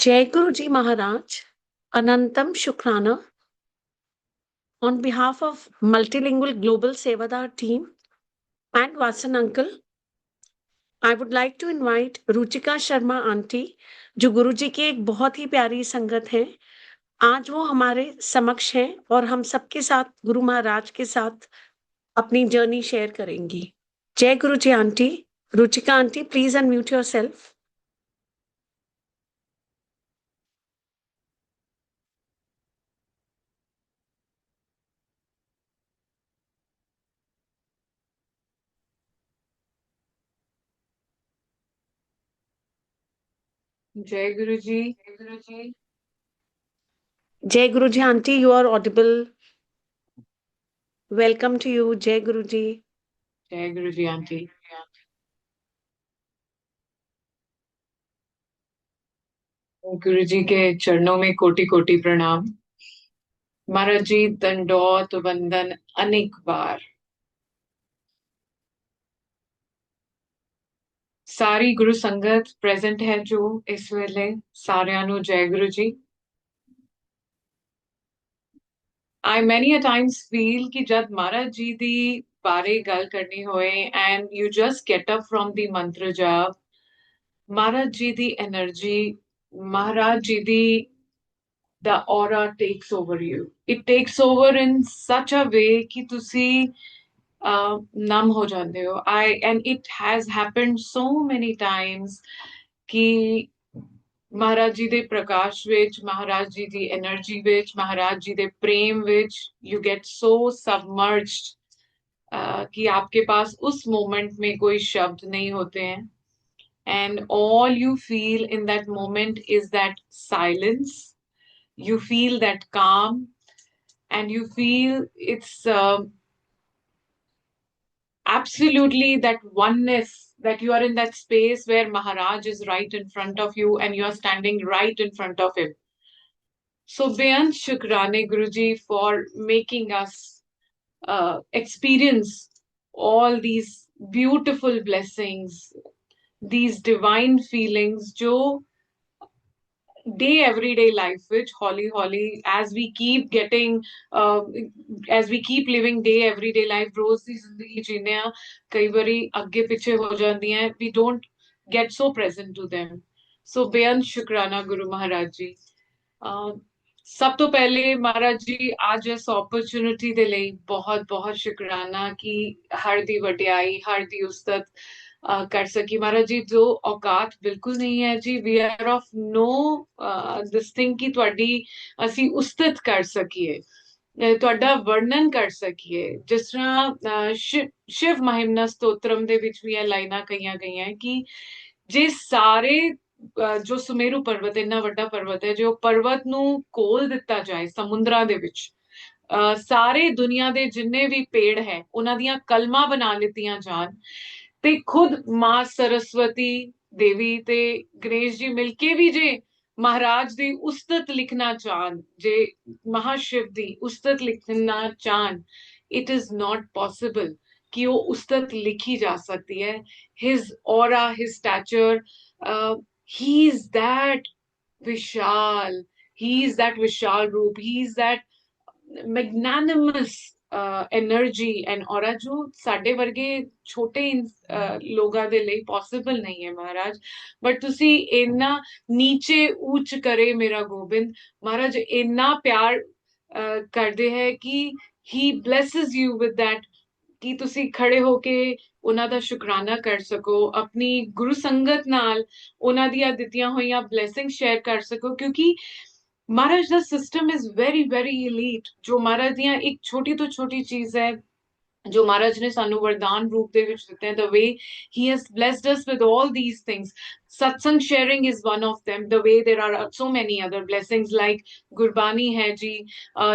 Jai Guru Ji Maharaj, Anantam Shukrana. On behalf of Multilingual Global Sevadar team and Vasan Uncle, I would like to invite Ruchika Sharma aunty, जो गुरु जी की एक बहुत ही प्यारी संगत है। आज वो हमारे समक्ष हैं और हम सबके साथ गुरु महाराज के साथ अपनी जर्नी शेयर करेंगी। Jai Guru ji aunty. Ruchika aunty, please unmute yourself. Jai Guru ji. Jai Guru ji. Jai Guru ji aunty, you are audible. Welcome to you. Jai Guru ji. Jai Guru ji aunty. गुरु जी के चरणों में कोटि कोटि प्रणाम। महाराज जी दंडौत वंदन अनेक बार। सारी गुरु संगत प्रेजेंट है जो इस वेले, सारियां नु जय गुरु जी। I many a times feel कि जब महाराज जी दी बारे गल करनी होए and you just get up from the mantra जाप, महाराज जी दी एनर्जी, महाराज जी दी the aura takes over you. It takes over in such a way कि तुसी numb हो जाते हो। And it has happened so many times कि महाराज जी दे प्रकाश विच, महाराज जी दी एनर्जी विच, महाराज जी दे प्रेम विच you get so submerged कि आपके पास उस मोमेंट में कोई शब्द नहीं होते हैं। And all you feel in that moment is that silence. You feel that calm, and you feel it's absolutely that oneness, that you are in that space where Maharaj is right in front of you and you are standing right in front of him. So Beyan Shukrane Guruji for making us experience all these beautiful blessings, these divine feelings jo day everyday life which holi as we keep getting uh, as we keep living day everyday life रोज दी जिंदगी जीने आ कई बारी अगे पीछे हो जाती हैं, we don't get so present to them. So बेअंत शुक्राना गुरु महाराज जी। सब तो पहले महाराज जी आज इस अपॉर्चुनिटी दे ਲਈ बहुत बहुत शुक्राना कि हर दी वडियाई हर दी उस्तत कर सकी। महाराज जी जो औकात बिल्कुल नहीं है जी, we are of no this thing कि ਤੁਹਾਡੀ ਅਸੀਂ ਉਸਤਤ ਕਰ ਸਕੀਏ, ਤੁਹਾਡਾ ਵਰਣਨ ਕਰ ਸਕੀਏ। ਜਿਸ ਤਰ੍ਹਾਂ ਸ਼ਿਵ ਮਹਿਮਨਾ ਸਤੋਤਰਮ ਦੇ ਵਿੱਚ ਵੀ ਇਹ ਲਾਈਨਾਂ ਕਹੀਆਂ ਗਈਆਂ ਕਿ ਜੇ ਸਾਰੇ ਜੋ ਸੁਮੇਰੂ ਪਰਵਤ ਇੰਨਾ ਵੱਡਾ ਪਰਵਤ ਹੈ, ਜੋ ਪਰਵਤ ਨੂੰ ਕੋਲ ਦਿੱਤਾ ਜਾਏ ਸਮੁੰਦਰਾਂ ਦੇ ਵਿੱਚ, ਸਾਰੇ ਦੁਨੀਆ ਦੇ ਜਿੰਨੇ ਵੀ ਪੇੜ ਹੈ ਉਹਨਾਂ ਦੀਆਂ ਕਲਮਾਂ ਬਣਾ ਲਿੱਤੀਆਂ ਜਾਣ ਤੇ ਖੁਦ ਮਾਂ ਸਰਸਵਤੀ ਦੇਵੀ ਤੇ ਗਣੇਸ਼ ਜੀ ਮਿਲਕੇ ਵੀ ਜੇ महाराज दी उस्तत लिखना चाहन, जे महाशिव दी उस्तत लिखना चाहन, it is not possible कि वो उस्तत लिखी जा सकती है। His aura, his stature, he is that Vishal, he is that Vishal Roop, he is that magnanimous energy and aura जो ਸਾਡੇ ਵਰਗੇ ਛੋਟੇ ਲੋਕਾਂ ਦੇ ਲਈ ਪੋਸੀਬਲ ਨਹੀਂ ਹੈ ਮਹਾਰਾਜ। ਬਟ ਤੁਸੀਂ ਇੰਨਾ ਨੀਚੇ ਉੱਚ ਕਰੇ ਮੇਰਾ ਗੋਬਿੰਦ ਮਹਾਰਾਜ, ਇੰਨਾ ਪਿਆਰ ਕਰਦੇ ਹੈ ਕਿ ਹੀ ਬਲੈਸਸ ਯੂ ਵਿਦ दैट ਕਿ ਤੁਸੀਂ ਖੜੇ ਹੋ ਕੇ ਉਹਨਾਂ ਦਾ ਸ਼ੁਕਰਾਨਾ ਕਰ ਸਕੋ, ਆਪਣੀ ਗੁਰੂ ਸੰਗਤ ਨਾਲ ਉਹਨਾਂ ਦੀਆਂ ਦਿੱਤੀਆਂ ਹੋਈਆਂ ਬਲੇਸਿੰਗ ਸ਼ੇਅਰ ਕਰ ਸਕੋ। ਕਿਉਂਕਿ Maharaj the system is very very elite। जो महाराज दियां एक छोटी तो छोटी चीज है जो महाराज ने सानू वरदान रूप दे विच दिते हैं, the way he has blessed us with all these things। satsang sharing is one of them, the way there are so many other blessings like gurbani hai ji,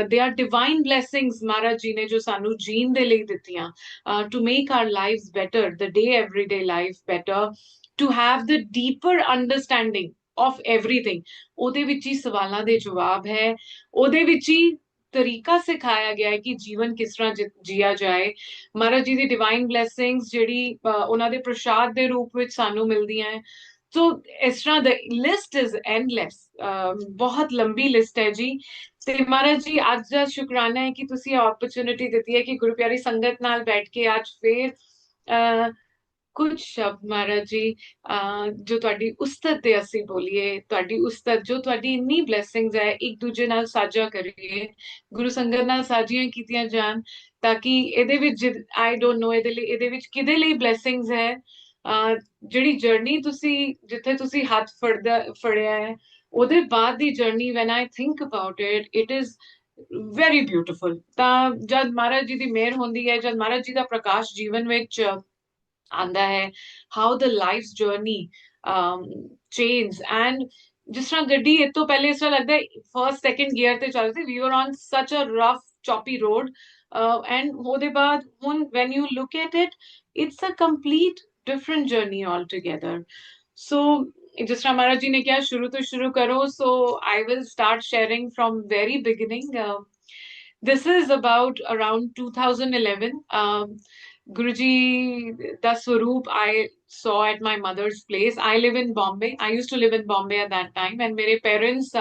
they are divine blessings महाराज जी ने जो सानू gene दे ਲਈ ਦਿੱਤੀਆਂ, to make our lives better, the day everyday life better, to have the deeper understanding of everything। ਉਹਦੇ ਵਿੱਚ ਹੀ ਸਵਾਲਾਂ ਦੇ ਜਵਾਬ ਹੈ, ਉਹਦੇ ਵਿੱਚ ਹੀ ਤਰੀਕਾ ਸਿਖਾਇਆ ਗਿਆ ਹੈ ਕਿ ਜੀਵਨ ਕਿਸ ਤਰ੍ਹਾਂ ਜੀਆ ਜਾਏ। ਮਹਾਰਾਜ ਜੀ ਦੀ ਡਿਵਾਈਨ ਬਲੇਸਿੰਗਸ ਜਿਹੜੀ ਉਹਨਾਂ ਦੇ ਪ੍ਰਸ਼ਾਦ ਦੇ ਰੂਪ ਵਿੱਚ ਸਾਨੂੰ ਮਿਲਦੀਆਂ ਹੈ, So ਇਸ ਤਰ੍ਹਾਂ the list is endless, ਬਹੁਤ ਲੰਬੀ ਲਿਸਟ ਹੈ ਜੀ। ਤੇ ਮਹਾਰਾਜ ਜੀ ਅੱਜ ਦਾ ਸ਼ੁਕਰਾਨਾ ਹੈ ਕਿ ਤੁਸੀਂ ਓਪਰਚੁਨਿਟੀ ਦਿੱਤੀ ਹੈ ਕਿ ਗੁਰੂ ਪਿਆਰੀ ਸੰਗਤ ਨਾਲ ਬੈਠ ਕੇ ਅੱਜ ਫੇਰ ਕੁਝ ਸ਼ਬਦ ਮਹਾਰਾਜ ਜੀ ਜੋ ਤੁਹਾਡੀ ਉਸਤਤ ਤੇ ਅਸੀਂ ਬੋਲੀਏ, ਤੁਹਾਡੀ ਉਸਤਤ ਜੋ ਤੁਹਾਡੀ ਇੰਨੀ ਬਲੇਸਿੰਗਸ ਹੈ ਇੱਕ ਦੂਜੇ ਨਾਲ ਸਾਂਝਾ ਕਰੀਏ, ਗੁਰੂ ਸੰਗਤ ਨਾਲ ਸਾਂਝੀਆਂ ਕੀਤੀਆਂ ਜਾਣ, ਤਾਂ ਕਿ ਇਹਦੇ ਵਿੱਚ ਆਈ ਡੋਨਟ ਨੋ ਇਹਦੇ ਵਿੱਚ ਕਿਹਦੇ ਲਈ ਬਲੇਸਿੰਗਸ ਹੈ। ਜਿਹੜੀ ਜਰਨੀ ਤੁਸੀਂ ਜਿੱਥੇ ਤੁਸੀਂ ਹੱਥ ਫੜਿਆ ਹੈ, ਉਹਦੇ ਬਾਅਦ ਦੀ journey van I think about it is very beautiful. ਤਾਂ ਜਦ ਮਹਾਰਾਜ ਜੀ ਦੀ ਮਿਹਰ ਹੁੰਦੀ ਹੈ, ਜਦ ਮਹਾਰਾਜ ਜੀ ਦਾ ਪ੍ਰਕਾਸ਼ ਜੀਵਨ ਵਿੱਚ ਆਂਦਾ ਹੈ, how the life journey change. And ਜਿਸ ਤਰ੍ਹਾਂ ਗੱਡੀ ਇਹ ਤੋਂ ਪਹਿਲੇ ਇਸ ਤਰ੍ਹਾਂ ਲੱਗਦਾ ਫਰਸਟ ਸੈਕਿੰਡ ਗੀਅਰ ਤੇ ਚੱਲਦੀ, we were on such a rough choppy road, and ਉਹਦੇ ਬਾਅਦ ਹੁਣ when you look at it, it's a complete different journey altogether. So ਜਿਸ ਤਰ੍ਹਾਂ ਮਹਾਰਾਜ ਜੀ ਨੇ ਕਿਹਾ ਸ਼ੁਰੂ ਤੋਂ ਸ਼ੁਰੂ ਕਰੋ, so I will start sharing from very beginning. This is about around 2011. Guruji da Swaroop I saw at my mother's place. I live in Bombay. I used to live in Bombay at that time, and ਮੇਰੇ parents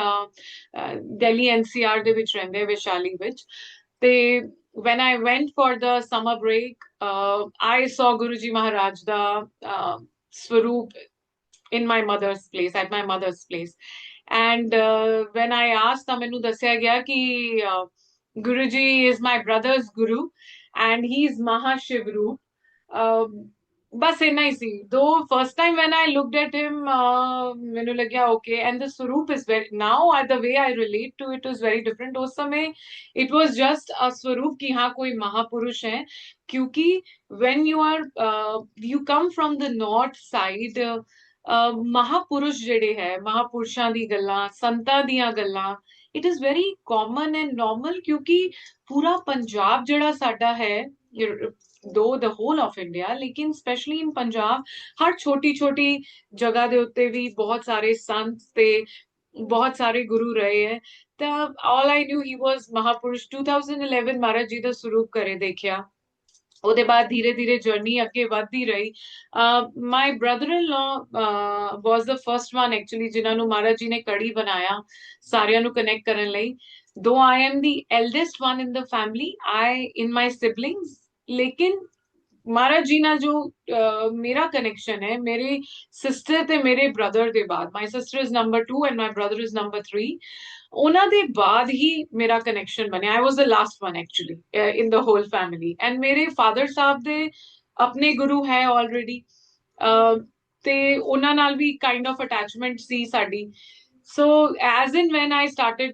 Delhi NCR ਦੇ ਵਿੱਚ ਰਹਿੰਦੇ, ਵਿਸ਼ਾਲੀ ਵਿੱਚ। ਤੇ when I went for the summer break, I saw Guruji Maharaj da Swaroop in my mother's place, at my mother's place. And when I asked, ਤਾਂ ਮੈਨੂੰ ਦੱਸਿਆ ਗਿਆ ਕਿ Guruji is my brother's guru and he's Mahashiv Roop. बस इतना ही सी। Though first time when I looked at him, मैंने लगा okay, and the Swaroop is very, now the way I relate to it is very different. उस समय it was just a Swaroop कि हाँ कोई महापुरुष है, क्योंकि when you come from the north side, ਮਹਾਪੁਰਸ਼ ਜਿਹੜੇ ਹੈ, ਮਹਾਪੁਰਸ਼ਾਂ ਦੀ ਗੱਲਾਂ, ਸੰਤਾਂ ਦੀਆਂ ਗੱਲਾਂ, it is very common and normal, ਕਿਉਂਕਿ ਪੂਰਾ ਪੰਜਾਬ ਜਿਹੜਾ ਸਾਡਾ ਹੈ, though the whole of India, लेकिन especially in Punjab, हर छोटी छोटी जगह ਦੇ ਉੱਤੇ ਵੀ ਬਹੁਤ ਸਾਰੇ ਸੰਤ ਤੇ ਬਹੁਤ ਸਾਰੇ ਗੁਰੂ ਰਹੇ ਹੈ। ਤਾਂ all I knew he was Mahapurush। 2011 ਮਹਾਰਾਜ ਜੀ ਦਾ ਸਰੂਪ ਘਰੇ ਦੇਖਿਆ, ਉਹਦੇ ਬਾਅਦ ਧੀਰੇ ਧੀਰੇ ਜਰਨੀ ਅੱਗੇ ਵੱਧਦੀ ਰਹੀ। ਮਾਈ ਬ੍ਰਦਰ ਇਨ ਲਾ ਵਾਸ ਦ ਫਰਸਟ ਵਨ ਐਕਚੁਅਲੀ ਜਿਨ੍ਹਾਂ ਨੂੰ ਮਹਾਰਾਜ ਜੀ ਨੇ ਕੜੀ ਬਣਾਇਆ ਸਾਰਿਆਂ ਨੂੰ ਕਨੈਕਟ ਕਰਨ ਲਈ। Though I am the eldest one in the family, I in my siblings, ਲੇਕਿਨ ਮਹਾਰਾਜ ਜੀ ਨਾਲ ਜੋ ਮੇਰਾ ਕਨੈਕਸ਼ਨ ਹੈ, ਮੇਰੇ ਸਿਸਟਰ ਤੇ ਮੇਰੇ ਬ੍ਰਦਰ ਦੇ ਬਾਅਦ, my sister is number 2 and my brother is number 3, ਉਹਨਾਂ ਦੇ ਬਾਅਦ ਹੀ ਮੇਰਾ ਕਨੈਕਸ਼ਨ ਬਣਿਆ। I was the last one actually in the whole family. And ਮੇਰੇ ਫਾਦਰ ਸਾਹਿਬ ਦੇ ਆਪਣੇ ਗੁਰੂ ਹੈ ਆਲਰੇਡੀ, ਤੇ ਉਹਨਾਂ ਨਾਲ ਵੀ ਕਾਈਂਡ ਆਫ ਅਟੈਚਮੈਂਟ ਸੀ ਸਾਡੀ। So as in when I started,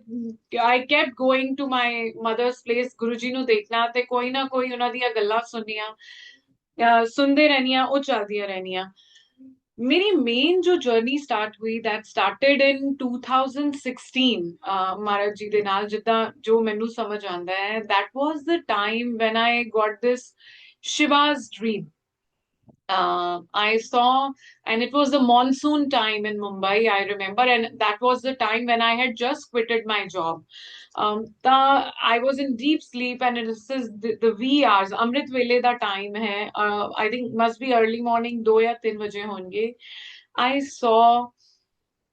I kept going to my mother's place, Guruji ਨੂੰ ਦੇਖਣਾ ਤੇ ਕੋਈ ਨਾ ਕੋਈ ਉਹਨਾਂ ਦੀਆਂ ਗੱਲਾਂ ਸੁਣਨੀਆਂ, ਸੁਣਦੇ ਰਹਿਣੀਆਂ, ਉਹ ਚੱਲਦੀਆਂ ਰਹਿਣੀਆਂ। मेरी मेन जो जर्नी स्टार्ट हुई, दैट स्टार्टेड इन 2016 महाराज जी दे नाल, जिद्दां जो मैनू समझ आंदा है, that was the time when I got this Shiva's dream. I saw, and it was the monsoon time in Mumbai, I remember, and that was the time when I had just quitted my job. I was in deep sleep, and this is the wee hours, Amrit Vele da time hai. I think must be early morning, 2 या 3 बजे होंगे। I saw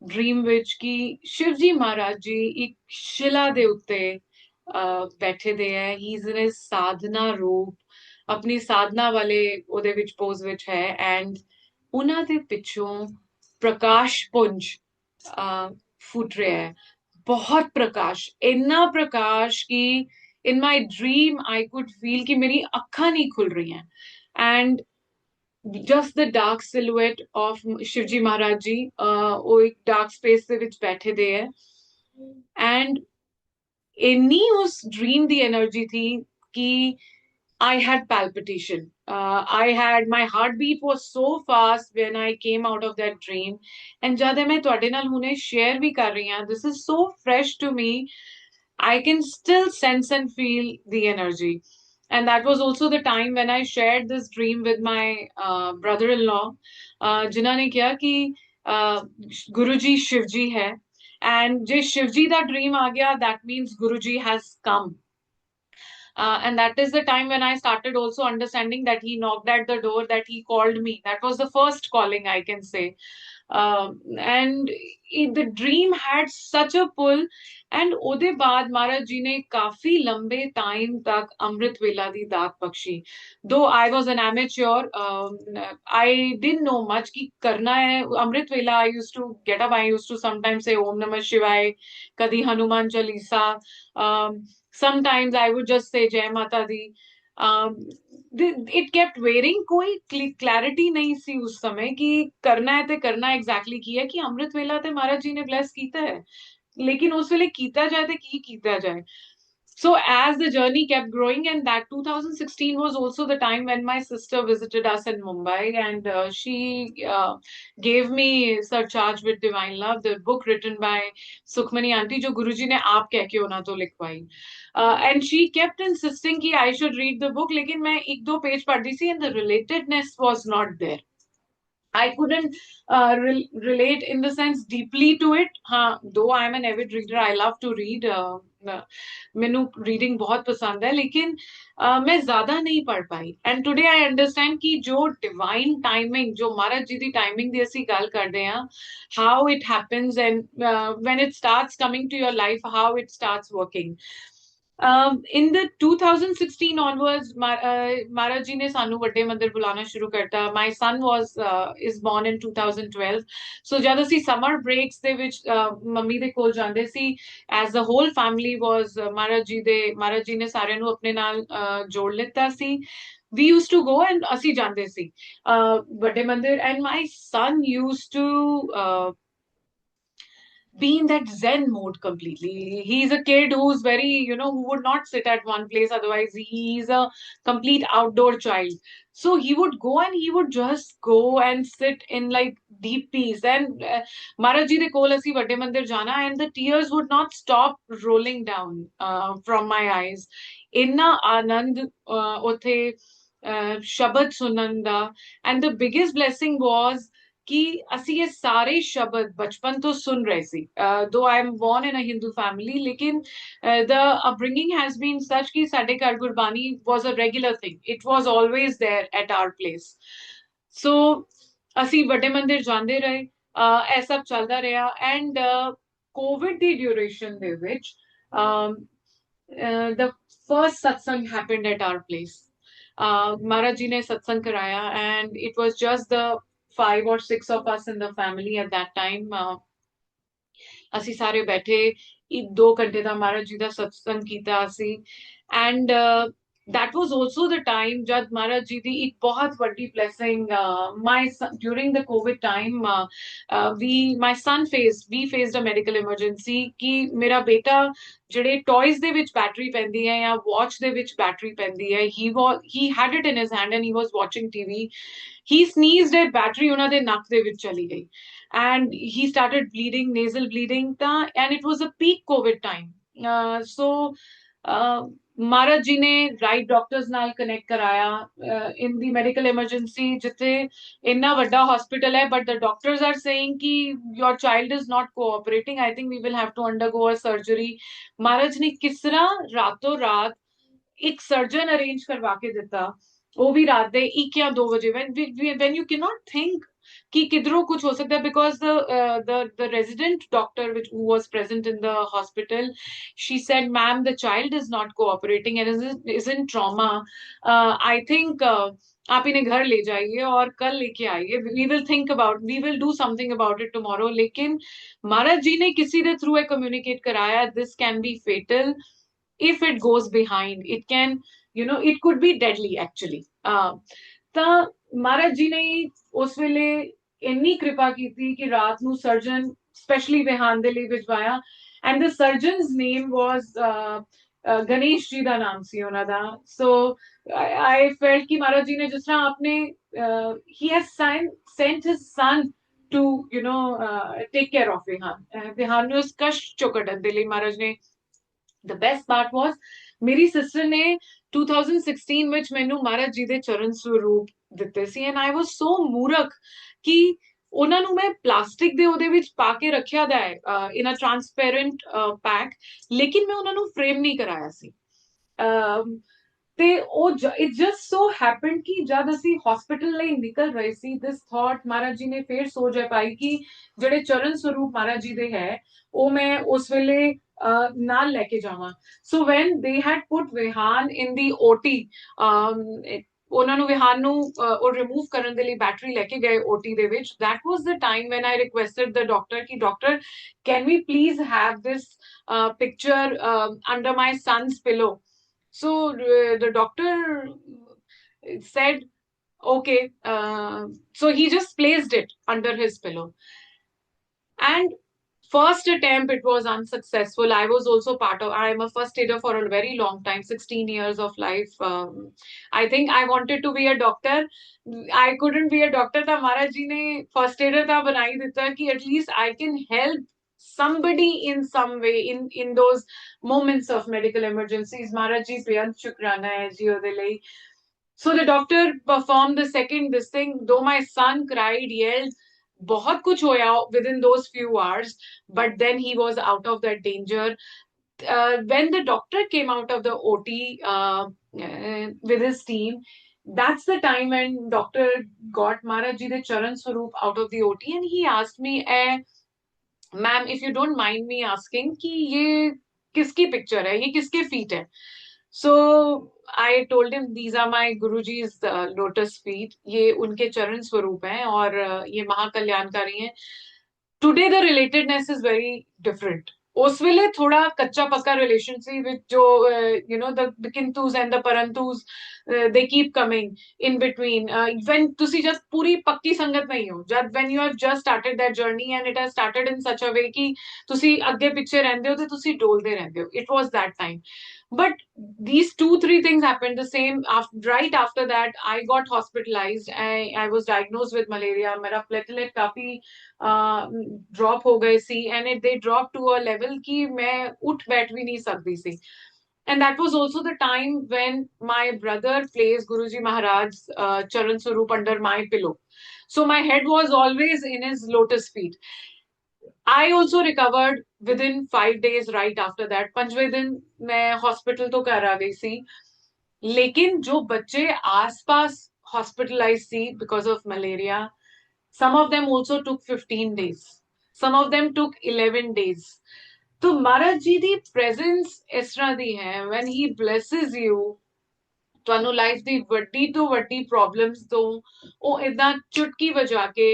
dream ਵਿੱਚ ਕਿ शिव जी महाराज जी एक शिला ਦੇ ਉੱਤੇ ਬੈਠੇ ਦੇ ਹੈ। he is in his ਸਾਧਨਾ ਰੂਪ, ਆਪਣੀ ਸਾਧਨਾ ਵਾਲੇ ਉਹਦੇ ਵਿੱਚ ਪੋਜ਼ ਵਿੱਚ ਹੈ, ਐਂਡ ਉਹਨਾਂ ਦੇ ਪਿੱਛੋਂ ਪ੍ਰਕਾਸ਼ ਪੁੰਜ ਫੁੱਟ ਰਿਹਾ ਹੈ, ਬਹੁਤ ਪ੍ਰਕਾਸ਼, ਇੰਨਾ ਪ੍ਰਕਾਸ਼ ਕਿ in my dream I could feel ਕਿ ਮੇਰੀ ਅੱਖਾਂ ਨਹੀਂ ਖੁੱਲ ਰਹੀਆਂ, and just the dark silhouette of Shivji Maharaj ji, ਉਹ ਇੱਕ dark space ਦੇ ਵਿੱਚ ਬੈਠੇ ਦੇ ਹੈ, and ਇੰਨੀ ਉਸ dream ਦੀ energy ਥੀ ਕਿ I had palpitation. My heartbeat was so fast when I came out of that dream. And jad main ਤੁਹਾਡੇ ਨਾਲ ਹੁਣੇ share ਵੀ ਕਰ ਰਹੀ ਹਾਂ, this is so fresh to me. I can still sense and feel the energy. And that was also the time when I shared this dream with my brother-in-law, ਜਿਨ੍ਹਾਂ ਨੇ ਕਿਹਾ ਕਿ Guruji Shivji hai. And ਜੇ Shivji ਦਾ dream ਆ ਗਿਆ, that means Guruji has come. And that is the time when I started also understanding that he knocked at the door, that he called me. That was the first calling, I can say. and the dream had such a pull. And ਉਹਦੇ ਬਾਅਦ ਮਹਾਰਾਜ ਜੀ ਨੇ ਕਾਫੀ ਲੰਬੇ time ਤੱਕ ਅੰਮ੍ਰਿਤ ਵੇਲਾ ਦੀ ਦਾਤ ਬਖਸ਼ੀ। though I was an amateur, I didn't know much कि करना है अमृत वेला। I used to get up, I used to sometimes say Om Namah Shivaya, कदी Hanuman Chalisa, sometimes I would just say Jai Mata Di। It kept varying, कोई clarity नहीं सी उस समय कि करना है ते करना एग्जैक्टली की है कि अमृत वेला ते महाराज जी ने ब्लेस कीता है, लेकिन उस वेले कीता जाए ते की कीता जाए। So as the journey kept growing, and that 2016 was also the time when my sister visited us in Mumbai, and she gave me Sir Charge with Divine Love, the book written by Sukhmani Aunty, जो गुरुजी ने आप कह के होना तो लिखवाई। And she kept insisting कि I should read the book, लेकिन मैं एक दो पेज पढ़ दी थी and the relatedness was not there. I couldn't relate in the sense deeply to it. हाँ, though I'm an avid reader, I love to read. मैनू reading बहुत पसंद है, लेकिन मैं ज्यादा नहीं पढ़ पाई। एंड टुडे आई अंडरस्टैंड कि जो डिवाइन टाइमिंग, जो महाराज जी दी टाइमिंग दी ਅਸੀਂ ਗੱਲ ਕਰਦੇ ਹਾਂ, how it happens and when it starts coming to your life, how it starts working. In the 2016 onwards, Maharaj ji ने सानू ਵੱਡੇ ਮੰਦਿਰ ਬੁਲਾਣਾ ਸ਼ੁਰੂ ਕਰਤਾ। My son is born in 2012, so ਜਦ ਅਸੀਂ summer breaks ਦੇ ਵਿੱਚ ਮੰਮੀ ਦੇ ਕੋਲ ਜਾਂਦੇ ਸੀ, as the whole family was Maharaj ji ਨੇ ਸਾਰਿਆਂ ਨੂੰ ਆਪਣੇ ਨਾਲ ਜੋੜ ਲਿੱਤਾ ਸੀ। We used to go and ਅਸੀਂ ਜਾਂਦੇ ਸੀ ਵੱਡੇ ਮੰਦਿਰ, and my son used to be in that Zen mode completely. He's a kid who's very, who would not sit at one place. Otherwise, he's a complete outdoor child. So he would go and he would just go and sit in like deep peace. And Maharaj ji de kol asi Vadde Mandir jana, and the tears would not stop rolling down from my eyes. Inna Anand Othe Shabad Sunanda. And the biggest blessing was कि ਅਸੀਂ ਇਹ ਸਾਰੇ ਸ਼ਬਦ ਬਚਪਨ ਤੋਂ ਸੁਣ ਰਹੇ ਸੀ। though I am born in a Hindu family, लेकिन the upbringing has been such कि ਸਾਡੇ ਘਰ Gurbani was a regular thing. It was always there at our place. So ਅਸੀਂ ਵੱਡੇ ਮੰਦਿਰ ਜਾਂਦੇ ਰਹੇ, ਇਹ ਸਭ ਚੱਲਦਾ ਰਿਹਾ। and COVID ਦੀ duration ਦੇ ਵਿੱਚ the first satsang happened at our place. Maharaj ji ne satsang karaya, and it was just the 5 or 6 of us in the family at that time. ਅਸੀਂ ਸਾਰੇ ਬੈਠੇ 2 ਘੰਟੇ ਦਾ ਮਹਾਰਾਜ ਜੀ ਦਾ ਸਤਸੰਗ ਕੀਤਾ ਅਸੀਂ। and that was also the time jad Maharaj ji di ek bahut vadi blessing, during the COVID time, we faced a medical emergency कि मेरा बेटा ਜਿਹੜੇ toys ਦੇ ਵਿੱਚ battery ਪੈਂਦੀ ਹੈ ਜਾਂ watch ਦੇ ਵਿੱਚ battery ਪੈਂਦੀ ਹੈ, he had it in his hand and he was watching TV. He sneezed at battery ਉਹਨਾਂ ਦੇ ਨੱਕ ਦੇ ਵਿੱਚ ਚਲੀ ਗਈ, and he started bleeding, nasal bleeding, and it was a peak COVID time. So Maharaj ji ने right doctors ਨਾਲ connect कराया in the medical emergency, जिथे इन्ना वड्डा hospital है, but the doctors are saying कि your child is not cooperating. I think we will have to undergo a surgery. Maharaj ने किस तरह रातों रात एक surgeon arrange करवा के दिता, वो भी रात दे 1 या 2 बजे, when you cannot think कि किधरों कुछ हो सकता है, because the resident doctor who was present in the hospital, she said, ma'am, the child is not cooperating and is in trauma. I think आप इन्हें घर ले जाइए और कल लेके आइए, we will do something about it tomorrow. लेकिन महाराज जी ने किसी के थ्रू communicate कराया, this can be fatal if it goes behind. It can, it could be deadly actually. ਤਾਂ ਮਹਾਰਾਜ ਜੀ ਨੇ ਉਸ ਵੇਲੇ ਇੰਨੀ ਕਿਰਪਾ ਕੀਤੀ ਕਿ ਰਾਤ ਨੂੰ ਸਰਜਨ ਸਪੈਸ਼ਲੀ ਵਿਹਾਨ ਦੇ ਲਈ ਭਿਜਵਾਇਆ, and the surgeon's name was Ganesh ji ਦਾ ਨਾਮ ਸੀ ਉਹਨਾਂ ਦਾ। so I felt ਕਿ ਮਹਾਰਾਜ ਜੀ ਨੇ ਜਿਸ ਤਰ੍ਹਾਂ ਆਪਣੇ he has sent his son to take care of ਵਿਹਾਨ ਨੂੰ ਇਸ ਕਸ਼ਟ ਚੋਂ ਕੱਢਣ ਦੇ ਲਈ ਮਹਾਰਾਜ ਨੇ। the best part was ਮੇਰੀ ਸਿਸਟਰ ਨੇ 2016 ਵਿੱਚ ਮੈਨੂੰ ਮਹਾਰਾਜ ਜੀ ਦੇ ਚਰਨ ਸਰੂਪ ਦਿੱਤੇ ਸੀ, and I was so ਮੂਰਖ ਕਿ ਉਹਨਾਂ ਨੂੰ ਮੈਂ ਪਲਾਸਟਿਕ ਦੇ ਉਹਦੇ ਵਿੱਚ ਪਾ ਕੇ ਰੱਖਿਆ ਦਾ ਹੈ in a transparent pack, ਲੇਕਿਨ ਮੈਂ ਉਹਨਾਂ ਨੂੰ ਫਰੇਮ ਨਹੀਂ ਕਰਾਇਆ ਸੀ। ਤੇ ਉਹ it just so happened ਕਿ ਜਦ ਅਸੀਂ ਹਸਪੀਟਲ ਲਈ ਨਿਕਲ ਰਹੇ ਸੀ this thought ਮਹਾਰਾਜ ਜੀ ਨੇ ਫੇਰ ਸੋਚ ਪਾਈ ਕਿ ਜਿਹੜੇ ਚਰਨ ਸਰੂਪ ਮਹਾਰਾਜ ਜੀ ਦੇ ਹੈ ਉਹ ਮੈਂ ਉਸ ਵੇਲੇ ਨਾਲ ਲੈ ਕੇ ਜਾਵਾਂ so when they had put Vihan in the OT ਉਹਨਾਂ ਨੂੰ ਵਿਹਾਨ ਨੂੰ ਉਹ ਰਿਮੂਵ ਕਰਨ ਦੇ ਲਈ ਬੈਟਰੀ ਲੈ ਕੇ ਗਏ OT ਦੇ ਵਿੱਚ that was the time when I requested the doctor ਕਿ doctor can we please have this picture under my son's pillow. So the doctor said, okay. So he just placed it under his pillow. And first attempt, it was unsuccessful. I was also I am a first aider for a very long time, 16 years of life. I think I wanted to be a doctor. I couldn't be a doctor. था महाराज जी ने first aider था बनाई देता कि at least I can help somebody in some way in those moments of medical emergencies. महाराज जी बेहद शुक्राना है जी ਉਹਦੇ ਲਈ. So the doctor performed the second this thing, though my son cried, yelled, बहुत कुछ होया within those few hours, but then he was out of that danger. When the doctor came out of the OT with his team, that's the time when doctor got Maharaj Ji the Charan Swaroop out of the OT, and he asked me, ma'am, if you don't mind me asking, कि ये किसकी picture है, ये किसके feet है? So I told him these are my Guruji's lotus feet. ये उनके चरण स्वरूप हैं और ये महाकल्याणकारी हैं. Today the relatedness is very different. उस वेले थोड़ा कच्चा पक्का relationship with जो you know the kintus and the parantus they keep coming in between. When ਤੁਸੀਂ जब पूरी पक्की संगत नहीं हो, जब when you have just started that journey and it has started in such a way कि ਤੁਸੀਂ ਅੱਗੇ ਪਿੱਛੇ ਰਹਿੰਦੇ ਹੋ ਤੇ ਤੁਸੀਂ ਡੋਲਦੇ ਰਹਿੰਦੇ ਹੋ. It was that time. But these 2-3 things happened the same right after that. I got hospitalized. I was diagnosed with malaria. मेरा platelet काफी drop हो गए सी and they dropped to a level कि मैं उठ बैठ भी नहीं सकती सी. And that was also the time when my brother placed Guruji Maharaj's Charan Swaroop under my pillow. So my head was always in his lotus feet. I also recovered within 5 days right after that. पंजवें दिन मैं hospital तो घर आ गई सी, लेकिन जो बच्चे आसपास hospitalized थी because of malaria, some of them also took 15 days. Some of them took 11 days. तो महाराज जी दी presence इस तरह दी है, when he blesses you, ਤੁਹਾਨੂੰ ਲਾਈਫ ਦੀ ਵੱਡੀ ਤੋਂ ਵੱਡੀ ਪ੍ਰੋਬਲਮਸ ਤੋਂ ਉਹ ਇਦਾਂ ਚੁਟਕੀ ਵਜਾ ਕੇ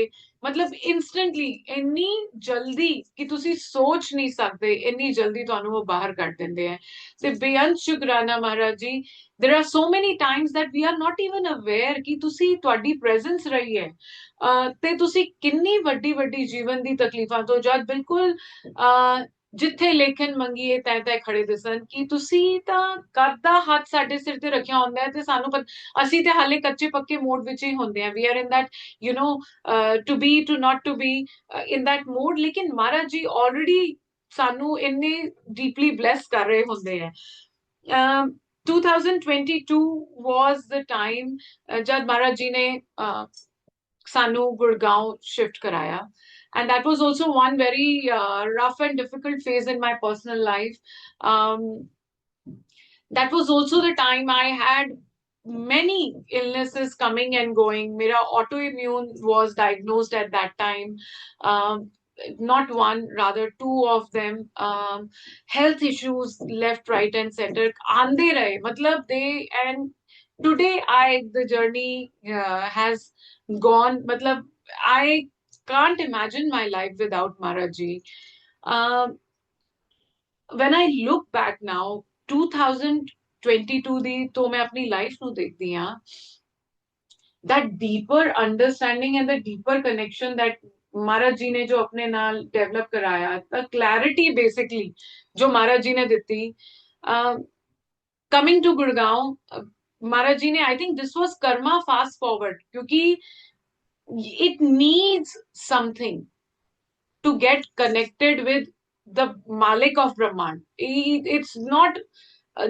ਮਤਲਬ ਇਨਸਟੈਂਟਲੀ ਇੰਨੀ ਜਲਦੀ ਕਿ ਤੁਸੀਂ ਸੋਚ ਨਹੀਂ ਸਕਦੇ ਇੰਨੀ ਜਲਦੀ ਤੁਹਾਨੂੰ ਉਹ ਬਾਹਰ ਕੱਢ ਦਿੰਦੇ ਆ ਤੇ ਬੇਅੰਤ ਸ਼ੁਕਰਾਨਾ Maharaj ji there are so many times that we are not even aware ਕਿ ਤੁਸੀਂ ਤੁਹਾਡੀ ਪ੍ਰੈਜ਼ੈਂਸ ਰਹੀ ਹੈ ਤੇ ਤੁਸੀਂ ਕਿੰਨੀ ਵੱਡੀ ਵੱਡੀ ਜੀਵਨ ਦੀ ਤਕਲੀਫਾਂ ਤੋਂ ਜਦ ਬਿਲਕੁਲ ਜਿੱਥੇ ਲੇਖਨ ਮੰਗੀਏ ਤੈ ਤੈ ਖੜੇ ਦਿਸਣ ਕਿ ਤੁਸੀਂ ਤਾਂ ਕਦ ਦਾ ਹੱਥ ਸਾਡੇ ਸਿਰ ਤੇ ਰੱਖਿਆ ਹੁੰਦਾ ਹੈ ਤੇ ਸਾਨੂੰ ਅਸੀਂ ਤੇ ਹਾਲੇ ਕੱਚੇ ਪੱਕੇ ਮੋਡ ਵਿੱਚ ਹੀ ਹੁੰਦੇ ਆ we are in that you نو to be to not to be in that mode ਲੇਕਿਨ ਮਹਾਰਾਜ ਜੀ ਆਲਰੇਡੀ ਸਾਨੂੰ ਇੰਨੇ ਡੀਪਲੀ ਬਲੈਸ ਕਰ ਰਹੇ ਹੁੰਦੇ ਆ 2022 was the time ਜਦ ਮਹਾਰਾਜ ਜੀ ਨੇ ਸਾਨੂੰ ਗੁੜਗਾਉਂ ਸ਼ਿਫਟ ਕਰਾਇਆ. And that was also one very rough and difficult phase in my personal life. That was also the time I had many illnesses coming and going. Mera autoimmune was diagnosed at that time. Not one, rather two of them. Health issues left, right, and center. Aande rahe. Matlab they and today the journey has gone. Matlab I can't imagine my life without Maharaj Ji. When I look back now, 2022 ਦੀ ਤੋਂ ਮੈਂ ਆਪਣੀ life ਨੂੰ ਦੇਖਦੀ ਹਾਂ, that deeper understanding and the deeper connection that Maharaj Ji ਨੇ ਜੋ ਆਪਣੇ ਨਾਲ develop ਕਰਾਇਆ, the clarity basically ਜੋ Maharaj Ji ਨੇ ਦਿੱਤੀ, coming to Gurgaon, Maharaj Ji ne, I think this was karma fast forward क्योंकि it needs something to get connected with the Malik of Brahman. It's not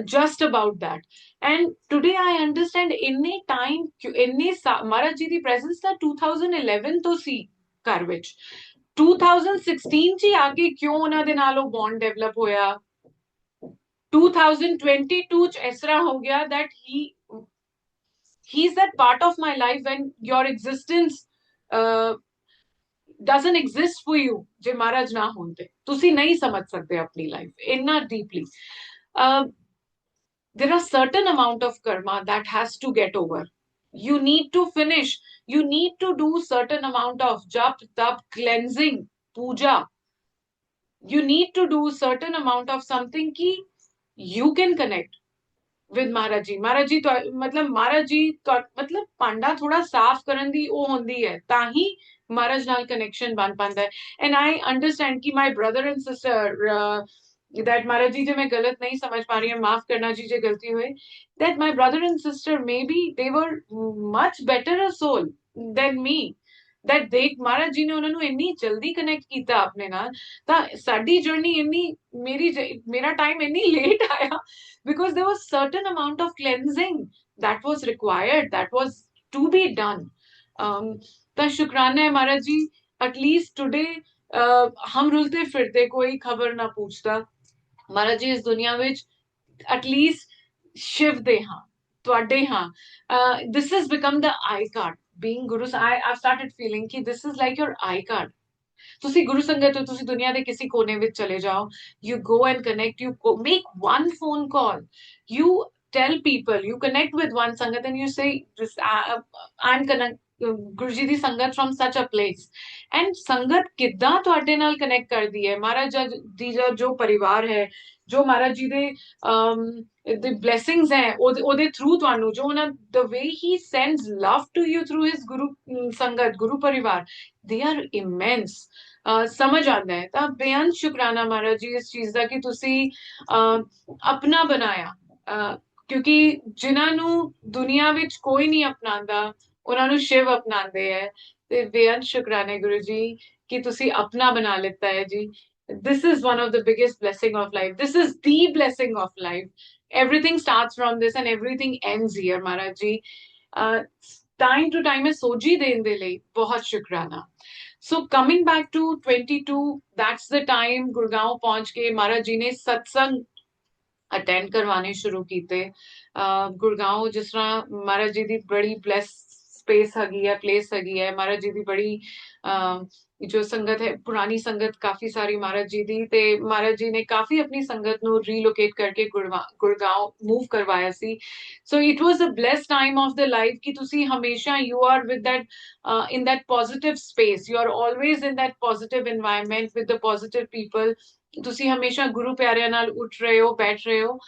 just about that. And today I understand ਇੰਨੇ time ਇੰਨੇ Maharaj Ji ਦੀ presence ਤਾਂ 2011 ਤੋਂ ਸੀ ਘਰ ਵਿੱਚ 2016 ਚ ਆ ਕੇ ਕਿਉਂ ਉਹਨਾਂ ਦੇ ਨਾਲ ਉਹ bond develop ਹੋਇਆ 2022 च इस तरह हो गया that he's that part of my life when your existence doesn't exist for you ਜੇ ਮਹਾਰਾਜ ਨਾ ਹੋਣ ਤੇ ਤੁਸੀਂ ਨਹੀਂ ਸਮਝ ਸਕਦੇ ਆਪਣੀ ਲਾਈਫ ਇੰਨਾ deeply there are certain amount of karma that has to get over. You need to finish. You need to do certain amount of jap, tap, cleansing, puja. You need to do certain amount of something ki you can connect with Maharaj Ji. Maharaj Ji मतलब Maharaj Ji मतलब पांडा थोड़ा साफ करन दी ਉਹ ਹੁੰਦੀ ਹੈ ਤਾਂ ਹੀ Maharaj ਨਾਲ connection ਬਣ ਪਾਂਦਾ ਹੈ. And I understand कि my brother and sister that Maharaj Ji ਜੇ मैं गलत नहीं समझ पा रही हूँ माफ करना जी जे गलती हुई that my brother and sister maybe they were much better a soul than me that they ਮਹਾਰਾਜ ਜੀ ਨੇ ਉਹਨਾਂ ਨੂੰ ਇੰਨੀ ਜਲਦੀ ਕਨੈਕਟ ਕੀਤਾ ਆਪਣੇ ਨਾਲ ਤਾਂ ਸਾਡੀ ਜਰਨੀ ਇੰਨੀ ਮੇਰਾ ਟਾਈਮ ਇੰਨੀ ਲੇਟ ਆਇਆ because there was certain amount of cleansing that was required that was to be done ਤਾਂ शुक्राना है महाराज जी एटलीस्ट टुडे हम रुलते फिरते कोई खबर ना पूछता महाराज जी इस दुनिया ਵਿੱਚ एटलीस्ट शिव ਦੇ ਹਾਂ ਤੁਹਾਡੇ ਹਾਂ this has become the eye card being gurus I've started feeling कि this is like your eye card ਤੁਸੀਂ ਗੁਰੂ ਸੰਗਤ ਹੋ ਤੁਸੀਂ ਦੁਨੀਆ ਦੇ ਕਿਸੇ ਕੋਨੇ ਵਿੱਚ ਚਲੇ ਜਾਓ you go and connect you make one phone call you tell people you connect with one sangat and you say this I'm connect Guru ji ਦੀ ਸੰਗਤ from such a place and ਸੰਗਤ ਕਿੱਦਾਂ ਤੁਹਾਡੇ ਨਾਲ ਕਨੈਕਟ ਕਰਦੀ ਹੈ ਮਹਾਰਾਜ ਜੀ ਦਾ ਜੋ ਪਰਿਵਾਰ ਹੈ ਜੋ ਮਹਾਰਾਜ ਜੀ ਦੇ the blessings ਹੈ ਉਹਦੇ ਥਰੂ ਤੁਹਾਨੂੰ ਜੋ ਉਹਨਾਂ the way he sends love to you through his guru ਸੰਗਤ ਗੁਰੂ ਪਰਿਵਾਰ they are immense ਸਮਝ ਆਉਂਦਾ ਹੈ ਤਾਂ ਬੇਅੰਤ ਸ਼ੁਕਰਾਨਾ ਮਹਾਰਾਜ ਜੀ ਇਸ ਚੀਜ਼ ਦਾ ਕਿ ਤੁਸੀਂ ਆਪਣਾ ਬਣਾਇਆ ਕਿਉਂਕਿ ਜਿਨ੍ਹਾਂ ਨੂੰ ਦੁਨੀਆ ਵਿੱਚ ਕੋਈ ਨਹੀਂ ਅਪਣਾਉਂਦਾ ਉਹਨਾਂ ਨੂੰ ਸ਼ਿਵ ਅਪਣਾਉਂਦੇ ਹੈ ਤੇ ਬੇਅੰਤ ਸ਼ੁਕਰਾਨੇ ਗੁਰੂ ਜੀ ਕਿ ਤੁਸੀਂ ਆਪਣਾ ਬਣਾ ਲਿੱਤਾ ਹੈ ਜੀ this is one of the biggest blessing of life this is the blessing of life everything starts from this and everything ends here maharaj ji time to time है सोजी देन दे ਲਈ बहुत शुक्राना so coming back to 22 that's the time Gurgaon पहुंच के महाराज जी ने सत्संग attend ਕਰਵਾਉਣੇ ਸ਼ੁਰੂ ਕੀਤੇ ਗੁਰਗਾਉਂ ਜਿਸ ਤਰ੍ਹਾਂ ਮਹਾਰਾਜ ਜੀ ਦੀ ਬੜੀ ਬਲੈਸ ਸਪੇਸ ਹੈਗੀ ਹੈ ਪਲੇਸ ਹੈਗੀ ਹੈ ਮਹਾਰਾਜ ਜੀ ਦੀ ਬੜੀ ਜੋ ਸੰਗਤ ਹੈ ਪੁਰਾਣੀ ਸੰਗਤ ਕਾਫੀ ਸਾਰੀ ਮਹਾਰਾਜ ਜੀ ਦੀ ਤੇ ਮਹਾਰਾਜ ਜੀ ਨੇ ਕਾਫੀ ਆਪਣੀ ਸੰਗਤ ਨੂੰ ਰੀਲੋਕੇਟ ਕਰਕੇ ਗੁਰਗਾਉਂ ਮੂਵ ਕਰਵਾਇਆ ਸੀ so it was a blessed time of the life ਕਿ ਤੁਸੀਂ ਹਮੇਸ਼ਾ you are with that in that positive space you are always in that positive environment with the positive people ਤੁਸੀਂ ਹਮੇਸ਼ਾ ਗੁਰੂ ਪਿਆਰਿਆਂ ਨਾਲ ਉੱਠ ਰਹੇ ਹੋ ਬੈਠ ਰਹੇ ਹੋ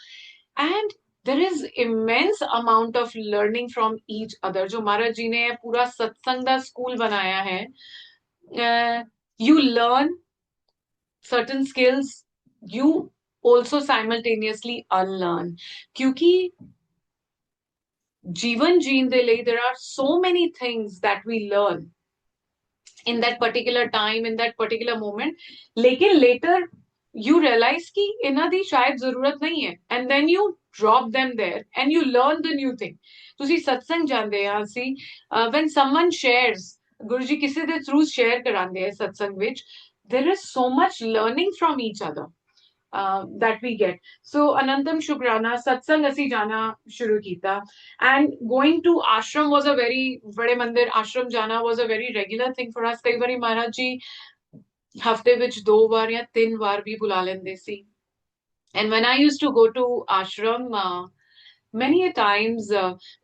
and there is immense amount of learning from each other जो महाराज जी ने पूरा सत्संग ਦਾ स्कूल बनाया है you learn certain skills you also simultaneously unlearn क्योंकि जीवन जीने ਦੇ ਲਈ there are so many things that we learn in that particular time in that particular moment लेकिन later you realize कि ਇਹਨਾਂ ਦੀ ਸ਼ਾਇਦ ਜ਼ਰੂਰਤ ਨਹੀਂ ਹੈ and then you drop them there and you learn the new thing ਤੁਸੀਂ ਸਤਸੰਗ ਜਾਂਦੇ ਆ ਅਸੀਂ when someone shares Guru ji ਕਿਸੇ ਦੇ ਥਰੂ ਸ਼ੇਅਰ ਕਰਾਉਂਦੇ ਆ ਸਤਸੰਗ ਵਿੱਚ there is so much learning from each other that we get so anantam shukrana satsang asi jana shuru kita and going to ashram was a very bade mandir ashram jana was a very regular thing for us kai bari maharaj ji ਹਫਤੇ ਵਿੱਚ 2 ਵਾਰ ਜਾਂ 3 ਵਾਰ ਵੀ ਬੁਲਾ ਲੈਂਦੇ ਸੀ and when I used to go to ashram many a times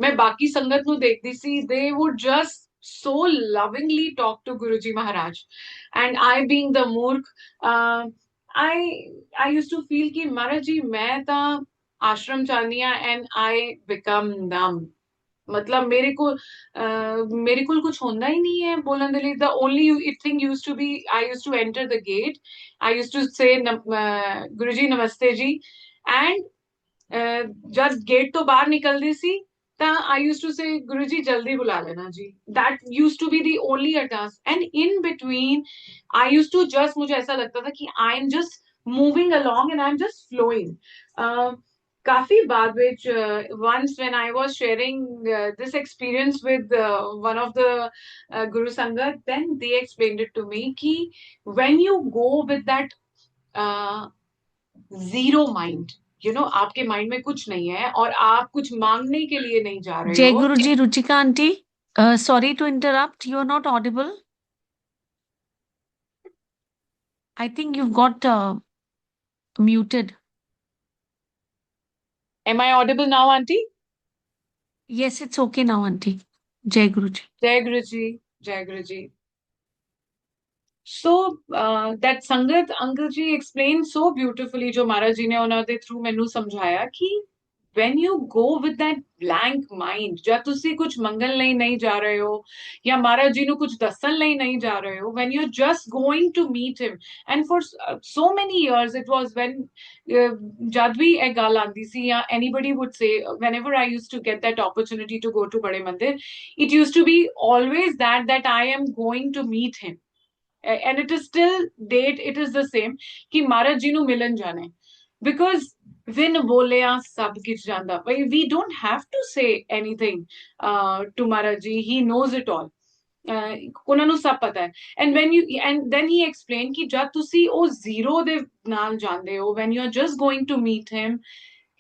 ਮੈਂ ਬਾਕੀ ਸੰਗਤ ਨੂੰ ਦੇਖਦੀ ਸੀ they would just so lovingly talk to Guruji Maharaj and I being the murkh I used to feel कि महाराज जी मैं ਤਾਂ आश्रम ਚਾਹਨੀ ਆ and I become numb मतलब मेरे को कुछ होता ही नहीं है बोलने के लिए the only thing used to be I used to enter the gate I used to say गुरुजी नमस्ते जी and जब गेट तो बाहर निकलती सी ਤਾਂ I used to say गुरुजी जल्दी बुला लेना जी that used to be the only task and in between I used to just मुझे ऐसा लगता था कि I am just moving along and I'm just flowing काफी बाद which once when I was sharing this experience with one of the Guru Sangat then they explained it to me कि when you go with that zero mind आपके mind में कुछ नहीं है और आप कुछ मांगने के लिए नहीं जा रहे Jai हो। Guruji, Ruchika aunty, sorry to interrupt. You're not audible. I think you've got muted. Am I audible now, auntie? Yes, it's okay now, aunty. Jai Guruji. जय गुरु जी, जय गुरु जी। So that Sangat uncle ji explained so beautifully जो महाराज जी ने ਉਹਨਾਂ ਦੇ through ਮੈਨੂੰ ਸਮਝਾਇਆ ਕਿ when you go with that blank mind ਜਦ ਤੁਸੀਂ ਕੁਝ ਮੰਗਣ ਲਈ ਨਹੀਂ ਜਾ ਰਹੇ ਹੋ ਜਾਂ ਮਹਾਰਾਜ ਜੀ ਨੂੰ ਕੁਝ ਦੱਸਣ ਲਈ ਨਹੀਂ ਜਾ ਰਹੇ ਹੋ, when you're just going to meet him, and for so many years it was when ਜਦ ਵੀ ਇਹ ਗੱਲ ਆਉਂਦੀ ਸੀ ਜਾਂ anybody would say whenever I used to get that opportunity to go to Bade Mandir, it used to be always that I am going to meet him, and it is still date it is the same कि महाराज जी ਨੂੰ ਮਿਲਣ ਜਾਣਾ ਹੈ, because when ਬੋਲਿਆ ਸਭ ਕੁਝ ਜਾਂਦਾ, we don't have to say anything to Maharaj ji, he knows it all, ਉਹਨਾਂ ਨੂੰ ਸਭ ਪਤਾ ਹੈ। And then he explained ਕਿ ਜਦ ਤੁਸੀਂ ਉਹ ਜ਼ੀਰੋ ਦੇ ਨਾਲ ਜਾਂਦੇ ਹੋ, when you are just going to meet him,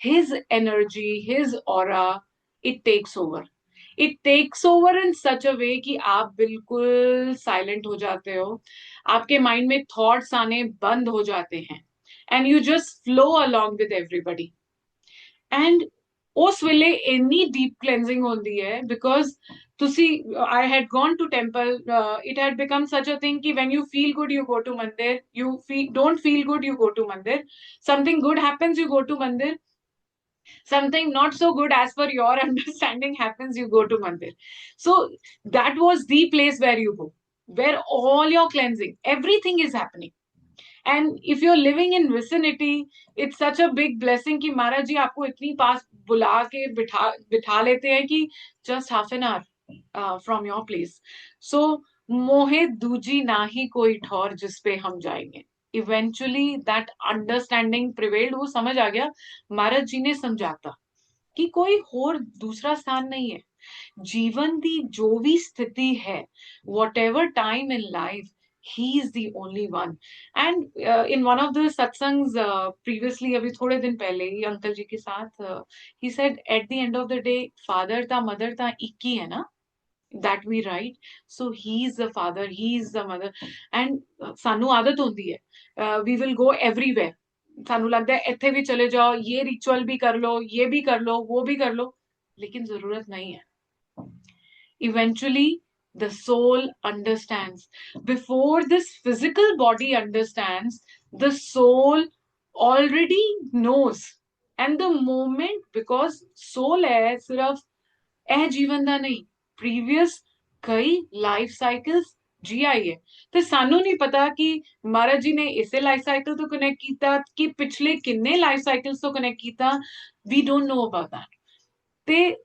his energy, his aura, it takes over. It takes over in such a way कि आप बिल्कुल साइलेंट हो जाते हो, आपके माइंड में थॉट्स आने बंद हो जाते हैं, and you just flow along with everybody. And उस वेले इन्नी डीप क्लेंजिंग होती है, बिकॉज तुसी I had gone to temple, it had become such a thing कि when you feel good you go to मंदिर, you feel don't feel good you go to मंदिर, something good happens you go to मंदिर, something not so good as per your understanding happens, you go to mandir. So that was the place where you go, where all your cleansing, everything is happening. And if you're living in vicinity, it's such a big blessing कि महाराज जी आपको इतनी पास बुला के बिठा लेते हैं कि just half an hour from your place. So मोहे दूजी ना ही कोई ठौर जिस पे हम जाएंगे। Eventually that understanding prevailed, वो समझ आ गया, महाराज जी ने समझाता कि कोई और दूसरा स्थान नहीं है, जीवन की जो भी स्थिति है, whatever time in life, he is the only one. And in one of the satsangs previously, अभी थोड़े दिन पहले ही अंकल जी के साथ, he said at the end of the day father था mother था एक ही है ना, that we write. So he is the father, he is the mother, and सानू आदत होती है, we will go everywhere, सानू लगता है इत्थे भी चले जाओ, ये रिचुअल भी कर लो, ये भी कर लो, वो भी कर लो, लेकिन जरूरत नहीं है। Eventually the soul understands, before this physical body understands, the soul already knows. And the moment, because soul है सिर्फ ए जीवन ਦਾ नहीं, previous कई लाइफ साइकिल्स जी आई है, ਤੇ ਸਾਨੂੰ ਨਹੀਂ ਪਤਾ ਕਿ ਮਹਾਰਾਜ ਜੀ ਨੇ ਇਸੇ ਲਾਈਫ ਸਾਈਕਲ ਤੋਂ ਕਨੈਕਟ ਕੀਤਾ ਕਿ ਪਿਛਲੇ ਕਿੰਨੇ ਲਾਈਫ ਸਾਈਕल्स ਤੋਂ ਕਨੈਕਟ ਕੀਤਾ, we don't know about that. ਤੇ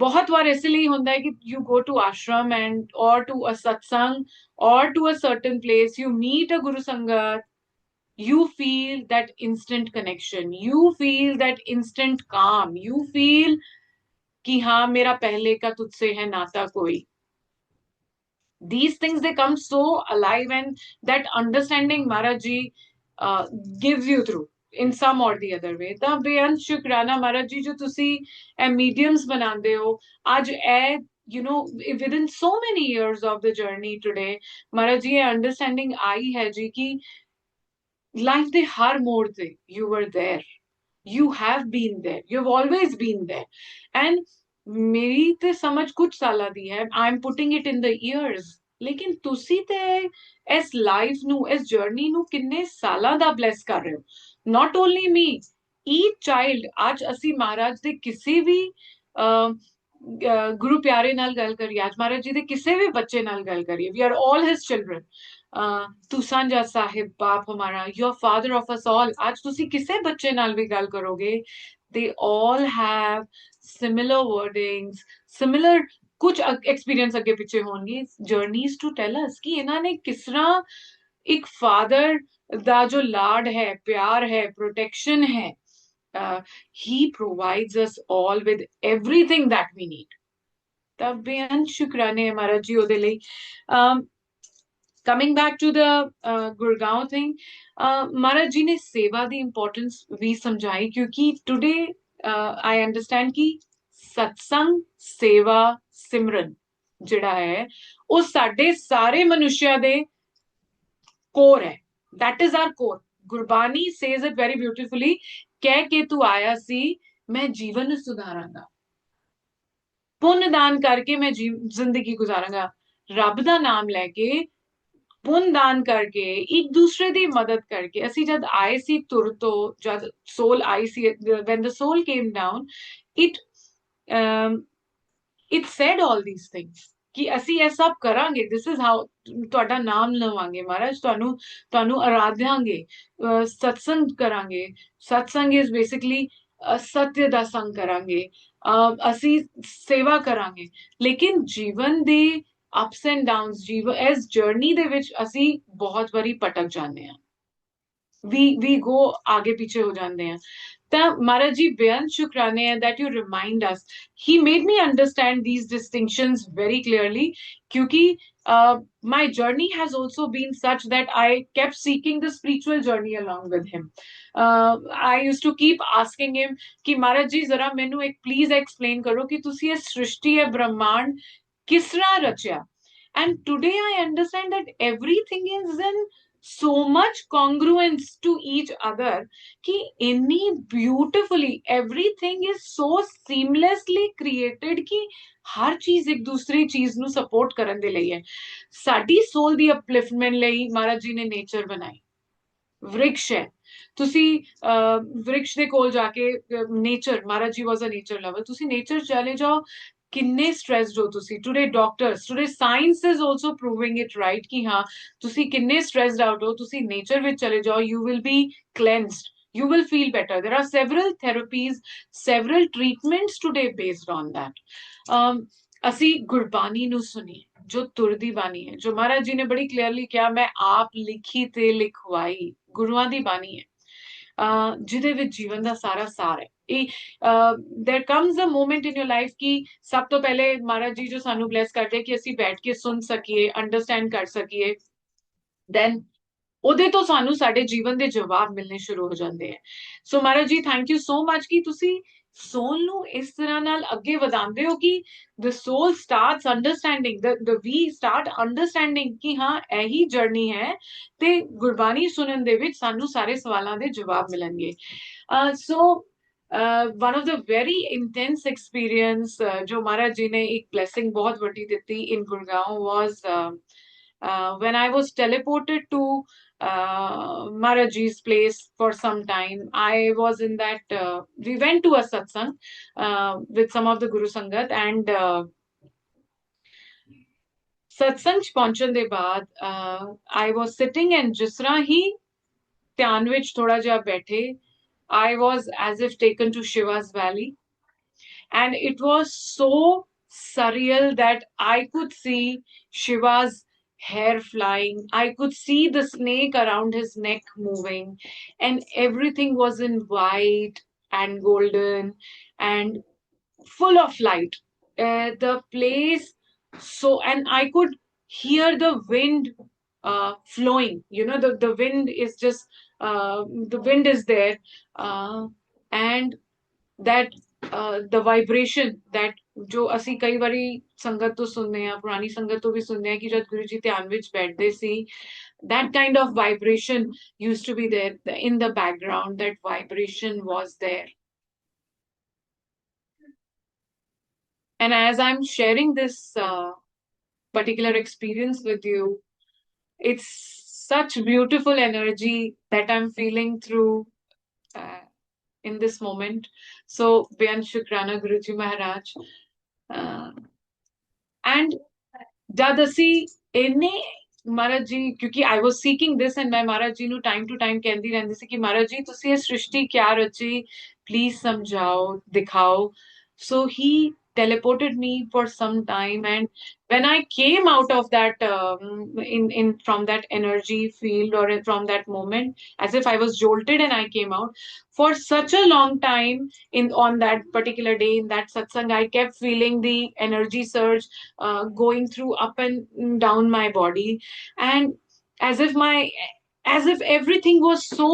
बहुत बार इसलिए होता है कि you go to ashram and or to a satsang or to a certain place, you meet a guru sangat, you feel that instant connection, you feel that instant calm, you feel कि हाँ मेरा पहले का तुझसे है नाता कोई. These things, they come so alive, and that understanding Maharaj ji gives you through in some or the other way. ਤਾਂ ਬੇਅੰਤ ਸ਼ੁਕਰਾਨਾ ਮਹਾਰਾਜ ਜੀ ਜੋ ਤੁਸੀਂ ਇਹ mediums ਬਣਾਉਂਦੇ ਹੋ ਅੱਜ ਇਹ within so many years of the journey today, ਮਹਾਰਾਜ ਜੀ ਇਹ understanding आई है जी कि life ਦੇ ਹਰ ਮੋੜ ਤੇ you were there, you have been there, you've always been there. And मेरी ते समझ कुछ साला दी है, I am putting it in the years, लेकिन तुसी ते इस लाइफ नु, इस जर्नी नु किन्ने साला दा ब्लेस कर रहे हो. Not only me, each child, आज असी महाराज दे किसी भी गुरु प्यारे नाल गल करिए, आज महाराज जी दे किसी भी बच्चे नाल गल करिए, we are all his children. तू सांझा साहिब बाप हमारा, you are father of us all, आज तुसी किसे बच्चे नाल भी गल करोगे, they all have similar wordings, similar कुछ एक्सपीरियंस अगे पीछे होंगे, journeys to tell us कि इन्होंने किस तरह एक फादर दा जो लाड है, प्यार है, प्रोटेक्शन है, he provides us all with everything that we need. तब बेअंत शुक्राने महाराज जी ओदे ਲਈ. Coming back to the Gurgaon thing, Maharaj ji ने सेवा दी importance भी समझाई, क्योंकि today I understand कि सत्संग सेवा सिमरन ਜਿਹੜਾ ਹੈ ਉਹ ਸਾਡੇ ਸਾਰੇ ਮਨੁੱਖਿਆਂ ਦੇ core ਹੈ. That is our core. Gurbani says it very beautifully, ਕਹਿ ਕੇ ਤੂੰ ਆਇਆ ਸੀ ਮੈਂ ਜੀਵਨ ਸੁਧਾਰਾਂਗਾ, ਪੁੰਨ ਦਾਨ ਕਰਕੇ ਮੈਂ ਜ਼ਿੰਦਗੀ ਗੁਜ਼ਾਰਾਂਗਾ, ਰੱਬ ਦਾ ਨਾਮ ਲੈ ਕੇ ਪੁੰਨ ਦਾਨ ਕਰਕੇ ਇੱਕ ਦੂਸਰੇ ਦੀ ਮਦਦ ਕਰਕੇ। ਅਸੀਂ ਜਦ ਆਏ ਸੀ ਤੁਰ ਤੋਂ, ਜਦ ਸੋਲ ਆਈ ਸੀ, when the soul came down, it it said all these things ਕਿ ਅਸੀਂ ਇਹ ਸਭ ਕਰਾਂਗੇ, this is how, ਤੁਹਾਡਾ ਨਾਮ ਲਵਾਂਗੇ ਮਹਾਰਾਜ, ਤੁਹਾਨੂੰ ਆਰਾਧਾਂਗੇ, ਸਤਸੰਗ ਕਰਾਂਗੇ। ਸਤਸੰਗ is basically ਸਤਿ ਦਾ ਸੰਗ ਕਰਾਂਗੇ, ਅਸੀਂ ਸੇਵਾ ਕਰਾਂਗੇ। ਲੇਕਿਨ ਜੀਵਨ ਦੇ ups and downs, as journey ਦੇ ਵਿੱਚ ਅਸੀਂ ਬਹੁਤ ਵਾਰੀ ਭਟਕ ਜਾਂਦੇ ਹਾਂ, we go आगे पीछे हो जाते हैं। ਤਾਂ Maharaj ji ਬੇਅੰਤ ਸ਼ੁਕਰਾਨੇ ਹੈ that you remind us. He made me understand these distinctions very clearly, क्योंकि my journey has also been such that I kept seeking the spiritual journey along with him. I used to keep asking him कि Maharaj ji जरा ਮੈਨੂੰ एक please explain करो कि ਤੁਸੀਂ ਇਹ ਸ੍ਰਿਸ਼ਟੀ ਹੈ ਬ੍ਰਹਮਾਂਡ किस तरह रचा। And today I understand that everything is in so much congruence to each other कि any beautifully everything is so seamlessly created कि हर चीज एक दूसरी चीज ਨੂੰ support ਕਰਨ ਦੇ ਲਈ ਹੈ। ਸਾਡੀ soul ਦੀ upliftment ਲਈ ਮਹਾਰਾਜ ਜੀ ਨੇ nature ਬਣਾਈ, ਵ੍ਰਿਕਸ਼ ਹੈ। ਤੁਸੀਂ ਵ੍ਰਿਕਸ਼ ਦੇ ਕੋਲ ਜਾ ਕੇ nature, Maharaj ji was a nature lover, ਤੁਸੀਂ nature ਚਲੇ ਜਾਓ, ਕਿੰਨੇ ਸਟ੍ਰੈਸਡ ਹੋ ਤੁਸੀਂ। Today doctors, today science is also proving it right ਕਿ ਹਾਂ ਤੁਸੀਂ ਕਿੰਨੇ ਸਟ੍ਰੈਸਡ ਆਊਟ ਹੋ, ਤੁਸੀਂ ਨੇਚਰ ਵਿੱਚ ਚਲੇ ਜਾਓ, you will be cleansed, you will feel better. There are several therapies, several treatments today based on that. ਅਸੀਂ ਗੁਰਬਾਣੀ ਨੂੰ ਸੁਣੀਏ, ਜੋ ਤੁਰਦੀ ਬਾਣੀ ਹੈ, ਜੋ ਮਹਾਰਾਜ ਜੀ ਨੇ ਬੜੀ ਕਲੀਅਰਲੀ ਕਿਹਾ, ਮੈਂ ਆਪ ਲਿਖੀ ਤੇ ਲਿਖਵਾਈ, ਗੁਰੂਆਂ ਦੀ ਬਾਣੀ ਹੈ, ਜਿਹਦੇ ਵਿੱਚ ਜੀਵਨ ਦਾ ਸਾਰਾ ਸਾਰ ਹੈ। there comes a moment in your life कि सब तो पहले महाराज जी जो सानू bless करते कि ਅਸੀਂ बैठ के सुन सकिए, understand कर सकिए, then ਉਹਦੇ ਤੋਂ ਸਾਨੂੰ ਸਾਡੇ ਜੀਵਨ ਦੇ ਜਵਾਬ ਮਿਲਣੇ ਸ਼ੁਰੂ ਹੋ ਜਾਂਦੇ ਹੈ। ਸੋ Maharaj ji thank you so much ਕਿ ਤੁਸੀਂ ਸੋਲ ਨੂੰ ਇਸ ਤਰ੍ਹਾਂ ਨਾਲ ਅੱਗੇ ਵਧਾਉਂਦੇ ਹੋ ਕਿ the soul starts understanding, the we start understanding ਕਿ ਹਾਂ ਇਹੀ ਜਰਨੀ ਹੈ ਤੇ ਗੁਰਬਾਣੀ ਸੁਣਨ ਦੇ ਵਿੱਚ ਸਾਨੂੰ ਸਾਰੇ ਸਵਾਲਾਂ ਦੇ ਜਵਾਬ ਮਿਲਣਗੇ। ਸੋ one of the very intense experience जो महाराज जी ने एक blessing बहुत बड़ी दी in Gurgaon was when I was teleported to Maharaj ji's place for some time. I was in that, we went to a satsang with some of the Guru Sangat, and satsang ਚ ਪਹੁੰਚਣ ਦੇ ਬਾਅਦ I was sitting, and ਜਿਸ ਤਰ੍ਹਾਂ ਹੀ ਧਿਆਨ ਵਿੱਚ ਥੋੜਾ ਜਿਹਾ ਬੈਠੇ, I was as if taken to Shiva's valley, and it was so surreal that I could see Shiva's hair flying, I could see the snake around his neck moving, and everything was in white and golden and full of light. The place, so, and I could hear the wind flowing, you know, the wind is just the wind is there, and that the vibration that ਜੋ ਅਸੀਂ ਕਈ ਵਾਰੀ ਸੰਗਤ ਤੋਂ ਸੁਣਦੇ ਹਾਂ, ਪੁਰਾਣੀ ਸੰਗਤ ਤੋਂ ਵੀ ਸੁਣਦੇ ਹਾਂ ਕਿ ਜਦ ਗੁਰੂ ਜੀ ਧਿਆਨ ਵਿੱਚ ਬੈਠਦੇ ਸੀ, that kind of vibration used to be there in the background, that vibration was there. And as I'm sharing this particular experience with you, it's such beautiful energy that I'm feeling through in this moment. So Beant Shukrana Guruji Maharaj. And jad ਅਸੀਂ ਇੰਨੇ ਮਹਾਰਾਜ ਜੀ, ਕਿਉਂਕਿ I was seeking this, and ਮੈਂ ਮਹਾਰਾਜ ਜੀ ਨੂੰ time to time ਕਹਿੰਦੀ ਰਹਿੰਦੀ ਸੀ ਕਿ ਮਹਾਰਾਜ ਜੀ ਤੁਸੀਂ ਇਹ ਸ੍ਰਿਸ਼ਟੀ ਕਿਆ ਰਚੀ, please ਸਮਝਾਓ, ਦਿਖਾਓ। So he teleported me for some time. And when I came out of that in from that energy field, or from that moment, as if I was jolted and I came out, for such a long time in on that particular day in that satsang, I kept feeling the energy surge going through up and down my body, and as if my as if everything was so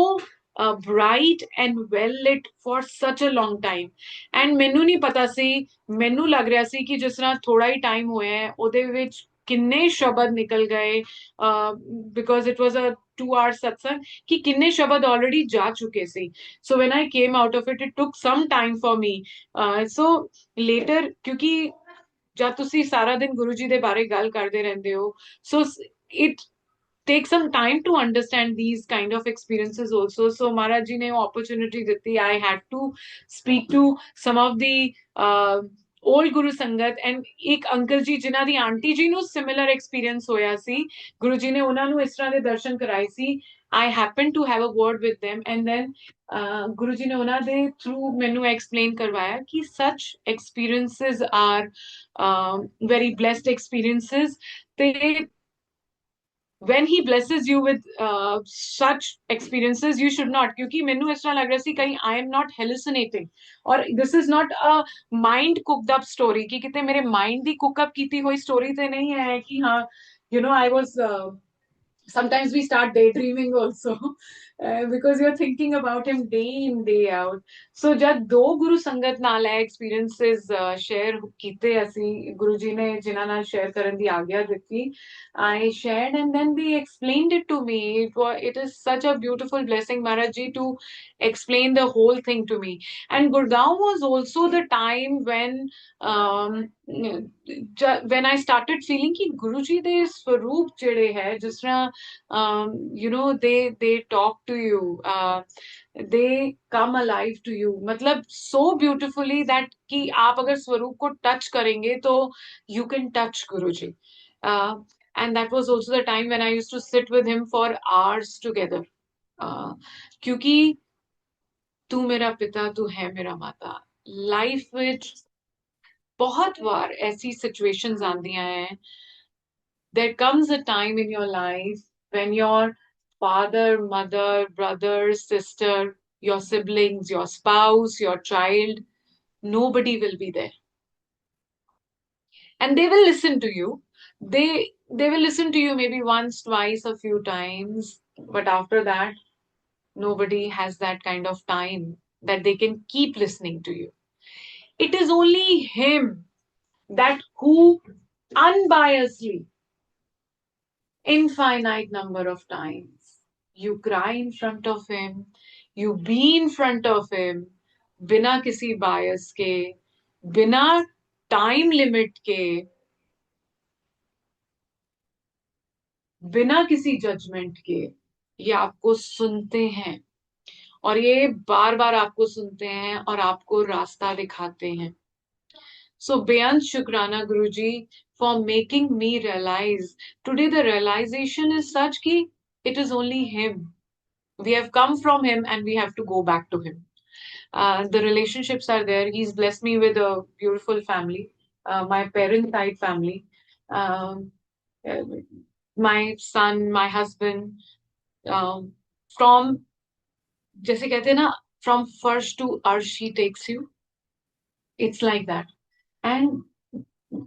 bright and well lit for such a long time. And ਮੈਨੂੰ ਨਹੀਂ ਪਤਾ ਸੀ, ਮੈਨੂੰ ਲੱਗ ਰਿਹਾ ਸੀ ਕਿ ਜਿਸ ਤਰ੍ਹਾਂ ਥੋੜਾ ਹੀ ਟਾਈਮ ਹੋਇਆ ਹੈ ਉਹਦੇ ਵਿੱਚ ਕਿੰਨੇ ਸ਼ਬਦ ਨਿਕਲ ਗਏ, because it was a 2 hour satsang, ਕਿ ਕਿੰਨੇ ਸ਼ਬਦ ਆਲਰੇਡੀ ਜਾ ਚੁੱਕੇ ਸੀ. So when I came out of it, it took some time for me. So later, ਕਿਉਂਕਿ ਜਦ ਤੁਸੀਂ ਸਾਰਾ ਦਿਨ ਗੁਰੂ ਜੀ ਦੇ ਬਾਰੇ ਗੱਲ ਕਰਦੇ ਰਹਿੰਦੇ ਹੋ, ਸੋ it take some time to understand these kind of experiences also. So Maharaj ji ne opportunity diti. I had to speak to some of the old Guru Sangat, and एक अंकल जी जिन्हां दी आंटी जी ਨੂੰ similar experience ਹੋਇਆ ਸੀ, ਗੁਰੂ ਜੀ ਨੇ ਉਹਨਾਂ ਨੂੰ ਇਸ ਤਰ੍ਹਾਂ ਦੇ ਦਰਸ਼ਨ ਕਰਾਏ ਸੀ. I happened to have a word with them, and then Guru ji ਨੇ ਉਹਨਾਂ ਦੇ through ਮੈਨੂੰ explain ਕਰਵਾਇਆ ਕਿ such experiences are very blessed experiences. ਤੇ when he blesses you with such experiences, you should not, क्योंकि मैंने इस तरह लग रहा सी कहीं I am not hallucinating, और this is not a mind cooked up story, कि कितने मेरे mind दी cook up कीती हुई story ते नहीं है कि हाँ, you know, I was sometimes we start daydreaming also, because you're thinking about him day in day out. So जब दो गुरु संगत नाल है experiences share कीते ਅਸੀਂ ਗੁਰੂ ਜੀ ਨੇ ਜਿਨ੍ਹਾਂ ਨਾਲ share ਕਰਨ ਦੀ ਆਗਿਆ ਦਿੱਤੀ, I shared, and then they explained it to me. It is such a beautiful blessing, Maharaj ji, to explain the whole thing to me. And Gurgaon was also the time when I started feeling कि गुरु जी दे स्वरूप ਜਿਹੜੇ ਹੈ ਜਿਸ ਤਰ੍ਹਾਂ you know, they talk to you, they come alive to you, मतलब so beautifully that कि आप अगर स्वरूप को touch करेंगे तो you can touch Guru ji. And that was also the time when I used to sit with him for hours together, क्योंकि तू मेरा पिता तू है मेरा माता, लाइफ ਵਿੱਚ बहुत बार ऐसी situations आंदियां हैं. There comes a time in your life when your father, mother, brother, sister, your siblings, your spouse, your child, nobody will be there. And they will listen to you. They will listen to you maybe once, twice, a few times, but after that, nobody has that kind of time that they can keep listening to you. It is only him that who unbiasedly, infinite number of times, you cry in front of him, you be in front of him, बिना किसी bias के, बिना time limit के, बिना किसी judgment के, ये आपको सुनते हैं, और ये बार बार आपको सुनते हैं और आपको रास्ता दिखाते हैं. So बेअंत शुक्राना Guruji for making me realize. Today the realization is such कि it is only him. We have come from him and we have to go back to him. The relationships are there. He's blessed me with a beautiful family, my parent side family, um, uh, my son, my husband, from जैसे कहते हैं ना, from first to arsh he takes you. It's like that. And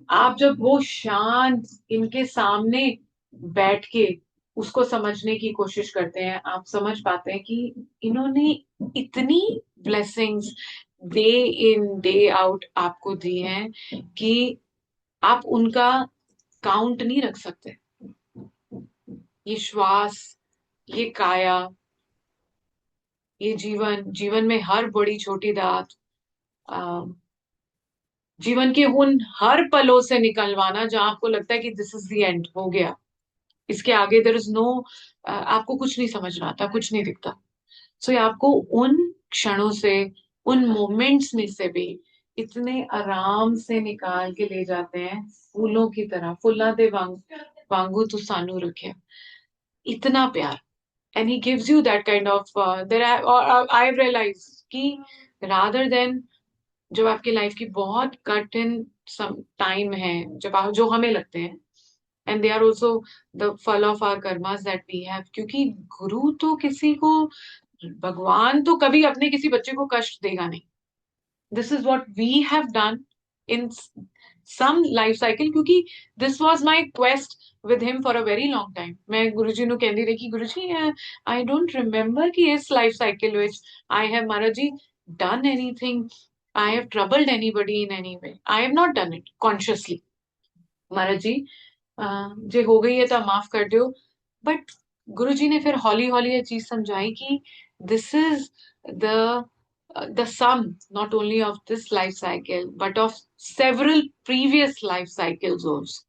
आप जब वो शांत इनके सामने बैठ के उसको समझने की कोशिश करते हैं, आप समझ पाते हैं कि इन्होंने इतनी blessings day in day out आपको दी हैं कि आप उनका काउंट नहीं रख सकते. ये श्वास, ये काया, ये जीवन, जीवन में हर बड़ी छोटी बात, जीवन के उन हर पलों से निकलवाना जहां आपको लगता है कि दिस इज द एंड, हो गया, इसके आगे देयर इज नो, आपको कुछ नहीं समझ में आता, कुछ नहीं दिखता. सो ये आपको उन क्षणों से, उन मोमेंट्स में से भी इतने आराम से निकाल के ले जाते हैं, फूलों की तरह. फुल्ला दे वांगू तू सानू रखे, इतना प्यार. And he gives you that kind of I've realized कि rather than जब आपकी लाइफ की बहुत कठिन टाइम है, जब आप जो हमें लगते हैं, and they are also the फल of our karmas that we have, क्योंकि गुरु तो किसी को, भगवान तो कभी अपने किसी बच्चे को कष्ट देगा नहीं. This is what we have done in some life cycle, क्योंकि this was my quest with him for a very long time. मैं गुरुजी ਨੂੰ ਕਹਿੰਦੀ ਰਹੀ ਕਿ ਗੁरुजी I don't remember कि इस life cycle which I have Maharaj ji done anything, I have troubled anybody in any way. I have not done it consciously. महाराज जी जे हो गई है तो माफ कर दो. बट गुरुजी ने फिर हौली हौली ये चीज समझाई कि this is the sum not only of this life cycle but of several previous life cycles also.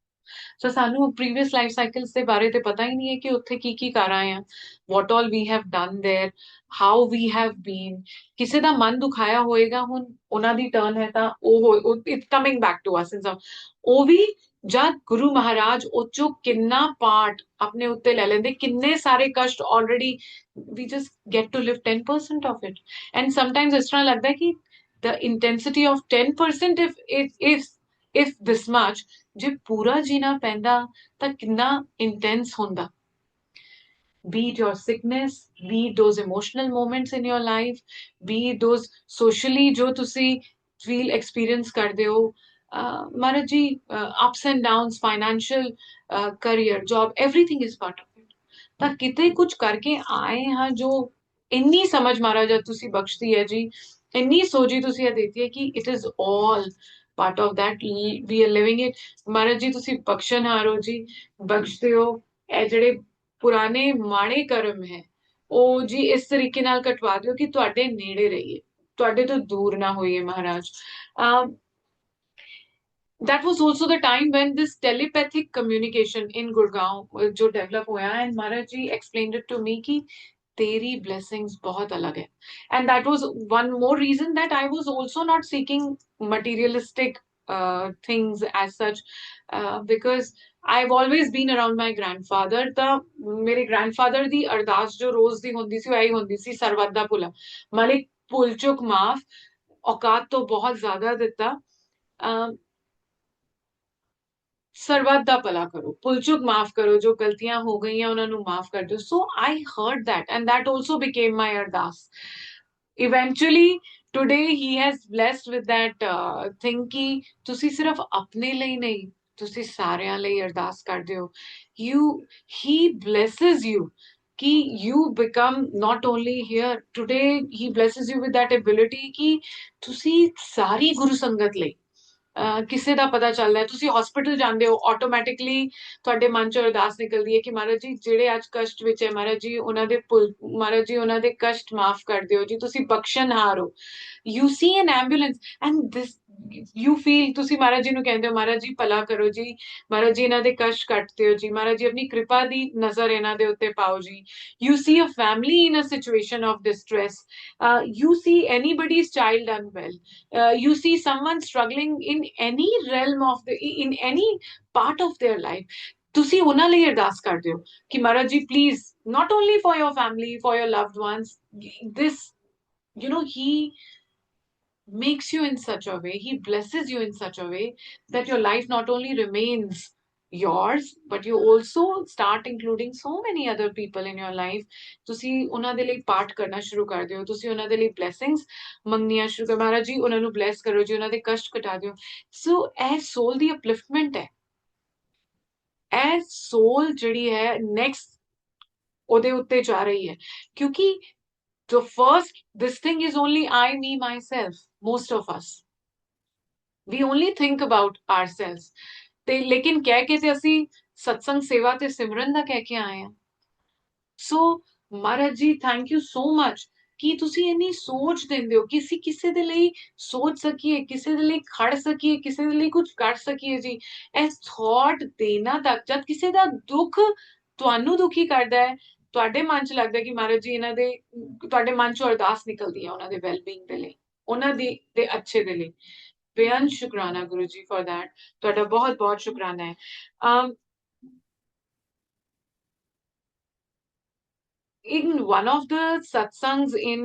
ਸੋ ਸਾਨੂੰ ਪ੍ਰੀਵੀਅਸ ਲਾਈਫ ਸਾਈਕਲਸ ਦੇ ਬਾਰੇ ਤੇ ਪਤਾ ਹੀ ਨਹੀਂ ਹੈ ਕਿ ਉੱਥੇ ਕੀ ਕੀ ਕਰ ਆਏ ਆ, what all we have done there, how we have been. ਕਿਸੇ ਦਾ ਮਨ ਦੁਖਾਇਆ ਹੋਏਗਾ, ਹੁਣ ਉਹਨਾਂ ਦੀ ਟਰਨ ਹੈ ਤਾਂ ਉਹ it's coming back to us in some. ਉਹ ਵੀ ਜਦ ਗੁਰੂ ਮਹਾਰਾਜ ਉਹ ਚੋਂ ਕਿੰਨਾ ਪਾਰਟ ਆਪਣੇ ਉੱਤੇ ਲੈ ਲੈਂਦੇ, ਕਿੰਨੇ ਸਾਰੇ ਕਸ਼ਟ already we just get to live 10% of it. And sometimes ਇਸ ਤਰ੍ਹਾਂ ਲੱਗਦਾ ਹੈ ਕਿ the intensity of 10% if this much, ਜੇ ਪੂਰਾ ਜੀਣਾ ਪੈਂਦਾ ਤਾਂ ਕਿੰਨਾ ਇੰਟੈਂਸ ਹੁੰਦਾ. Be it your sickness, be it those emotional moments in your life, be it those socially ਜੋ ਤੁਸੀਂ feel experience ਕਰਦੇ ਹੋ. Maharaj ji, ups and downs, financial, career, job, everything is part of it. ਤਾਂ ਕਿਤੇ ਕੁਝ ਕਰਕੇ ਆਏ ਹਾਂ ਜੋ ਇੰਨੀ ਸਮਝ ਮਹਾਰਾਜ ਤੁਸੀਂ ਬਖਸ਼ਦੀ ਹੈ ਜੀ, ਇੰਨੀ ਸੋਝੀ ਤੁਸੀਂ ਇਹ ਦਿੱਤੀ ਹੈ ਕਿ it is all part of that, we are living it. Maharaj ji ਤੁਸੀਂ ਬਖਸ਼ਣਹਾਰ ਹੋ ਜੀ, ਬਖਸ਼ਦੇ ਹੋ. ਇਹ ਜਿਹੜੇ ਪੁਰਾਣੇ ਮਾੜੇ ਕਰਮ ਹੈ ਉਹ ਜੀ ਇਸ ਤਰੀਕੇ ਨਾਲ ਕਟਵਾ ਦਿਓ ਕਿ ਤੁਹਾਡੇ ਨੇੜੇ ਰਹੀਏ, ਤੁਹਾਡੇ ਤੋਂ ਦੂਰ ਨਾ ਹੋਈਏ ਮਹਾਰਾਜ. That was also the time when this telepathic communication in Gurgaon जो develop हुआ, and Maharaj ji explained it to me कि तेरी blessings बहुत अलग है. And that was one more reason that I was also not seeking materialistic things as such, because I've always been around my grandfather. ਤਾਂ ਮੇਰੇ grandfather ਦੀ ਅਰਦਾਸ ਜੋ ਰੋਜ਼ ਦੀ ਹੁੰਦੀ ਸੀ ਉਹ ਇਹੀ ਹੁੰਦੀ ਸੀ, ਸਰਬੱਤ ਦਾ ਭਲਾ, ਮਾਲਿਕ ਭੁੱਲ ਚੁੱਕ ਮਾਫ, ਔਕਾਤ ਤੋਂ ਬਹੁਤ ਜ਼ਿਆਦਾ ਦਿੱਤਾ, ਸਰਬੱਤ ਦਾ ਭਲਾ ਕਰੋ, ਭੁੱਲ ਚੁੱਕ ਮਾਫ ਕਰੋ, ਜੋ ਗਲਤੀਆਂ ਹੋ ਗਈਆਂ ਉਹਨਾਂ ਨੂੰ ਮਾਫ ਕਰ ਦਿਓ. ਸੋ ਆਈ heard that, and that also became my ardas. Eventually today he has blessed with that thing ਕਿ ਤੁਸੀਂ ਸਿਰਫ ਆਪਣੇ ਲਈ ਨਹੀਂ, ਤੁਸੀਂ ਸਾਰਿਆਂ ਲਈ ਅਰਦਾਸ ਕਰਦੇ ਹੋ. He blesses you कि you become not only here today, he blesses you with that ability कि ਤੁਸੀਂ ਸਾਰੀ ਗੁਰੂ ਸੰਗਤ ਲਈ ਕਿਸੇ ਦਾ ਪਤਾ ਚੱਲਦਾ ਹੈ, ਤੁਸੀਂ ਹਸਪੀਟਲ ਜਾਂਦੇ ਹੋ, ਆਟੋਮੈਟਿਕਲੀ ਤੁਹਾਡੇ ਮਨ ਚੋਂ ਅਰਦਾਸ ਨਿਕਲਦੀ ਹੈ ਕਿ ਮਹਾਰਾਜ ਜੀ ਜਿਹੜੇ ਅੱਜ ਕਸ਼ਟ ਵਿੱਚ ਹੈ, ਮਹਾਰਾਜ ਜੀ ਉਹਨਾਂ ਦੇ ਮਹਾਰਾਜ ਜੀ ਉਹਨਾਂ ਦੇ ਕਸ਼ਟ ਮਾਫ ਕਰ ਦਿਓ ਜੀ, ਤੁਸੀਂ ਬਖਸ਼ਣਹਾਰ ਹੋ. You C N ambulance and this you feel, ਤੁਸੀਂ ਮਹਾਰਾਜ ਜੀ ਨੂੰ ਕਹਿੰਦੇ ਹੋ ਮਹਾਰਾਜ ਜੀ ਭਲਾ ਕਰੋ ਜੀ, ਮਹਾਰਾਜ ਜੀ ਇਹਨਾਂ ਦੇ ਕਸ਼ਟ ਕੱਟ ਦਿਓ ਜੀ, ਮਹਾਰਾਜ ਜੀ ਆਪਣੀ ਕਿਰਪਾ ਦੀ ਨਜ਼ਰ ਇਹਨਾਂ ਦੇ ਉੱਤੇ ਪਾਓ ਜੀ. You see a family in a situation of distress. You see anybody's child unwell. You see someone struggling in any realm of in any part of their life. ਤੁਸੀਂ ਉਹਨਾਂ ਲਈ ਅਰਦਾਸ ਕਰਦੇ ਹੋ ਕਿ ਮਹਾਰਾਜ ਜੀ please, not only for your family, for your loved ones, this, he makes you in such a way, he blesses you in such a way that your life not only remains yours, but you also start including so many other people in your life. ਤੁਸੀਂ ਉਹਨਾਂ ਦੇ ਲਈ ਪਾਠ ਕਰਨਾ ਸ਼ੁਰੂ ਕਰ ਦਿਓ, ਤੁਸੀਂ ਉਹਨਾਂ ਦੇ ਲਈ ਬਲੇਸਿੰਗਸ ਮੰਗਣੀਆਂ ਸ਼ੁਰੂ ਕਰ, ਮਹਾਰਾਜ ਜੀ ਉਹਨਾਂ ਨੂੰ ਬਲੈਸ ਕਰੋ ਜੀ, ਉਹਨਾਂ ਦੇ ਕਸ਼ਟ ਘਟਾ ਦਿਓ. ਸੋ ਇਹ ਸੋਲ ਦੀ ਅਪਲਿਫਟਮੈਂਟ ਹੈ, ਇਹ ਸੋਲ ਜਿਹੜੀ ਹੈ ਨੈਕਸਟ ਉਹਦੇ ਉੱਤੇ ਜਾ ਰਹੀ ਹੈ. ਕਿਉਂਕਿ so first, this thing is only I, me, myself. Most of us, we only think about ourselves. ਤੇ ਲੇਕਿਨ ਕਹਿ ਕੇ ਤੇ ਅਸੀਂ ਸਤਸੰਗ ਸੇਵਾ ਤੇ ਸਿਮਰਨ ਦਾ ਕਹਿ ਕੇ ਆਏ ਹਾਂ. ਸੋ Maharaj ji thank you so much ਕਿ ਤੁਸੀਂ ਇੰਨੀ ਸੋਚ ਦਿੰਦੇ ਹੋ ਕਿ ਅਸੀਂ ਕਿਸੇ ਦੇ ਲਈ ਸੋਚ ਸਕੀਏ, ਕਿਸੇ ਦੇ ਲਈ ਖੜ ਸਕੀਏ, ਕਿਸੇ ਦੇ ਲਈ ਕੁਝ ਕਰ ਸਕੀਏ ਜੀ. ਇਹ ਥਾਟ ਦੇਣਾ ਤੱਕ, ਜਦ ਕਿਸੇ ਦਾ ਦੁੱਖ ਤੁਹਾਨੂੰ ਦੁਖੀ ਕਰਦਾ ਹੈ, ਤੁਹਾਡੇ ਮਨ 'ਚ ਲੱਗਦਾ ਕਿ ਮਹਾਰਾਜ ਜੀ ਇਹਨਾਂ ਦੇ, ਤੁਹਾਡੇ ਮਨ 'ਚੋਂ ਅਰਦਾਸ ਨਿਕਲਦੀ ਹੈ ਉਹਨਾਂ ਦੇ ਵੈਲਬੀਇੰਗ ਦੇ ਲਈ, ਉਹਨਾਂ ਦੇ ਅੱਛੇ ਦੇ ਲਈ. ਬੇਅੰਤ ਸ਼ੁਕਰਾਨਾ ਗੁਰੂ ਜੀ ਫॉर दैट. ਤੁਹਾਡਾ ਬਹੁਤ ਬਹੁਤ ਸ਼ੁਕਰਾਨਾ ਹੈ. In one of the satsangs in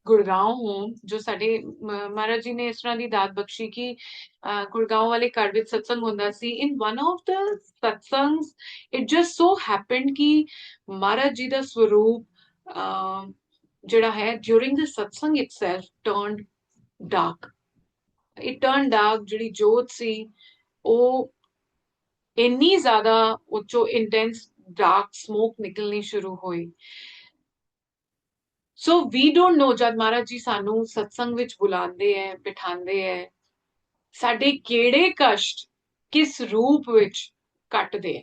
Gurgaon home ਜੋ ਸਾਡੇ ਮਹਾਰਾਜ ਜੀ ਨੇ ਇਸ ਤਰ੍ਹਾਂ ਦੀ ਦਾਤ ਬਖਸ਼ੀ ਕਿ ਗੁੜਗਾਉਂ ਵਾਲੇ ਘਰ ਵਿੱਚ ਸਤਸੰਗ ਹੁੰਦਾ ਸੀ in one of the satsangs it just so happened ਕਿ ਮਹਾਰਾਜ ਜੀ ਦਾ ਸਰੂਪ ਜਿਹੜਾ ਹੈ during the satsang itself turned dark it turn dark ਜਿਹੜੀ ਜੋਤ ਸੀ ਉਹ ਇੰਨੀ ਜ਼ਿਆਦਾ ਉਹ ਚੋਂ ਇੰਟੈਂਸ ਡਾਰਕ ਸਮੋਕ ਨਿਕਲਣੀ ਸ਼ੁਰੂ ਹੋਈ ਸੋ ਵੀ ਡੋਂਟ ਨੋ ਜਦ ਮਹਾਰਾਜ ਜੀ ਸਾਨੂੰ ਸਤਸੰਗ ਵਿੱਚ ਬੁਲਾਉਂਦੇ ਹੈ ਬਿਠਾਉਂਦੇ ਹੈ ਸਾਡੇ ਕਿਹੜੇ ਕਸ਼ਟ ਕਿਸ ਰੂਪ ਵਿੱਚ ਕੱਟਦੇ ਹੈ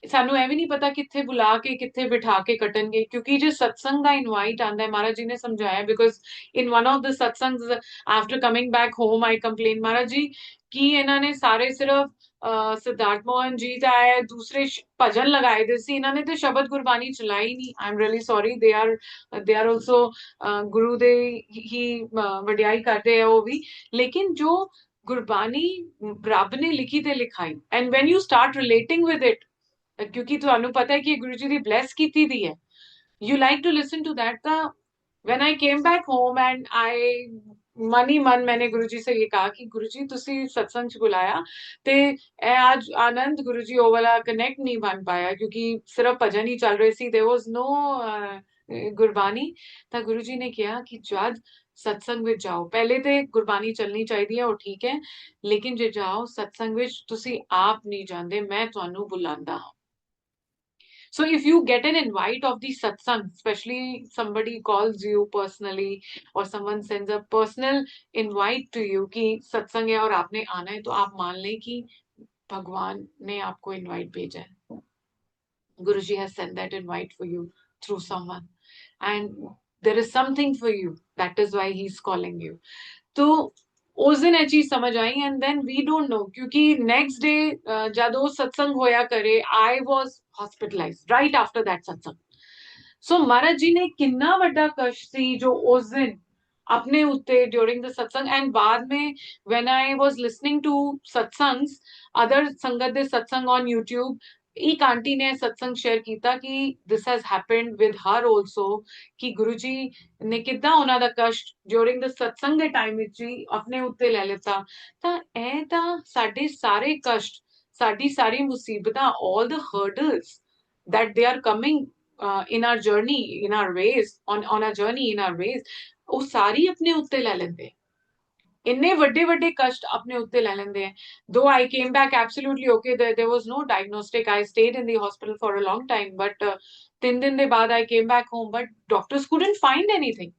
ਸਾਨੂੰ ਇਹ ਵੀ ਨਹੀਂ ਪਤਾ ਕਿੱਥੇ ਬੁਲਾ ਕੇ ਕਿੱਥੇ ਬਿਠਾ ਕੇ ਕੱਟਣਗੇ ਕਿਉਂਕਿ ਜੇ ਸਤਸੰਗ ਦਾ ਇਨਵਾਈਟ ਆਂਦਾ ਹੈ ਮਹਾਰਾਜ ਜੀ ਨੇ ਸਮਝਾਇਆ because in one of the satsangs after coming back home I complain Maharaj ji ਕਿ ਇਹਨਾਂ ਨੇ ਸਾਰੇ ਸਿਰਫ ਸਿद्धार्थ मोहन जी ਦਾ ਹੈ ਦੂਸਰੇ ਭਜਨ ਲਗਾਏ ਦੇ ਸੀ ਇਹਨਾਂ ਨੇ ਤੇ ਸ਼ਬਦ ਗੁਰਬਾਣੀ ਚਲਾਈ ਨਹੀਂ I am really sorry they are also ਗੁਰੂ ਦੇ ਹੀ ਵਡਿਆਈ ਕਰਦੇ ਆ ਉਹ ਵੀ ਲੇਕਿਨ ਜੋ ਗੁਰਬਾਣੀ ਰੱਬ ਨੇ ਲਿਖੀ ਤੇ ਲਿਖਾਈ and when you start relating with it क्योंकि ਤੁਹਾਨੂੰ ਪਤਾ ਹੈ ਕਿ ਗੁਰੂ ਜੀ ਦੀ ਬਲੈਸ ਕੀਤੀ ਦੀ ਹੈ you like to listen to that ਤਾਂ when I came back home and I ਮਨੀ ਮਨ मैंने गुरु जी से ये कहा कि गुरु जी ਤੁਸੀਂ सत्संग ਚ ਬੁਲਾਇਆ ਤੇ ਇਹ ਅੱਜ ਆਨੰਦ ਗੁਰੂ ਜੀ ਉਹ ਵਾਲਾ ਕਨੈਕਟ ਨਹੀਂ ਬਣ ਪਾਇਆ ਕਿਉਂਕਿ ਸਿਰਫ ਭਜਨ ਹੀ ਚੱਲ ਰਹੇ ਸੀ there was no ਗੁਰਬਾਣੀ ਤਾਂ ਗੁਰੂ ਜੀ ਨੇ ਕਿਹਾ ਕਿ ਜਦ ਸਤਸੰਗ ਵਿੱਚ ਜਾਓ ਪਹਿਲੇ ਤੇ ਗੁਰਬਾਣੀ ਚੱਲਣੀ ਚਾਹੀਦੀ ਹੈ ਉਹ ਠੀਕ ਹੈ ਲੇਕਿਨ ਜੇ ਜਾਓ ਸਤਸੰਗ ਵਿੱਚ ਤੁਸੀਂ ਆਪ ਨਹੀਂ ਜਾਂਦੇ ਮੈਂ ਤੁਹਾਨੂੰ ਬੁਲਾਉਂਦਾ ਹਾਂ So if you get an invite of the satsang, especially somebody calls you personally or someone sends a personal invite to you कि सत्संग है और आपने आना है तो आप मान लें कि भगवान ने आपको invite भेजा है Guruji has sent that invite for you through someone and there is something for you that is why he's calling you तो उस दिन ये चीज समझ आई and then we don't know क्योंकि नेक्स्ट डे जब वो सत्संग होया करे I was hospitalised right after that satsang so महाराज जी ने किन्ना वड्डा कष्ट सी जो उस दिन अपने उत्ते ड्यूरिंग द सत्संग एंड बाद में when I was listening to satsangs other संगत दे सत्संग ऑन यूट्यूब एक आंटी ने सत्संग शेयर किया कि this has happened with her also कि गुरुजी ਨੇ ਕਿਦਾਂ ਉਹਨਾਂ ਦਾ ਕਸ਼ਟ ਡਿਊਰਿੰਗ ਦ ਸਤਸੰਗ ਦੇ ਟਾਈਮ ਵਿੱਚ ਹੀ ਆਪਣੇ ਉੱਤੇ ਲੈ ਲਿੱਤਾ ਤਾਂ ਇਹ ਤਾਂ ਸਾਡੇ ਸਾਰੇ ਕਸ਼ਟ ਸਾਡੀ ਸਾਰੀ ਮੁਸੀਬਤਾਂ all the hurdles that they are coming in our journey in our ways on our journey in our ways ਉਹ ਸਾਰੀ ਆਪਣੇ ਉੱਤੇ ਲੈ ਲੈਂਦੇ ਇੰਨੇ ਵੱਡੇ ਵੱਡੇ ਕਸ਼ਟ ਆਪਣੇ ਉੱਤੇ ਲੈ ਲੈਂਦੇ ਹੈ though I came back absolutely okay there was no diagnostic I stayed in the hospital for a long time but 3 ਦਿਨ ਦੇ ਬਾਅਦ I came back home but doctors couldn't find anything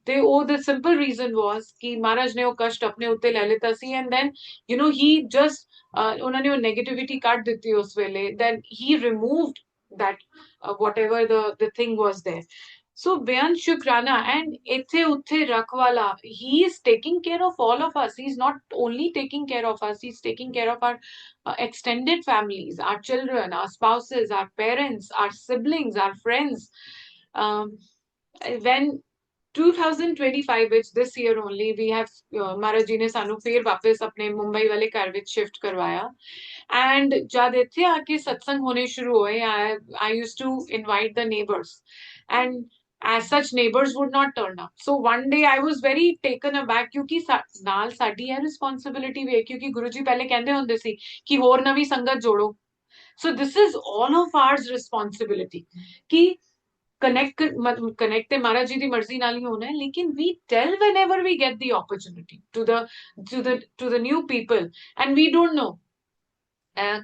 ਤੇ ਉਹ the simple reason was ਕਿ ਮਹਾਰਾਜ ਨੇ ਉਹ ਕਸ਼ਟ ਆਪਣੇ ਉੱਤੇ ਲੈ ਲਿੱਤਾ ਸੀ and then you know he just ਉਹਨਾਂ ਨੇ ਉਹ negativity ਕੱਢ ਦਿੱਤੀ ਉਸ ਵੇਲੇ then he removed that whatever the thing was there so Beyan Shukrana and ਇੱਥੇ ਉੱਥੇ ਰਖਵਾਲਾ he is taking care of all of us he's not only taking care of us he's taking care of our extended families our children our spouses our parents our siblings our friends um, when 2025 ਵਿੱਚ this year only we have ਮਹਾਰਾਜ ਜੀ ਨੇ ਸਾਨੂੰ ਫੇਰ ਵਾਪਸ ਆਪਣੇ ਮੁੰਬਈ ਵਾਲੇ ਘਰ ਵਿੱਚ shift ਕਰਵਾਇਆ and ਜਦ ਇੱਥੇ ਆ ਕੇ ਸਤਸੰਗ ਹੋਣੇ ਸ਼ੁਰੂ ਹੋਏ I used to invite the neighbors and as such neighbors would not turn up so one day I was very taken aback ਕਿਉਂਕਿ ਨਾਲ ਸਾਡੀ ਇਹ responsibility ਵੀ ਹੈ ਕਿਉਂਕਿ ਗੁਰੂ ਜੀ ਪਹਿਲੇ ਕਹਿੰਦੇ ਹੁੰਦੇ ਸੀ ਕਿ ਹੋਰ ਨਵੀਂ ਸੰਗਤ ਜੋੜੋ so this is all of our responsibility ਕਿ connect ਤੇ ਮਹਾਰਾਜ ਜੀ ਦੀ ਮਰਜ਼ੀ ਨਾਲ ਹੀ ਹੋਣਾ ਹੈ ਲੇਕਿਨ we tell whenever we get the opportunity to the new people and we don't know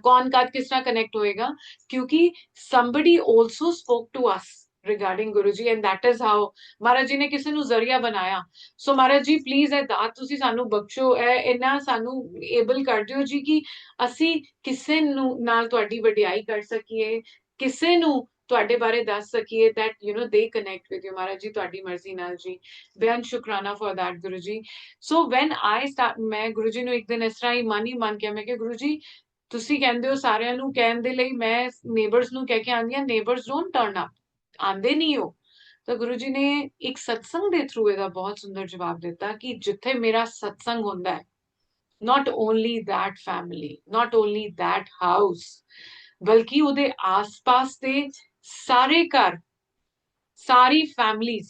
कौन कद किस तरह कनेक्ट होएगा क्योंकि somebody also spoke to us regarding Guruji and that is how ਮਹਾਰਾਜ ਜੀ ਨੇ ਕਿਸੇ ਨੂੰ ਜ਼ਰੀਆ ਬਣਾਇਆ ਸੋ ਮਹਾਰਾਜ ਜੀ ਪਲੀਜ਼ ਇਹ ਦਾਤ ਤੁਸੀਂ ਸਾਨੂੰ ਬਖਸ਼ੋ ਇਹ ਇਹਨਾਂ ਸਾਨੂੰ ਏਬਲ ਕਰ ਦਿਓ ਜੀ ਕਿ ਅਸੀਂ ਕਿਸੇ ਨੂੰ ਨਾਲ ਤੁਹਾਡੀ ਵਡਿਆਈ ਕਰ ਸਕੀਏ ਕਿਸੇ ਨੂੰ ਤੁਹਾਡੇ ਬਾਰੇ ਦੱਸ ਸਕੀਏ that you know they connect with you Maharaj ji ਤੁਹਾਡੀ ਮਰਜ਼ੀ ਨਾਲ ਜੀ ਬੇਅੰਤ ਸ਼ੁਕਰਾਨਾ for that Guru ji so when I start ਮੈਂ ਗੁਰੂ ਜੀ ਨੂੰ ਇੱਕ ਦਿਨ ਇਸ ਤਰ੍ਹਾਂ ਹੀ ਮਨ ਹੀ ਮੰਨ ਕੇ ਮੈਂ ਕਿ ਗੁਰੂ ਜੀ ਤੁਸੀਂ ਕਹਿੰਦੇ ਹੋ ਸਾਰਿਆਂ ਨੂੰ ਕਹਿਣ ਦੇ ਲਈ ਮੈਂ ਨੇਬਰਸ ਨੂੰ ਕਹਿ ਕੇ ਆਂਦੀ ਆ ਨੇਬਰਸ ਡੋਨਟ ਟਰਨ ਅਪ ਆਂਦੇ ਨਹੀਂ ਹੋ ਤਾਂ ਗੁਰੂ ਜੀ ਨੇ ਇੱਕ ਸਤਸੰਗ ਦੇ ਥਰੂ ਇਹਦਾ ਬਹੁਤ ਸੁੰਦਰ ਜਵਾਬ ਦਿੱਤਾ ਕਿ ਜਿੱਥੇ ਮੇਰਾ ਸਤਸੰਗ ਹੁੰਦਾ ਹੈ not only that family not only that house ਬਲਕਿ ਉਹਦੇ ਆਸ-ਪਾਸ ਦੇ ਸਾਰੇ ਘਰ ਸਾਰੀ families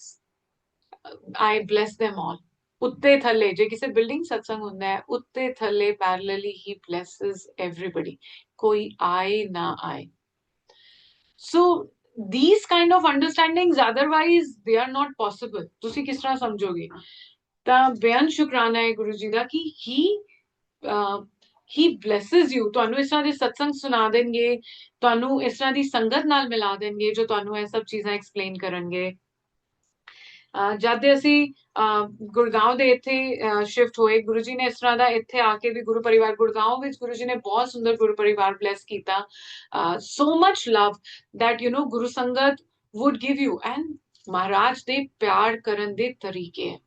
I bless them all. ਉੱਤੇ ਥੱਲੇ ਜੇ ਕਿਸੇ ਬਿਲਡਿੰਗ ਸਤਸੰਗ ਹੁੰਦਾ ਹੈ ਉੱਤੇ ਥੱਲੇ parallelly he blesses everybody. ਕੋਈ ਆਏ ਨਾ ਆਏ. So these kind of understandings otherwise they are not possible. ਤੁਸੀਂ ਕਿਸ ਤਰ੍ਹਾਂ ਸਮਝੋਗੇ? ਤਾਂ ਬੇਅੰਤ ਸ਼ੁਕਰਾਨਾ ਹੈ ਗੁਰੂ ਜੀ ਦਾ ਕਿ he blesses you. ਤੁਹਾਨੂੰ ਇਸ ਤਰ੍ਹਾਂ ਦੇ ਸਤਸੰਗ ਸੁਣਾ ਦੇਣਗੇ, ਤੁਹਾਨੂੰ ਇਸ ਤਰ੍ਹਾਂ ਦੀ ਸੰਗਤ ਨਾਲ ਮਿਲਾ ਦੇਣਗੇ ਜੋ ਤੁਹਾਨੂੰ ਇਹ ਸਭ ਚੀਜ਼ਾਂ ਐਕਸਪਲੇਨ ਕਰਨਗੇ. ਜਦ ਅਸੀਂ ਗੁੜਗਾਉਂ ਦੇ ਇੱਥੇ ਸ਼ਿਫਟ ਹੋਏ, ਗੁਰੂ ਜੀ ਨੇ ਇਸ ਤਰ੍ਹਾਂ ਦਾ ਇੱਥੇ ਆ ਕੇ ਵੀ ਗੁਰੂ ਪਰਿਵਾਰ ਗੁੜਗਾਉਂ ਵਿੱਚ ਗੁਰੂ ਜੀ ਨੇ ਬਹੁਤ ਸੁੰਦਰ ਗੁਰੂ ਪਰਿਵਾਰ ਬਲੈਸ ਕੀਤਾ. ਸੋ ਮਚ ਲਵ that ਗੁਰੂ ਸੰਗਤ would give you, and ਮਹਾਰਾਜ ਦੇ ਪਿਆਰ ਕਰਨ ਦੇ ਤਰੀਕੇ ਹੈ.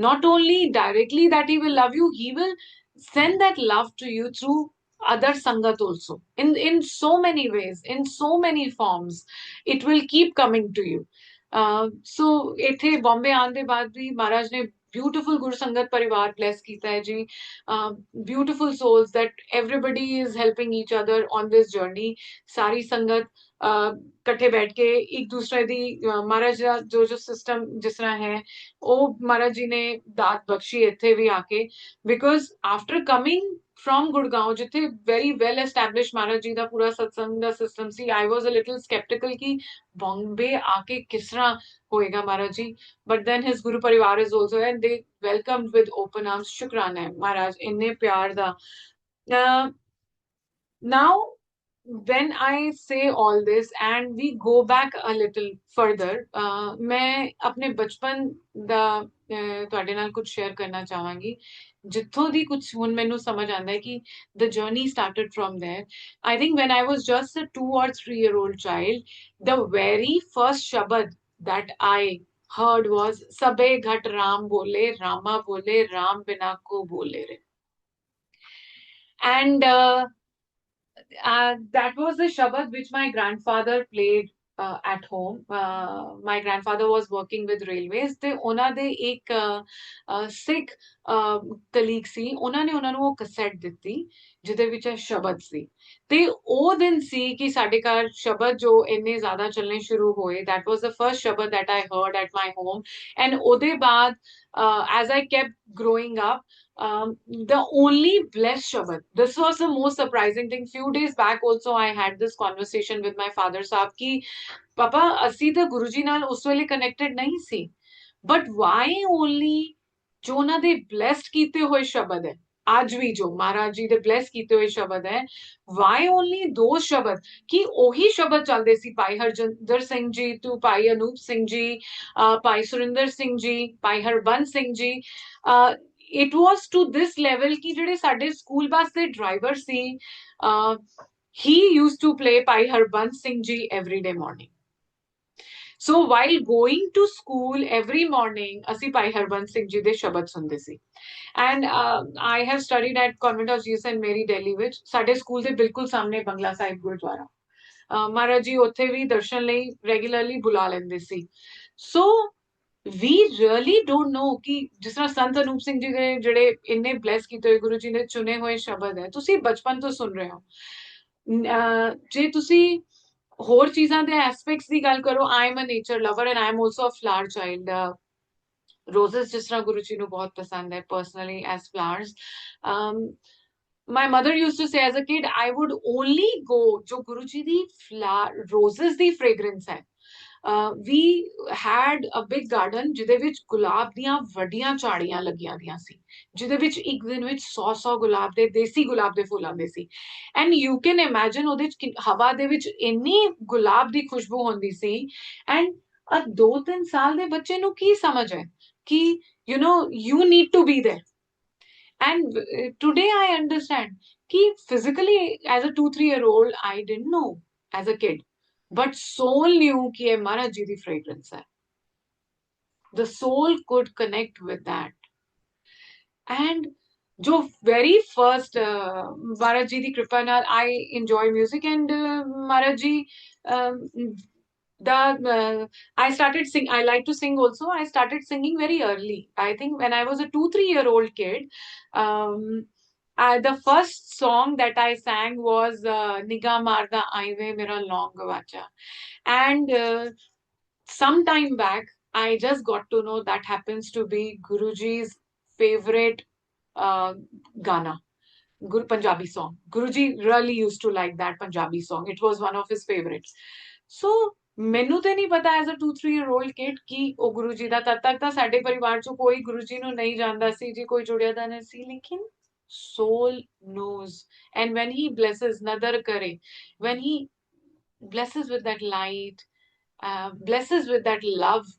Not only directly that he will love you, he will send that love to you through other sangat also, in so many ways, in so many forms. It will keep coming to you. So ਇੱਥੇ ਬੰਬੇ ਆਉਣ ਦੇ ਬਾਅਦ ਵੀ ਮਹਾਰਾਜ ਨੇ beautiful ਗੁਰੂ ਸੰਗਤ ਪਰਿਵਾਰ bless ਕੀਤਾ ਹੈ ਜੀ. Beautiful souls that everybody is helping each other on this journey. ਸਾਰੀ ਸੰਗਤ ਇਕੱਠੇ ਬੈਠ ਕੇ ਇੱਕ ਦੂਸਰੇ ਦੀ ਮਹਾਰਾਜ ਦਾ ਜੋ ਸਿਸਟਮ ਜਿਸ ਤਰ੍ਹਾਂ ਹੈ ਉਹ ਮਹਾਰਾਜ ਜੀ ਨੇ ਦਾਤ ਬਖਸ਼ੀ ਇੱਥੇ ਵੀ ਆ ਕੇ. Because after coming from Gurgaon, ਜਿੱਥੇ very well established Maharaj ji ਦਾ ਪੂਰਾ ਸਤਸੰਗ ਦਾ ਸਿਸਟਮ ਸੀ, I was a little skeptical ਕਿ ਬੰਬੇ ਆ ਕੇ ਕਿਸ ਤਰ੍ਹਾਂ ਹੋਏਗਾ Maharaj ji. But then his Guru Parivar is also, and they welcomed with open arms. ਸ਼ੁਕਰਾਨਾ ਹੈ ਮਹਾਰਾਜ ਇੰਨੇ ਪਿਆਰ ਦਾ. Now when I say all this and we go back a little further, ਮੈਂ ਆਪਣੇ ਬਚਪਨ ਦਾ ਤੁਹਾਡੇ ਨਾਲ ਕੁਝ ਸ਼ੇਅਰ ਕਰਨਾ ਚਾਹਾਂਗੀ ਜਿੱਥੋਂ ਦੀ ਕੁਝ ਹੁਣ ਮੈਨੂੰ ਸਮਝ ਆਉਂਦਾ ਹੈ ਕਿ the journey started from there. I think when I was just a 2 or 3-year-old child, the very first shabad that I heard was sabe ghat ram bole, rama bole, ram bina ko bole re. And that was the shabad which my grandfather played at home. My grandfather was working with railways. ਤੇ ਉਹਨਾਂ ਦੇ ਇੱਕ ਸਿੱਖ colleague ਸੀ, ਉਹਨਾਂ ਨੇ ਉਹਨਾਂ ਨੂੰ ਉਹ ਕਸੈਟ ਦਿੱਤੀ ਜਿਹਦੇ ਵਿੱਚ ਇਹ ਸ਼ਬਦ ਸੀ. ਤੇ ਉਹ ਦਿਨ ਸੀ ਕਿ ਸਾਡੇ ਘਰ ਸ਼ਬਦ ਜੋ ਇੰਨੇ ਜ਼ਿਆਦਾ ਚੱਲਣੇ ਸ਼ੁਰੂ ਹੋਏ. That was the first shabad that I heard at my home. And ਉਹਦੇ ਬਾਅਦ as I kept growing up, the only blessed shabad. This was the most surprising thing. Few days back also I had this conversation with my father साहब कि पापा ਅਸੀਂ ਤਾਂ ਗੁਰੂ ਜੀ ਨਾਲ ਉਸ ਵੇਲੇ connected ਨਹੀਂ ਸੀ, but why only ਜੋ ਉਹਨਾਂ ਦੇ blessed ਕੀਤੇ ਹੋਏ ਸ਼ਬਦ ਹੈ ਅੱਜ ਵੀ ਜੋ ਮਹਾਰਾਜ ਜੀ ਦੇ bless ਕੀਤੇ ਹੋਏ ਸ਼ਬਦ ਹੈ, why only those ਸ਼ਬਦ ਕਿ ਉਹੀ ਸ਼ਬਦ ਚੱਲਦੇ ਸੀ ਭਾਈ ਹਰਜਿੰਦਰ ਸਿੰਘ ਜੀ ਤੋਂ ਭਾਈ ਅਨੂਪ ਸਿੰਘ ਜੀ, ਭਾਈ ਸੁਰਿੰਦਰ ਸਿੰਘ ਜੀ, ਭਾਈ Harbans Singh ji. It was to this level ਕਿ ਜਿਹੜੇ ਸਾਡੇ ਸਕੂਲ ਬੱਸ ਦੇ driver C, he used to play Bhai Harbans Singh ji every day morning. So while going to school every morning, ਅਸੀਂ ਭਾਈ ਹਰਬੰਸ ਸਿੰਘ ਜੀ ਦੇ ਸ਼ਬਦ ਸੁਣਦੇ ਸੀ. And I have studied at Convent of Jesus and Mary, Delhi ਵਿੱਚ. ਸਾਡੇ ਸਕੂਲ ਦੇ ਬਿਲਕੁਲ ਸਾਹਮਣੇ ਬੰਗਲਾ ਸਾਹਿਬ ਗੁਰਦੁਆਰਾ. ਮਹਾਰਾਜ ਜੀ ਉੱਥੇ ਵੀ ਦਰਸ਼ਨ ਲਈ ਰੈਗੂਲਰਲੀ ਬੁਲਾ ਲੈਂਦੇ ਸੀ. So we really don't know ਕਿ ਜਿਸ ਤਰ੍ਹਾਂ ਸੰਤ ਅਨੂਪ ਸਿੰਘ ਜੀ ਦੇ ਜਿਹੜੇ ਇੰਨੇ ਬਲੈਸ ਕੀਤੇ ਹੋਏ ਗੁਰੂ ਜੀ ਨੇ ਚੁਣੇ ਹੋਏ ਸ਼ਬਦ ਹੈ, ਤੁਸੀਂ ਬਚਪਨ ਤੋਂ ਸੁਣ ਰਹੇ ਹੋ. ਜੇ ਤੁਸੀਂ ਹੋਰ ਚੀਜ਼ਾਂ ਦੇ ਐਸਪੈਕਟਸ ਦੀ ਗੱਲ ਕਰੋ, I am a nature lover and I am also a flower child. Roses ਜਿਸ ਤਰ੍ਹਾਂ ਗੁਰੂ ਜੀ ਨੂੰ ਬਹੁਤ ਪਸੰਦ ਹੈ personally as flowers. My mother used to say as a kid, I would only go ਜੋ ਗੁਰੂ ਜੀ ਦੀ roses ਦੀ fragrance ਹੈ. We had a big garden ਜਿਹਦੇ ਵਿੱਚ ਗੁਲਾਬ ਦੀਆਂ ਵੱਡੀਆਂ ਝਾੜੀਆਂ ਲੱਗੀਆਂ ਦੀਆਂ ਸੀ, ਜਿਹਦੇ ਵਿੱਚ ਇੱਕ ਦਿਨ ਵਿੱਚ 100 ਗੁਲਾਬ ਦੇ ਦੇਸੀ ਗੁਲਾਬ ਦੇ ਫੁੱਲ ਆਉਂਦੇ ਸੀ. ਐਂਡ ਯੂ ਕੈਨ ਇਮੈਜਿਨ ਉਹਦੇ ਵਿੱਚ ਹਵਾ ਦੇ ਵਿੱਚ ਇੰਨੀ ਗੁਲਾਬ ਦੀ ਖੁਸ਼ਬੂ ਹੁੰਦੀ ਸੀ. ਐਂਡ 2-3 ਸਾਲ ਦੇ ਬੱਚੇ ਨੂੰ ਕੀ ਸਮਝ ਹੈ ਕਿ you need to be there. And today I understand कि physically as a 2-3-year-old I didn't know as a kid, but soul knew कि ये महाराज जी दी fragrance है. The soul could connect with that. And जो very first महाराज जी दी कृपा नाल I enjoy music, and Maharaj ji I started sing. I like to sing also. I started singing very early. I think when I was a 2-3-year-old kid, the first song that I sang was Niga Marda Aive Mera Long Gavacha. And some time back, I just got to know that happens to be Guruji's favorite Gana, Punjabi song. Guruji really used to like that Punjabi song. It was one of his favorites. So ਮੈਨੂੰ ਤੇ ਨਹੀਂ ਪਤਾ as a 2-3 year old kid ਕਿ ਉਹ ਗੁਰੂ ਜੀ ਦਾ ਤਦ ਤੱਕ ਤਾਂ ਸਾਡੇ ਪਰਿਵਾਰ ਚੋਂ ਕੋਈ ਗੁਰੂ ਜੀ ਨੂੰ ਨਹੀਂ ਜਾਣਦਾ ਸੀ ਜੀ ਕੋਈ ਜੁੜਿਆ ਤਾਂ ਨਹੀਂ ਸੀ ਲੇਕਿਨ soul knows and when he blesses nadar kare when he blesses with that light blesses with that love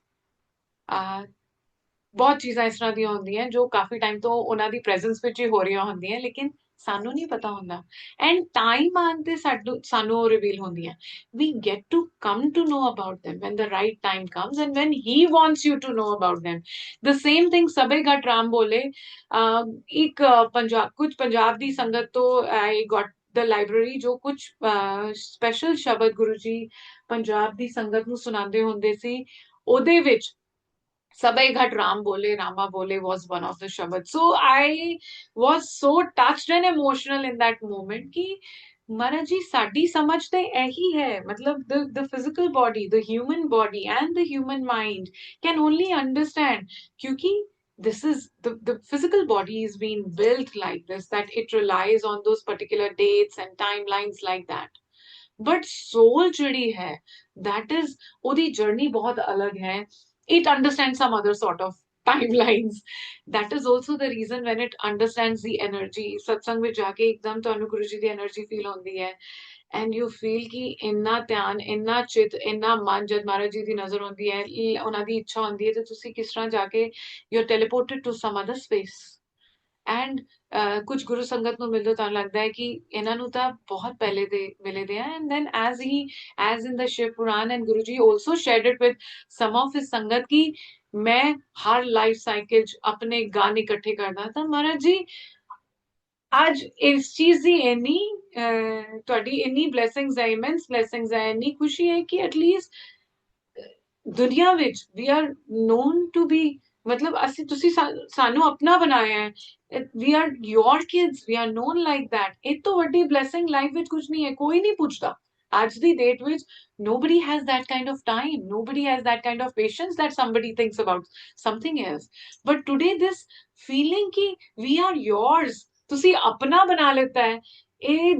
ਬਹੁਤ ਚੀਜ਼ਾਂ ਇਸ ਤਰ੍ਹਾਂ ਦੀਆਂ ਹੁੰਦੀਆਂ ਜੋ ਕਾਫੀ ਟਾਈਮ ਤੋਂ ਉਹਨਾਂ ਦੀ ਪ੍ਰੈਜ਼ੈਂਸ ਵਿੱਚ ਹੀ ਹੋ ਰਹੀਆਂ ਹੁੰਦੀਆਂ ਲੇਕਿਨ ਸਾਨੂੰ ਨਹੀਂ ਪਤਾ ਹੁੰਦਾ ਐਂਡ ਟਾਈਮ ਆਉਣ ਤੇ ਸਾਨੂੰ ਉਹ ਰਿਵੀਲ ਹੁੰਦੀਆਂ we get to come to know about them when the right time comes and when he wants you to know about them the same thing ਸਭੇ ਘਟ ਰਾਮ ਬੋਲੇ ਇੱਕ ਕੁਝ ਪੰਜਾਬ ਦੀ ਸੰਗਤ ਤੋਂ I got the library ਜੋ ਕੁਝ ਸਪੈਸ਼ਲ ਸ਼ਬਦ ਗੁਰੂ ਜੀ ਪੰਜਾਬ ਦੀ ਸੰਗਤ ਨੂੰ ਸੁਣਾਉਂਦੇ ਹੁੰਦੇ ਸੀ ਉਹਦੇ ਵਿੱਚ Sabai Ghat Ram Bole, Rama Bole was one of the Shabad. So I was so touched and emotional in that moment कि महाराज जी साडी समझ ते यही है मतलब the physical body, the human body and the human mind can only understand क्योंकि this is the physical body is being built like this that it relies on those particular dates and timelines like that. But soul ਜਿਹੜੀ है that is ਉਹਦੀ journey बहुत अलग है it understands some other sort of timelines. That is also the reason when it understands the energy. Satsang ਵਿੱਚ ਜਾ ਕੇ ਇੱਕਦਮ ਤੁਹਾਨੂੰ ਗੁਰੂ ਜੀ ਦੀ energy feel ਹੁੰਦੀ ਹੈ and you feel ਕਿ ਇੰਨਾ ਧਿਆਨ ਇੰਨਾ ਚਿਤ ਇੰਨਾ ਮਨ ਜਦ ਮਹਾਰਾਜ ਜੀ ਦੀ ਨਜ਼ਰ ਹੁੰਦੀ ਹੈ ਉਹਨਾਂ ਦੀ ਇੱਛਾ ਹੁੰਦੀ ਹੈ ਤੇ ਤੁਸੀਂ ਕਿਸ ਤਰ੍ਹਾਂ ਜਾ ਕੇ you're teleported to some other space. And ਕੁਝ ਗੁਰੂ ਸੰਗਤ ਨੂੰ ਮਿਲਦੇ ਤਾਂ ਲੱਗਦਾ ਹੈ ਕਿ ਇਹਨਾਂ ਨੂੰ ਤਾਂ ਬਹੁਤ ਪਹਿਲੇ ਦੇ ਮਿਲੇ ਦੇ ਆ and then as in the Shiv Puran and Guru ji also shared it with some of his ਸੰਗਤ ਕਿ ਮੈਂ ਹਰ ਲਾਈਫ ਸਾਈਕਲ ਚ ਆਪਣੇ ਗਾਣੇ ਇਕੱਠੇ ਕਰਦਾ ਤਾਂ ਮਹਾਰਾਜ ਜੀ ਅੱਜ ਇਸ ਚੀਜ਼ ਦੀ ਇੰਨੀ ਤੁਹਾਡੀ ਇੰਨੀ ਬਲੇਸਿੰਗਸ ਹੈ ਇਮੈਂਸ ਬਲੇਸਿੰਗਸ ਹੈ ਇੰਨੀ ਖੁਸ਼ੀ ਹੈ ਕਿ ਐਟਲੀਸਟ ਦੁਨੀਆ ਵਿੱਚ we are known to be मतलब ਅਸੀਂ ਤੁਸੀਂ ਸਾਨੂੰ ਆਪਣਾ ਬਣਾਇਆ ਹੈ we are your kids we are known like that ਇਹ ਤੋਂ ਵੱਡੀ blessing life ਵਿੱਚ ਕੁਝ ਨਹੀਂ ਹੈ ਕੋਈ ਨਹੀਂ ਪੁੱਛਦਾ ਅੱਜ ਦੀ date ਵਿੱਚ nobody has that kind of time nobody has that kind of patience that somebody thinks about something else but today this feeling कि we are yours ਤੁਸੀਂ ਆਪਣਾ ਬਣਾ ਲਿੱਤਾ ਹੈ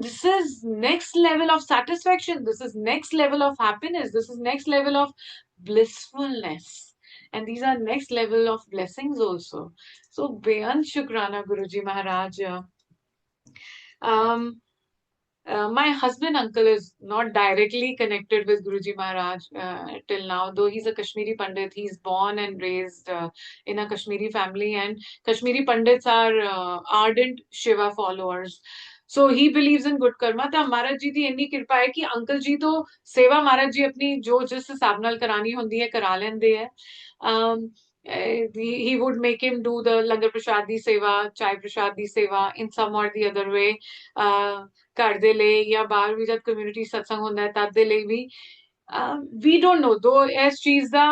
this is next level of satisfaction this is next level of happiness this is next level of blissfulness and these are next level of blessings also so beyan shukrana guruji maharaj my husband uncle is not directly connected with guruji maharaj till now though he's a kashmiri pandit he's born and raised in a kashmiri family and kashmiri pandits are ardent shiva followers so he believes in good karma ਤਾਂ ਮਹਾਰਾਜ ਜੀ ਦੀ ਇੰਨੀ ਕਿਰਪਾ ਹੈ ਕਿ uncle ਜੀ ਤੋਂ ਸੇਵਾ ਮਹਾਰਾਜ ਜੀ ਆਪਣੀ ਜੋ ਜਿਸ ਹਿਸਾਬ ਨਾਲ ਕਰਾਣੀ ਹੁੰਦੀ ਹੈ ਕਰਾ ਲੈਂਦੇ ਹੈ he would make him do the langar prasad di seva chai prasad di seva in some or the other way ਘਰ ਦੇ ਲਈ ਜਾਂ ਬਾਹਰ ਵੀ ਜਦ ਕਮਿਊਨਿਟੀ ਸਤਸੰਗ ਹੁੰਦਾ ਹੈ ਤਦ ਦੇ ਲਈ ਵੀ ਵੀ ਡੋਂਟ ਨੋ ਦੋ ਇਸ ਚੀਜ਼ ਦਾ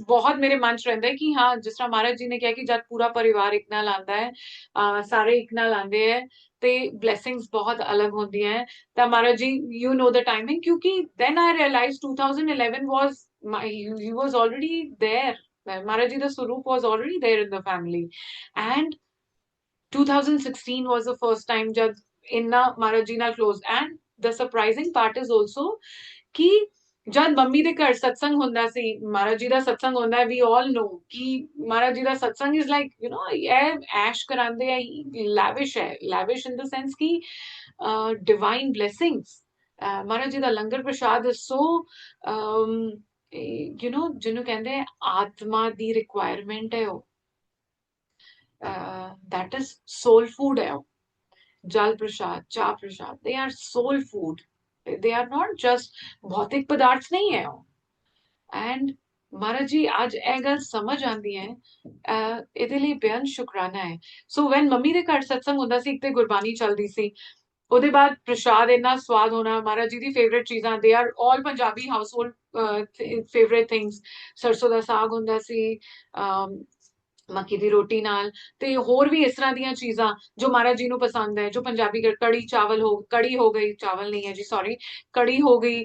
ਬਹੁਤ ਮੇਰੇ ਮਨ ਚ ਰਹਿੰਦਾ ਹੈ ਕਿ ਹਾਂ ਜਿਸ ਤਰ੍ਹਾਂ ਮਹਾਰਾਜ ਜੀ ਨੇ ਕਿਹਾ ਕਿ ਜਦ ਪੂਰਾ ਪਰਿਵਾਰ ਇੱਕ ਨਾਲ ਆਂਦਾ ਹੈ ਸਾਰੇ ਇੱਕ ਨਾਲ ਆਂਦੇ ਹੈ ਤੇ ਬਲੇਸਿੰਗਸ ਬਹੁਤ ਅਲੱਗ ਹੁੰਦੀਆਂ ਹੈ ਤਾਂ ਮਹਾਰਾਜ ਜੀ ਯੂ ਨੋ ਦ ਟਾਈਮਿੰਗ ਕਿਉਂਕਿ then I realized 2011 was he was already there Maharaj ji the Swaroop was already there in the family and 2016 was the first time jab inna Maharaj ji ਨਾਲ close and the surprising part is also ਕਿ ਜਦ mummy ਦੇ ਘਰ ਸਤਸੰਗ ਹੁੰਦਾ ਸੀ ਮਹਾਰਾਜ ਜੀ ਦਾ ਸਤਸੰਗ ਹੁੰਦਾ ਵੀ ਆਲ ਨੋ ਕਿ ਮਹਾਰਾਜ ਜੀ ਦਾ ਸਤਸੰਗ is like you نو ਇਹ ਐਸ਼ ਕਰਾਉਂਦੇ ਆ ਲੈਵਿਸ਼ ਹੈ ਲੈਵਿਸ਼ ਇਨ ਦ ਸੈਂਸ ਕਿ ਡਿਵਾਈਨ ਬਲੇਸਿੰਗਸ ਮਹਾਰਾਜ ਜੀ ਦਾ ਲੰਗਰ ਪ੍ਰਸ਼ਾਦ ਇਜ਼ ਸੋ ਯੂ نو ਜਿਹਨੂੰ ਕਹਿੰਦੇ ਆਤਮਾ ਦੀ ਰਿਕੁਆਇਰਮੈਂਟ ਹੈ ਉਹ that is soul food hai jal prasad cha prasad they are soul food they are not just bhautik padarth nahi hai and Maharaj ji ਅੱਜ ਇਹ ਗੱਲ ਸਮਝ ਆਉਂਦੀ ਹੈ ਇਹਦੇ ਲਈ ਬੇਅੰਤ ਸ਼ੁਕਰਾਨਾ ਹੈ ਸੋ ਵੈਨ ਮੰਮੀ ਦੇ ਘਰ ਸਤਸੰਗ ਹੁੰਦਾ ਸੀ ਇੱਕ ਤੇ ਗੁਰਬਾਣੀ ਚੱਲਦੀ ਸੀ ਉਹਦੇ ਬਾਅਦ ਪ੍ਰਸ਼ਾਦ ਇੰਨਾ ਸਵਾਦ ਹੋਣਾ ਮਹਾਰਾਜ ਜੀ ਦੀ ਫੇਵਰੇਟ ਚੀਜ਼ਾਂ they are all Punjabi house hold favourite things ਸਰਸੋਂ ਦਾ ਸਾਗ ਹੁੰਦਾ ਸੀ ਮੱਕੀ ਦੀ ਰੋਟੀ ਨਾਲ ਤੇ ਹੋਰ ਵੀ ਇਸ ਤਰ੍ਹਾਂ ਦੀਆਂ ਚੀਜ਼ਾਂ ਜੋ ਮਹਾਰਾਜ ਜੀ ਨੂੰ ਪਸੰਦ ਹੈ, ਜੋ ਪੰਜਾਬੀ ਕੜੀ ਚਾਵਲ ਹੋ, ਕੜੀ ਹੋ ਗਈ, ਚਾਵਲ नहीं है जी सॉरी, कड़ी हो गई,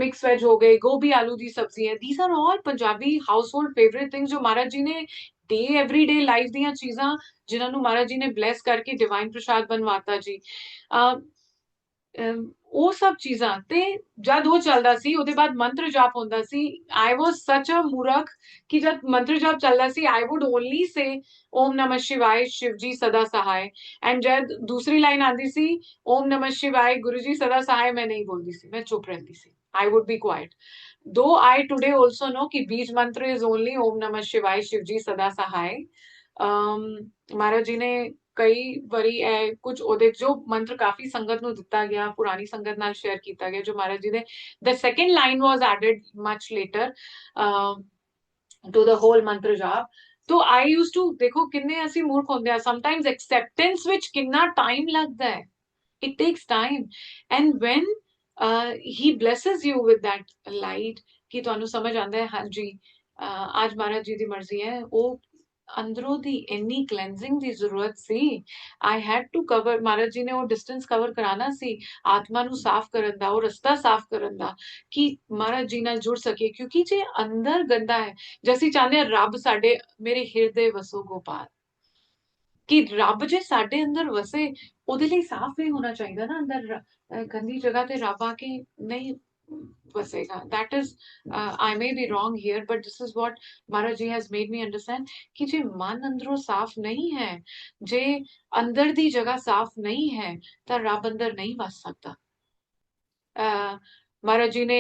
मिक्स वेज हो गए, गोभी आलू दी सब्जी है, these are all Punjabi household favourite things जो महाराज जी ने डे एवरी डे लाइफ ਦੀਆਂ ਚੀਜ਼ਾਂ ਜਿਨ੍ਹਾਂ ਨੂੰ ਮਹਾਰਾਜ ਜੀ ਨੇ ਬਲੈਸ ਕਰਕੇ ਡਿਵਾਈਨ ਪ੍ਰਸ਼ਾਦ ਬਣਵਾਤਾ ਜੀ। ਉਹ ਸਭ ਚੀਜ਼ਾਂ ਤੇ ਜਦ ਉਹ ਚੱਲਦਾ ਸੀ ਉਹਦੇ ਬਾਅਦ ਮੰਤਰ ਜਾਪ ਹੁੰਦਾ ਸੀ। ਆਈ ਵਾਸ ਸਚ ਅ ਮੂਰਖ ਕਿ ਜਦ ਮੰਤਰ ਜਾਪ ਚੱਲਦਾ ਸੀ ਆਈ ਵੁਡ ਓਨਲੀ ਸੇ ਓਮ ਨਮः शिवाय शिव जी सदा सहाय, एंड जब दूसरी लाइन आती सी ओम नमः शिवाय गुरु जी सदा सहाय, मैं नहीं बोलती सी, मैं चुप रहती सी, आई वुड बी क्वाइट। दो आई टुडे ऑल्सो नो कि बीज मंत्र इज ओनली ओम नमः शिवाय शिव जी सदा सहाय। महाराज जी ने ਕਈ ਵਾਰੀ ਇਹ ਕੁਝ ਉਹਦੇ ਜੋ ਮੰਤਰ ਕਾਫੀ ਸੰਗਤ ਨੂੰ ਦਿੱਤਾ ਗਿਆ, ਪੁਰਾਣੀ ਸੰਗਤ ਨਾਲ ਸ਼ੇਅਰ ਕੀਤਾ ਗਿਆ, ਜੋ ਮਹਾਰਾਜ ਜੀ ਦੇ the second line was added much later to the whole mantra jap। तो आई यूज टू देखो किन्ने ਅਸੀਂ ਮੂਰਖ ਹੁੰਦੇ ਆ ਸਮਟਾਈਮਸ ਐਕਸੈਪਟੈਂਸ ਵਿੱਚ ਕਿੰਨਾ ਟਾਈਮ ਲੱਗਦਾ ਹੈ, it takes time, and when he blesses you with that light ਕਿ ਤੁਹਾਨੂੰ ਸਮਝ ਆਉਂਦਾ ਹੈ ਹਾਂਜੀ ਅੱਜ ਮਹਾਰਾਜ ਜੀ ਦੀ ਮਰਜ਼ੀ ਹੈ, ਉਹ ਅੰਦਰੋਂ ਦੀ ਇੰਨੀ ਕਲੈਂਜ਼ਿੰਗ ਦੀ ਜ਼ਰੂਰਤ ਸੀ। ਆਈ ਹੈਡ ਟੂ ਕਵਰ, ਮਹਾਰਾਜ ਜੀ ਨੇ ਉਹ ਡਿਸਟੈਂਸ ਕਵਰ ਕਰਾਣਾ ਸੀ, ਆਤਮਾ ਨੂੰ ਸਾਫ਼ ਕਰਨ ਦਾ, ਉਹ ਰਸਤਾ ਸਾਫ਼ ਕਰਨ ਦਾ ਕਿ ਮਹਾਰਾਜ ਜੀ ਨਾਲ ਜੁੜ ਸਕੇ, ਕਿਉਂਕਿ ਜੇ ਅੰਦਰ ਗੰਦਾ ਹੈ, ਜੇ ਅਸੀਂ ਚਾਹੁੰਦੇ ਹਾਂ ਰੱਬ ਸਾਡੇ ਮੇਰੇ ਹਿਰਦੇ ਵਸੋ ਗੋਪਾਲ, ਕਿ ਰੱਬ ਜੇ ਸਾਡੇ ਅੰਦਰ ਵਸੇ ਉਹਦੇ ਲਈ ਸਾਫ਼ ਵੀ ਹੋਣਾ ਚਾਹੀਦਾ ਨਾ ਅੰਦਰ, ਗੰਦੀ ਜਗ੍ਹਾ ਤੇ ਰੱਬ ਆ ਕੇ ਨਹੀਂ ਵਸੇਗਾ। that is I may be wrong here but this is what Maharaj ji has made me understand ਕਿ ਜੇ ਮਨ ਅੰਦਰੋਂ ਸਾਫ਼ ਨਹੀਂ ਹੈ, ਜੇ ਅੰਦਰ ਦੀ ਜਗ੍ਹਾ ਸਾਫ਼ ਨਹੀਂ ਹੈ ਤਾਂ ਰੱਬ ਅੰਦਰ ਨਹੀਂ ਵਸ ਸਕਦਾ। महाराज जी ने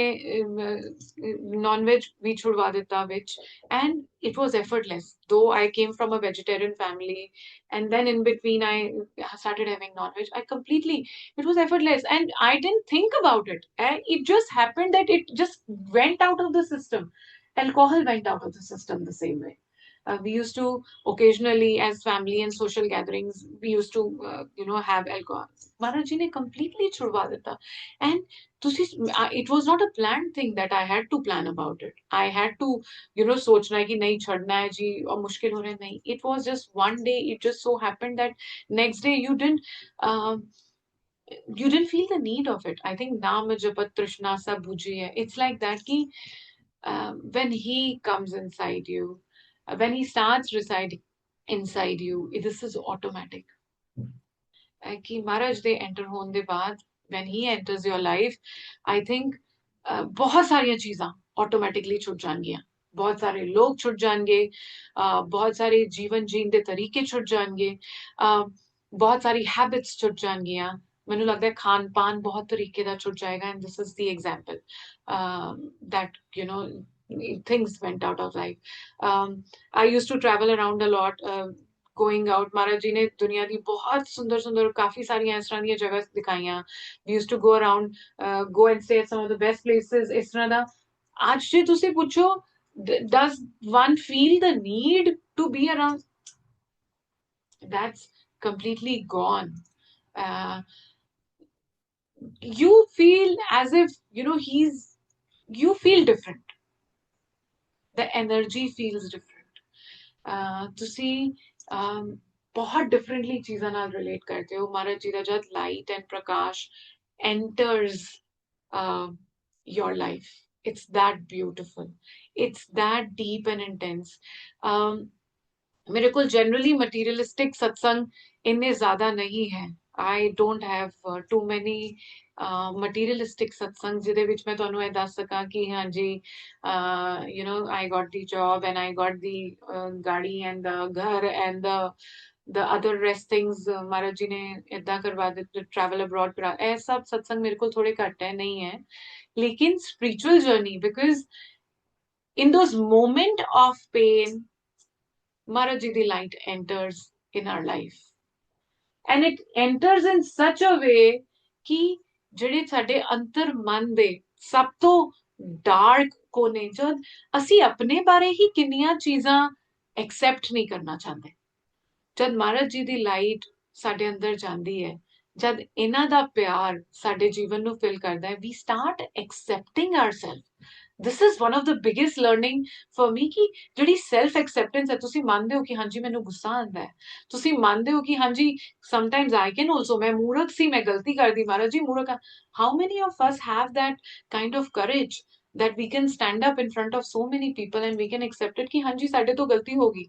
non-veg भी छुड़वा ਦਿੱਤਾ ਵਿੱਚ, and it was effortless, though I came from a vegetarian family and then in between I started having non-veg, I completely, it was effortless and I didn't think about it, and it just happened that it just went out of the system, alcohol went out of the system the same way। We used to occasionally as family and social gatherings we used to have alcohol, Maharaj ji ne completely छुड़वा ਦਿੱਤਾ। and ਤੁਸੀਂ it was not a planned thing that I had to plan about it, I had to सोचना है कि नहीं छोड़ना है जी और मुश्किल हो रहा है, नहीं, it was just one day, it just so happened that next day uh, you didn't feel the need of it। I think naam japat trishna sab bujhi hai, it's like that ki when he comes inside you, when he starts residing inside you, this is automatic कि महाराज they enter होने दे बाद when he enters your life, I think बहुत सारियां चीज़ां automatically छुट जाएंगियां, बहुत सारे लोग छुट जाएंगे, बहुत सारे जीवन जीने दे तरीके छुट जाएंगे, बहुत सारी हैबिट्स छुट जाएंगियां। ਮੈਨੂੰ ਲੱਗਦਾ ਹੈ ਖਾਣ ਪਾਨ ਬਹੁਤ ਤਰੀਕੇ ਦਾ ਛੁੱਟ ਜਾਏਗਾ, and this is the example that things went out of life। I used to travel around a lot, going out। महाराज जी ने दुनिया ਦੀ ਬਹੁਤ ਸੁੰਦਰ ਸੁੰਦਰ ਕਾਫੀ ਸਾਰੀਆਂ ਇਸ ਤਰ੍ਹਾਂ ਦੀਆਂ ਜਗ੍ਹਾ ਦਿਖਾਈਆਂ। We used to go around, go and stay at some of the best places, ਇਸ ਤਰ੍ਹਾਂ ਦਾ। ਅੱਜ ਜੇ ਤੁਸੀਂ ਪੁੱਛੋ does one feel the need to be around, that's completely gone। uh, you feel as if you feel different, the energy feels different। ਤੁਸੀਂ बहुत differently चीज़ां नाल रिलेट करते हो। महाराज जी दा जद light and Prakash enters your life, it's that beautiful, it's that deep and intense। मेरे को जनरली मटीरियलिस्टिक सत्संग इन्ने ज्यादा नहीं है, I don't have too many materialistic satsang ਜਿਹਦੇ ਵਿੱਚ ਮੈਂ ਤੁਹਾਨੂੰ ਇਹ ਦੱਸ ਸਕਾਂ ਕਿ ਹਾਂਜੀ I got the job and I got the गाड़ी and the घर and the other rest things महाराज जी ने इदा करवा ਦਿੱਤੇ, travel abroad करा, ਇਹ सब सत्संग मेरे को थोड़े घट है, नहीं है। लेकिन spiritual journey, because in those moment of pain Maharaj Ji the light enters in our life, and it enters in such a way कि ਜਿਹੜੇ ਸਾਡੇ ਅੰਤਰ ਮਨ ਦੇ ਸਭ ਤੋਂ ਡਾਰਕ ਕੋਨੇ, ਜਦ ਅਸੀਂ ਆਪਣੇ ਬਾਰੇ ਹੀ ਕਿੰਨੀਆਂ ਚੀਜ਼ਾਂ ਐਕਸੈਪਟ ਨਹੀਂ ਕਰਨਾ ਚਾਹੁੰਦੇ, ਜਦ ਮਹਾਰਾਜ ਜੀ ਦੀ ਲਾਈਟ ਸਾਡੇ ਅੰਦਰ ਜਾਂਦੀ ਹੈ, ਜਦ ਇਹਨਾਂ ਦਾ ਪਿਆਰ ਸਾਡੇ ਜੀਵਨ ਨੂੰ ਫਿਲ ਕਰਦਾ ਹੈ, we start accepting ourselves। This is one of the biggest learning for me ਕਿ ਜਿਹੜੀ ਸੈਲਫ ਐਕਸੈਪਟੈਂਸ ਹੈ, ਤੁਸੀਂ ਮੰਨਦੇ ਹੋ ਕਿ ਹਾਂਜੀ ਮੈਨੂੰ ਗੁੱਸਾ ਆਉਂਦਾ ਹੈ, ਤੁਸੀਂ ਮੰਨਦੇ ਹੋ ਕਿ ਹਾਂਜੀ ਸਮਟਾਈਮਸ ਆਈ ਕੈਨ ਆਲਸੋ, ਮੈਂ ਮੂਰਖ ਸੀ, ਮੈਂ ਗਲਤੀ ਕਰਦੀ ਮਹਾਰਾਜ ਜੀ ਮੂਰਖ ਹਾਂ। How many of us have that kind of courage that we can stand up in front of so many people and we can accept it कि ਹਾਂਜੀ ਸਾਡੇ ਤੋਂ ਗਲਤੀ ਹੋ ਗਈ,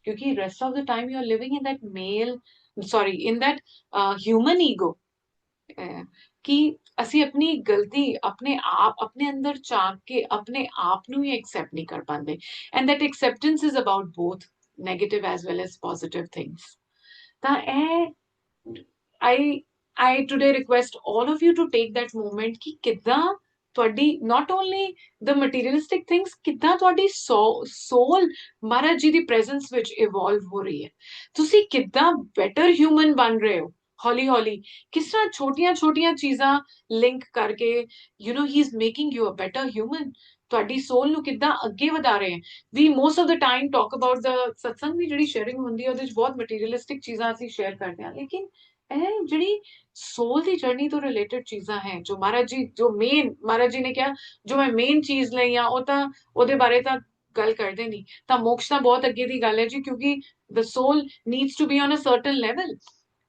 क्योंकि rest of the time you are living in that male, sorry, in that human ego, कि ਅਸੀਂ ਆਪਣੀ ਗਲਤੀ ਆਪਣੇ ਆਪ ਆਪਣੇ ਅੰਦਰ ਝਾਂਕ ਕੇ ਆਪਣੇ ਆਪ ਨੂੰ ਹੀ ਐਕਸੈਪਟ ਨਹੀਂ ਕਰ ਪਾਉਂਦੇ, and that acceptance is about both negative as well as positive things। ਤਾਂ ਇਹ I today request all of you to take that moment ਕਿ ਕਿੱਦਾਂ ਤੁਹਾਡੀ not only the materialistic things, ਕਿੱਦਾਂ ਤੁਹਾਡੀ soul ਮਹਾਰਾਜ ਜੀ ਦੀ presence ਵਿੱਚ evolve ਹੋ ਰਹੀ ਹੈ, ਤੁਸੀਂ ਕਿੱਦਾਂ better human ਬਣ ਰਹੇ ਹੋ ਹੌਲੀ ਹੌਲੀ, ਕਿਸ ਤਰ੍ਹਾਂ ਛੋਟੀਆਂ ਛੋਟੀਆਂ ਚੀਜ਼ਾਂ ਲਿੰਕ ਕਰਕੇ you نو he is making you a better human, ਤੁਹਾਡੀ ਸੋਲ ਨੂੰ ਕਿੱਦਾਂ ਅੱਗੇ ਵਧਾ ਰਹੇ ਹੈ। We most of the time talk about the satsang ਦੀ ਜਿਹੜੀ ਸ਼ੇਅਰਿੰਗ ਹੁੰਦੀ ਹੈ ਉਹਦੇ ਵਿੱਚ ਬਹੁਤ ਮਟੀਰੀਅਲਿਸਟਿਕ ਚੀਜ਼ਾਂ ਅਸੀਂ ਸ਼ੇਅਰ ਕਰਦੇ ਹਾਂ, ਲੇਕਿਨ ਇਹ ਜਿਹੜੀ ਸੋਲ ਦੀ ਜਰਨੀ ਤੋਂ ਰਿਲੇਟਡ ਚੀਜ਼ਾਂ ਹੈ ਜੋ ਮਹਾਰਾਜ ਜੀ, ਜੋ ਮੇਨ ਮਹਾਰਾਜ ਜੀ ਨੇ ਕਿਹਾ ਜੋ ਮੈਂ ਮੇਨ ਚੀਜ਼ ਲਈ ਆ, ਉਹ ਤਾਂ ਉਹਦੇ ਬਾਰੇ ਤਾਂ ਗੱਲ ਕਰਦੇ ਨਹੀਂ, ਤਾਂ ਮੋਕਸ਼ ਤਾਂ ਬਹੁਤ ਅੱਗੇ ਦੀ ਗੱਲ ਹੈ ਜੀ, ਕਿਉਂਕਿ the soul needs to be on a certain level.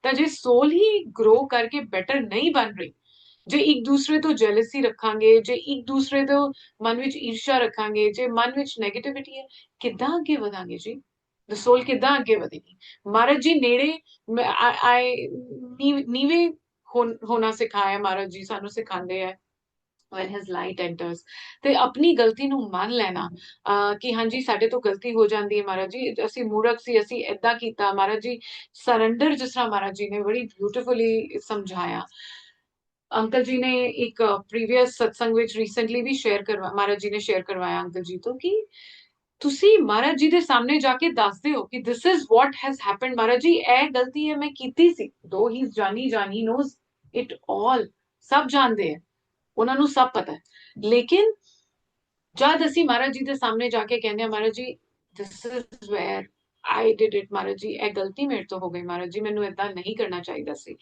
ਤਾਂ ਜੇ ਸੋਲ ਹੀ ਗਰੋ ਕਰਕੇ ਬੈਟਰ ਨਹੀਂ ਬਣ ਰਹੀ, ਜੇ ਇੱਕ ਦੂਸਰੇ ਤੋਂ ਜੈਲਸੀ ਰੱਖਾਂਗੇ, ਜੇ ਇੱਕ ਦੂਸਰੇ ਤੋਂ ਮਨ ਵਿੱਚ ਈਰਸ਼ਾ ਰੱਖਾਂਗੇ, ਜੇ ਮਨ ਵਿੱਚ ਨੈਗੇਟਿਵਿਟੀ ਹੈ, ਕਿੱਦਾਂ ਅੱਗੇ ਵਧਾਂਗੇ ਜੀ, ਦ ਸੋਲ ਕਿੱਦਾਂ ਅੱਗੇ ਵਧੇਗੀ। ਮਹਾਰਾਜ ਜੀ ਨੇੜੇ ਨੀਵੇਂ ਹੋਣਾ ਸਿਖਾਇਆ, ਮਹਾਰਾਜ ਜੀ ਸਾਨੂੰ ਸਿਖਾਉਂਦੇ ਹੈ when his light enters, ਤੇ ਆਪਣੀ ਗਲਤੀ ਨੂੰ ਮੰਨ ਲੈਣਾ ਕਿ ਹਾਂਜੀ ਸਾਡੇ ਤੋਂ ਗਲਤੀ ਹੋ ਜਾਂਦੀ ਹੈ ਮਹਾਰਾਜ ਜੀ, ਅਸੀਂ ਮੂਰਖ ਸੀ, ਅਸੀਂ ਏਦਾਂ ਕੀਤਾ। ਮਹਾਰਾਜ ਜੀ ਸਰੈਂਡਰ ਜਿਸ ਤਰ੍ਹਾਂ ਮਹਾਰਾਜ ਜੀ ਨੇ ਬੜੀ ਬਿਊਟੀਫੁਲੀ ਸਮਝਾਇਆ। ਅੰਕਲ ਜੀ ਨੇ ਇੱਕ ਪ੍ਰੀਵੀਅਸ ਸਤਸੰਗ ਵਿੱਚ ਰੀਸੈਂਟਲੀ ਵੀ ਸ਼ੇਅਰ ਕਰਵਾ, ਮਹਾਰਾਜ ਜੀ ਨੇ ਸ਼ੇਅਰ ਕਰਵਾਇਆ ਅੰਕਲ ਜੀ ਤੋਂ ਕਿ ਤੁਸੀਂ ਮਹਾਰਾਜ ਜੀ ਦੇ ਸਾਹਮਣੇ ਜਾ ਕੇ ਦੱਸਦੇ ਹੋ ਕਿ this is what has happened, Maharaj ji ਇਹ ਗਲਤੀ ਹੈ ਮੈਂ ਕੀਤੀ ਸੀ, ਦੋ ਹੀ ਜਾਨੀ ਜਾਨੀ ਨੋਜ਼ ਇਟ ਆਲ, ਸਭ ਜਾਣਦੇ ਹੈ, ਉਹਨਾਂ ਨੂੰ ਸਭ ਪਤਾ ਹੈ, ਲੇਕਿਨ ਜਦ ਅਸੀਂ ਮਹਾਰਾਜ ਜੀ ਦੇ ਸਾਹਮਣੇ ਜਾ ਕੇ ਕਹਿੰਦੇ ਆ Maharaj ji this is where I did it, Maharaj ji ਇਹ ਗਲਤੀ ਮੇਰੇ ਤੋਂ ਹੋ ਗਈ, ਮਹਾਰਾਜ ਜੀ ਮੈਨੂੰ ਏਦਾਂ ਨਹੀਂ ਕਰਨਾ ਚਾਹੀਦਾ ਸੀ,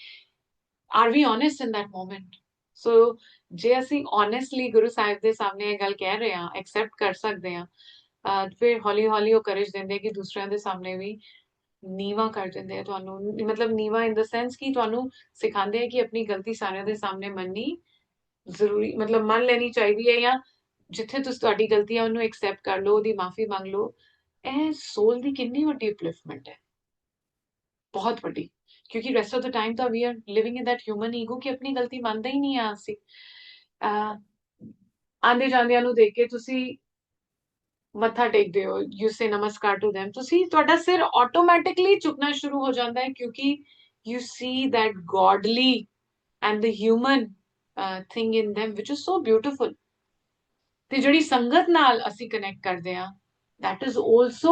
are we honest in that moment. So ਜੇ ਅਸੀਂ ਓਨੈਸਟਲੀ ਗੁਰੂ ਸਾਹਿਬ ਦੇ ਸਾਹਮਣੇ ਇਹ ਗੱਲ ਕਹਿ ਰਹੇ ਹਾਂ, ਐਕਸੈਪਟ ਕਰ ਸਕਦੇ ਹਾਂ, ਫਿਰ ਹੌਲੀ ਹੌਲੀ ਉਹ ਕਰੇਜ ਦਿੰਦੇ ਕਿ ਦੂਸਰਿਆਂ ਦੇ ਸਾਹਮਣੇ ਵੀ ਨੀਵਾ ਕਰ ਦਿੰਦੇ ਆ ਤੁਹਾਨੂੰ, ਮਤਲਬ ਨੀਵਾ ਇਨ ਦ ਸੈਂਸ ਕਿ ਤੁਹਾਨੂੰ ਸਿਖਾਉਂਦੇ ਆ ਕਿ ਆਪਣੀ ਗਲਤੀ ਸਾਰਿਆਂ ਦੇ ਸਾਹਮਣੇ ਮੰਨਣੀ ਜ਼ਰੂਰੀ, ਮਤਲਬ ਮੰਨ ਲੈਣੀ ਚਾਹੀਦੀ ਹੈ, ਜਾਂ ਜਿੱਥੇ ਤੁਸੀਂ ਤੁਹਾਡੀ ਗਲਤੀ ਹੈ ਉਹਨੂੰ ਐਕਸੈਪਟ ਕਰ ਲਓ, ਉਹਦੀ ਮਾਫੀ ਮੰਗ ਲਓ। ਇਹ ਸੋਲ ਦੀ ਕਿੰਨੀ ਵੱਡੀ ਅਪਲਿਫਟਮੈਂਟ ਹੈ, ਬਹੁਤ ਵੱਡੀ, ਕਿਉਂਕਿ ਰੈਸਟ ਆਫ ਦ ਟਾਈਮ ਤਾਂ we are living in that human ego ਕਿ ਆਪਣੀ ਗਲਤੀ ਮੰਨਦਾ ਹੀ ਨਹੀਂ ਆ ਅਸੀਂ। ਆਂਦੇ ਜਾਂਦਿਆਂ ਨੂੰ ਦੇਖ ਕੇ ਤੁਸੀਂ ਮੱਥਾ ਟੇਕਦੇ ਹੋ, ਯੂ ਸੇ ਨਮਸਕਾਰ ਟੂ them, ਤੁਸੀਂ ਤੁਹਾਡਾ ਸਿਰ ਆਟੋਮੈਟਿਕਲੀ ਝੁਕਣਾ ਸ਼ੁਰੂ ਹੋ ਜਾਂਦਾ ਹੈ, ਕਿਉਂਕਿ you see that godly and the human thing in them which is so beautiful। ਤੇ ਜਿਹੜੀ ਸੰਗਤ ਨਾਲ ਅਸੀਂ ਕਨੈਕਟ ਕਰਦੇ ਹਾਂ, that is also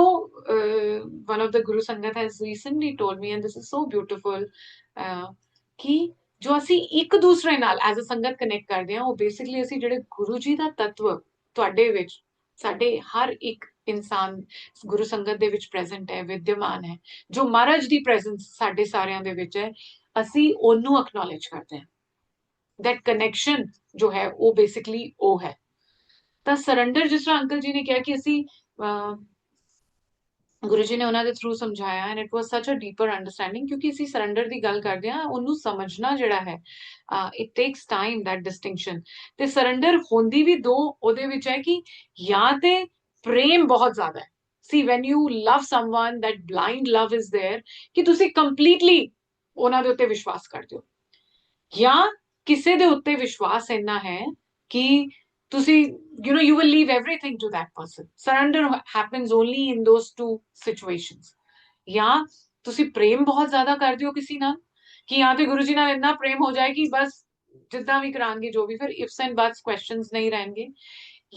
one of the Guru Sangat has recently told me, and this is so beautiful, ਕਿ ਜੋ ਅਸੀਂ ਇੱਕ ਦੂਸਰੇ ਨਾਲ ਐਜ਼ ਅ ਸੰਗਤ ਕਨੈਕਟ ਕਰਦੇ ਹਾਂ, ਉਹ ਬੇਸਿਕਲੀ ਅਸੀਂ ਜਿਹੜੇ ਗੁਰੂ ਜੀ ਦਾ ਤੱਤਵ ਤੁਹਾਡੇ ਵਿੱਚ, ਸਾਡੇ ਹਰ ਇੱਕ ਇਨਸਾਨ ਗੁਰੂ ਸੰਗਤ ਦੇ ਵਿੱਚ ਪ੍ਰੈਜ਼ੈਂਟ ਹੈ, ਵਿਦਿਆਮਾਨ ਹੈ, ਜੋ ਮਹਾਰਾਜ ਦੀ ਪ੍ਰੈਜ਼ੈਂਸ ਸਾਡੇ ਸਾਰਿਆਂ ਦੇ ਵਿੱਚ ਹੈ, ਅਸੀਂ ਉਹਨੂੰ ਅਕਨੋਲੇਜ ਕਰਦੇ ਹਾਂ। that connection ਜੋ ਹੈ ਉਹ ਬੇਸਿਕਲੀ ਉਹ ਹੈ। ਤਾਂ ਸਰੈਂਡਰ ਜਿਸ ਤਰ੍ਹਾਂ ਅੰਕਲ ਜੀ ਨੇ ਕਿਹਾ ਕਿ ਅਸੀਂ ਗੁਰੂ ਜੀ ਨੇ ਉਹਨਾਂ ਦੇ ਥਰੂ ਸਮਝਾਇਆ, ਐਂਡ ਇਟ ਵਾਸ ਸੱਚ ਅ ਡੀਪਰ ਅੰਡਰਸਟੈਂਡਿੰਗ, ਕਿਉਂਕਿ ਅਸੀਂ ਸਰੈਂਡਰ ਦੀ ਗੱਲ ਕਰਦੇ ਹਾਂ, ਉਹਨੂੰ ਸਮਝਣਾ ਜਿਹੜਾ ਹੈ it takes time that distinction. ਤੇ ਸਰੈਂਡਰ ਹੁੰਦੀ ਵੀ ਦੋ ਉਹਦੇ ਵਿੱਚ ਹੈ ਕਿ ਜਾਂ ਤੇ ਪ੍ਰੇਮ ਬਹੁਤ ਜ਼ਿਆਦਾ ਹੈ, ਸੀ when you love someone that blind love is there ਕਿ ਤੁਸੀਂ ਕੰਪਲੀਟਲੀ ਉਹਨਾਂ ਦੇ ਉੱਤੇ ਵਿਸ਼ਵਾਸ ਕਰਦੇ ਹੋ, ਜਾਂ ਕਿਸੇ ਦੇ ਉੱਤੇ ਵਿਸ਼ਵਾਸ ਇੰਨਾ ਹੈ ਕਿ ਤੁਸੀਂ you will leave everything to that person। Surrender happens only in those two situations। ਜਾਂ ਤੁਸੀਂ ਪ੍ਰੇਮ ਬਹੁਤ ਜ਼ਿਆਦਾ ਕਰਦੇ ਹੋ ਕਿਸੇ ਨਾਲ ਕਿ ਜਾਂ ਤੇ ਗੁਰੂ ਜੀ ਨਾਲ ਇੰਨਾ ਪ੍ਰੇਮ ਹੋ ਜਾਏ ਕਿ ਬਸ ਜਿੱਦਾਂ ਵੀ ਕਰਾਂਗੇ ਜੋ ਵੀ, ਫਿਰ ਇਫਸ ਐਂਡ ਬਟਸ ਕੁਐਸਚਨਸ ਨਹੀਂ ਰਹਿਣਗੇ,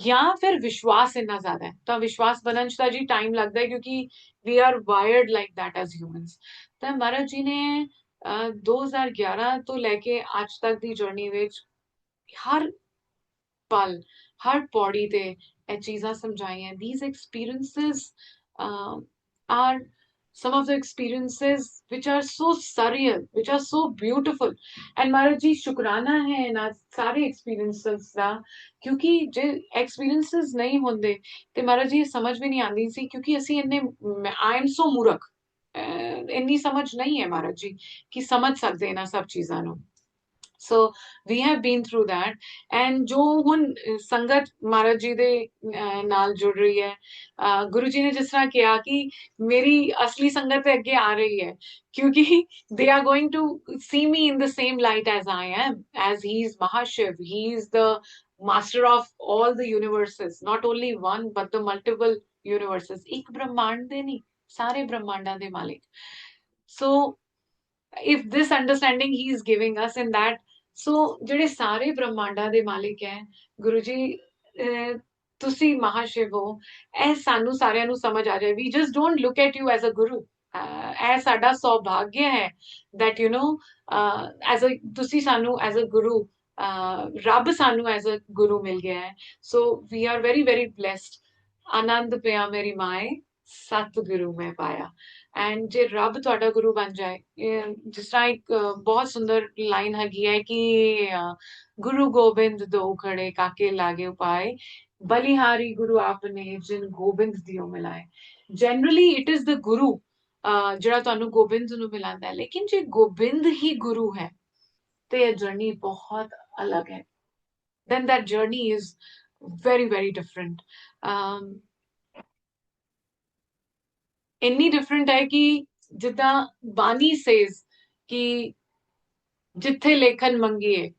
ਜਾਂ ਫਿਰ ਵਿਸ਼ਵਾਸ ਇੰਨਾ ਜ਼ਿਆਦਾ ਹੈ, ਤਾਂ ਵਿਸ਼ਵਾਸ ਬਣਨ ਚ ਤਾਂ ਜੀ ਟਾਈਮ ਲੱਗਦਾ ਹੈ, ਕਿਉਂਕਿ we are wired like that as humans. ਤਾਂ ਮਹਾਰਾਜ ਜੀ ਨੇ 2011 ਤੋਂ ਲੈ ਕੇ ਅੱਜ ਤੱਕ ਦੀ ਜਰਨੀ ਵਿੱਚ ਹਰ ਪਲ, ਹਰ ਪੌੜੀ ਤੇ ਇਹ ਚੀਜ਼ਾਂ ਸਮਝਾਈਆਂ। These experiences are some of the experiences which are so surreal, which are so beautiful. And महाराज जी शुक्राना है ना सारे experiences ਦਾ, ਕਿਉਂਕਿ ਜੇ experiences ਨਹੀਂ ਹੁੰਦੇ ਤੇ महाराज जी ਸਮਝ ਵੀ ਨਹੀਂ ਆਉਂਦੀ ਸੀ, ਕਿਉਂਕਿ ਅਸੀਂ ਇੰਨੇ I am so ਮੂਰਖ, ਇੰਨੀ ਸਮਝ ਨਹੀਂ ਹੈ महाराज जी ਕਿ ਸਮਝ ਸਕਦੇ ਇਹਨਾਂ ਸਭ ਚੀਜ਼ਾਂ ਨੂੰ। So we have been through that, and जो ਹੁਣ ਸੰਗਤ ਮਹਾਰਾਜ ਜੀ ਦੇ ਨਾਲ ਜੁੜ ਰਹੀ ਹੈ, ਗੁਰੂ ਜੀ ਨੇ ਜਿਸ ਤਰ੍ਹਾਂ ਕਿਹਾ ਕਿ ਮੇਰੀ ਅਸਲੀ ਸੰਗਤ ਤੇ ਅੱਗੇ ਆ ਰਹੀ ਹੈ, ਕਿਉਂਕਿ they are going to see me in the same light as I am, as he is Mahashiv, he is the master of all the universes, not only one but the multiple universes, ਇੱਕ ਬ੍ਰਹਮਾਂਡ ਦੇ ਨਹੀਂ, ਸਾਰੇ ਬ੍ਰਹਮਾਂਡਾਂ ਦੇ ਮਾਲਿਕ। So if this understanding he is giving us in that, so ਜਿਹੜੇ ਸਾਰੇ ਬ੍ਰਹਮਾਂਡਾਂ ਦੇ ਮਾਲਿਕ ਹੈ ਗੁਰੂ ਜੀ, ਤੁਸੀਂ ਮਹਾਸ਼ਿਵ ਹੋ, ਇਹ ਸਾਨੂੰ ਸਾਰਿਆਂ ਨੂੰ ਸਮਝ ਆ ਜਾਏ। we just don't look at you as a guru, ਇਹ ਸਾਡਾ ਸੌਭਾਗਯ ਹੈ that you know as a ਤੁਸੀਂ ਸਾਨੂੰ as a guru, ਰੱਬ ਸਾਨੂੰ as a guru ਮਿਲ ਗਿਆ ਹੈ। so we are very very blessed। ਆਨੰਦ ਪਿਆ ਮੇਰੀ ਮਾਏ ਸਤਿਗੁਰੂ ਮੈਂ ਪਾਇਆ। ਐਂਡ ਜੇ ਰੱਬ ਤੁਹਾਡਾ ਗੁਰੂ ਬਣ ਜਾਏ, ਜਿਸ ਤਰ੍ਹਾਂ ਇੱਕ ਬਹੁਤ ਸੁੰਦਰ ਲਾਈਨ ਹੈਗੀ ਹੈ ਕਿ ਗੁਰੂ ਗੋਬਿੰਦ ਦੋ ਖੜੇ ਕਾਕੇ ਲਾਗੇ ਉਪਾਏ, ਬਲਿਹਾਰੀ ਗੁਰੂ ਆਪਨੇ ਜਿਨ ਗੋਬਿੰਦ ਦਿਓ ਮਿਲਾਏ। ਜਨਰਲੀ ਇਟ ਇਜ਼ ਦ ਗੁਰੂ ਜਿਹੜਾ ਤੁਹਾਨੂੰ ਗੋਬਿੰਦ ਨੂੰ ਮਿਲਾਉਂਦਾ ਹੈ, ਲੇਕਿਨ ਜੇ ਗੋਬਿੰਦ ਹੀ ਗੁਰੂ ਹੈ ਤੇ ਇਹ ਜਰਨੀ ਬਹੁਤ ਅਲੱਗ ਹੈ। then that journey is very very different। ਇੰਨੀ ਡਿਫਰੈਂਟ ਹੈ ਕਿ ਜਿੱਦਾਂ ਬਾਣੀ says ਕਿ ਜਿੱਥੇ ਲੇਖਨ ਮੰਗੀਏ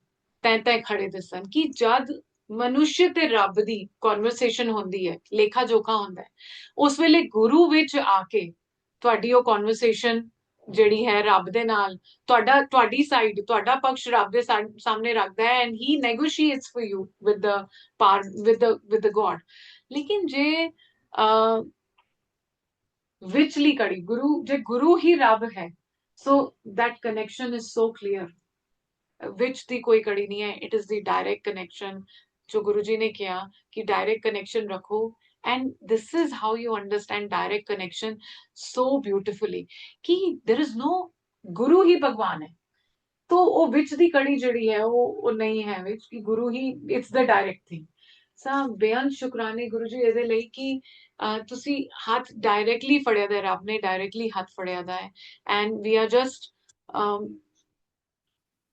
ਤੈਂ ਤੈਂ ਖੜੇ ਦਿਸਣ, ਕਿ ਜਦ ਮਨੁੱਖ ਤੇ ਰੱਬ ਦੀ ਕਨਵਰਸੇਸ਼ਨ ਹੁੰਦੀ ਹੈ, ਲੇਖਾ ਜੋਖਾ ਹੁੰਦਾ ਹੈ, ਉਸ ਵੇਲੇ ਗੁਰੂ ਵਿੱਚ ਆ ਕੇ ਤੁਹਾਡੀ ਉਹ ਕਨਵਰਸੇਸ਼ਨ ਜਿਹੜੀ ਹੈ ਰੱਬ ਦੇ ਨਾਲ, ਤੁਹਾਡੀ ਸਾਈਡ, ਤੁਹਾਡਾ ਪਕਸ਼ ਰੱਬ ਦੇ ਸਾਹਮਣੇ ਰੱਖਦਾ ਹੈ, and he negotiates for you with the ਪਾਰ ਵਿਦ ਦ ਗॉड। ਲੇਕਿਨ ਜੇ ਵਿਚਲੀ ਕੜੀ ਗੁਰੂ, ਜੇ ਗੁਰੂ ਹੀ ਰੱਬ ਹੈ, so that connection is so clear, ਵਿੱਚ ਦੀ ਕੋਈ ਕੜੀ ਨਹੀਂ ਹੈ, it is the direct connection। ਜੋ ਗੁਰੂ ਜੀ ਨੇ ਕਿਹਾ ਕਿ direct connection ਰੱਖੋ, and this is how you understand direct connection so beautifully, ਕਿ there is no ਗੁਰੂ ਹੀ ਭਗਵਾਨ ਹੈ, तो ਉਹ ਵਿੱਚ ਦੀ ਕੜੀ ਜਿਹੜੀ ਹੈ ਉਹ ਨਹੀਂ ਹੈ ਵਿੱਚ, ਕਿ ਗੁਰੂ ਹੀ it's the direct thing। ਸਾ ਬੇਅੰਤ ਸ਼ੁਕਰਾਨੇ ਗੁਰੂ ਜੀ ਇਹਦੇ ਲਈ ਕਿ ਤੁਸੀਂ ਹੱਥ ਡਾਇਰੈਕਟਲੀ ਫੜਿਆ ਦਾ, ਰੱਬ ਨੇ ਡਾਇਰੈਕਟਲੀ ਹੱਥ ਫੜਿਆ ਦਾ ਹੈ, and